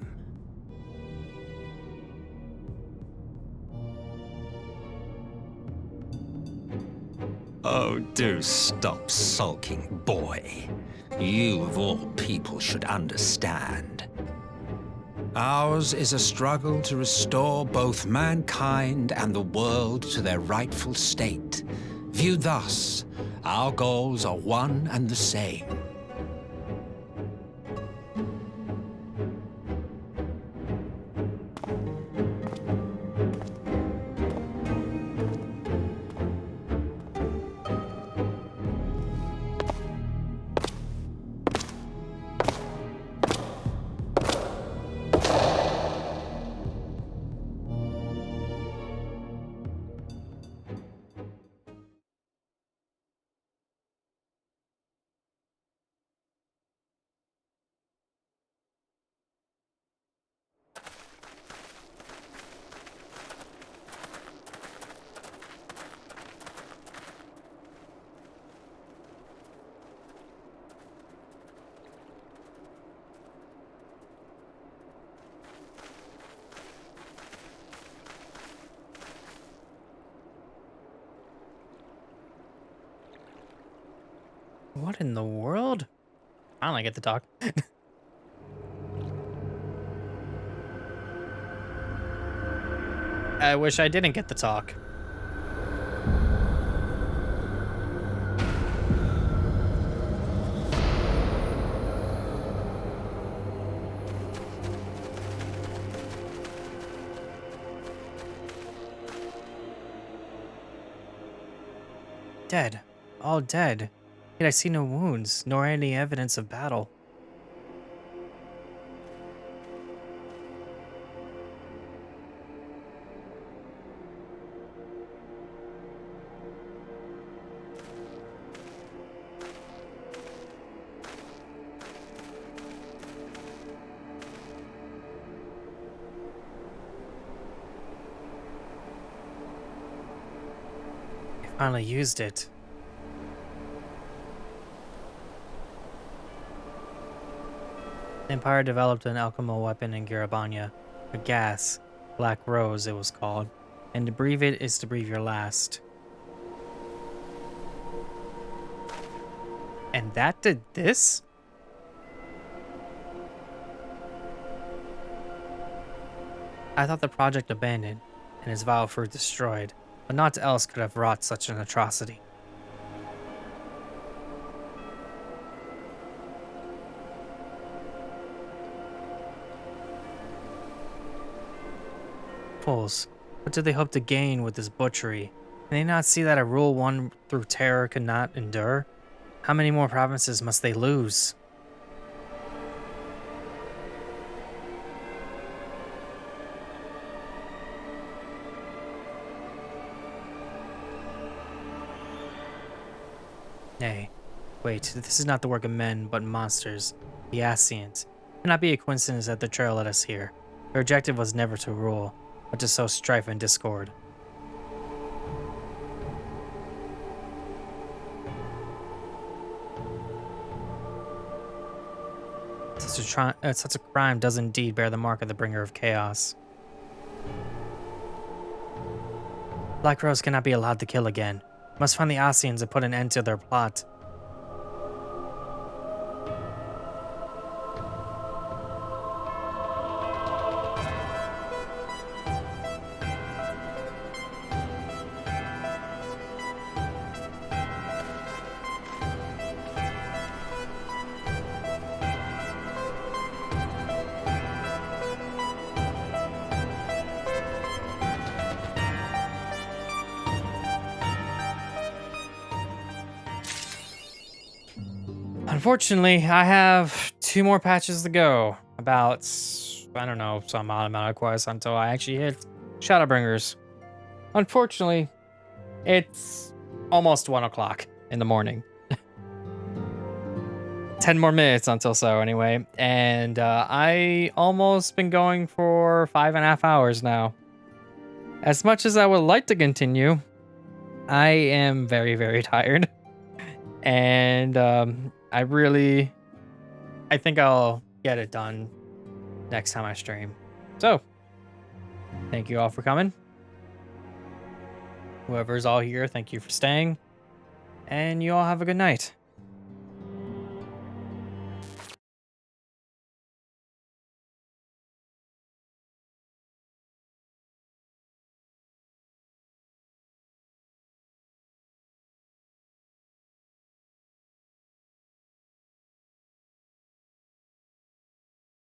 Oh, do stop sulking, boy. You, of all people, should understand. Ours is a struggle to restore both mankind and the world to their rightful state. Viewed thus, our goals are one and the same. What in the world? Finally get to talk. I wish I didn't get to talk. Dead. All dead. Yet I see no wounds, nor any evidence of battle. I finally used it. The Empire developed an alchemical weapon in Garabanya, a gas, Black Rose it was called, and to breathe it is to breathe your last. And that did this? I thought the project abandoned, and its vile fruit destroyed, but naught else could have wrought such an atrocity. Fools, what do they hope to gain with this butchery? Can they not see that a rule won through terror could not endure? How many more provinces must they lose? Nay, wait, this is not the work of men, but monsters, the Ascians. It cannot be a coincidence that the trail led us here. Their objective was never to rule, but to sow strife and discord. Such a crime does indeed bear the mark of the bringer of chaos. Black Rose cannot be allowed to kill again. We must find the Ascians and put an end to their plot. Unfortunately, I have 2 more patches to go. About, I don't know, some odd amount of quests until I actually hit Shadowbringers. Unfortunately, it's almost 1 o'clock in the morning. 10 more minutes until so, anyway. And I almost been going for 5.5 hours now. As much as I would like to continue, I am very, very tired. And I think I'll get it done next time I stream. So, thank you all for coming. Whoever's all here, thank you for staying. And you all have a good night.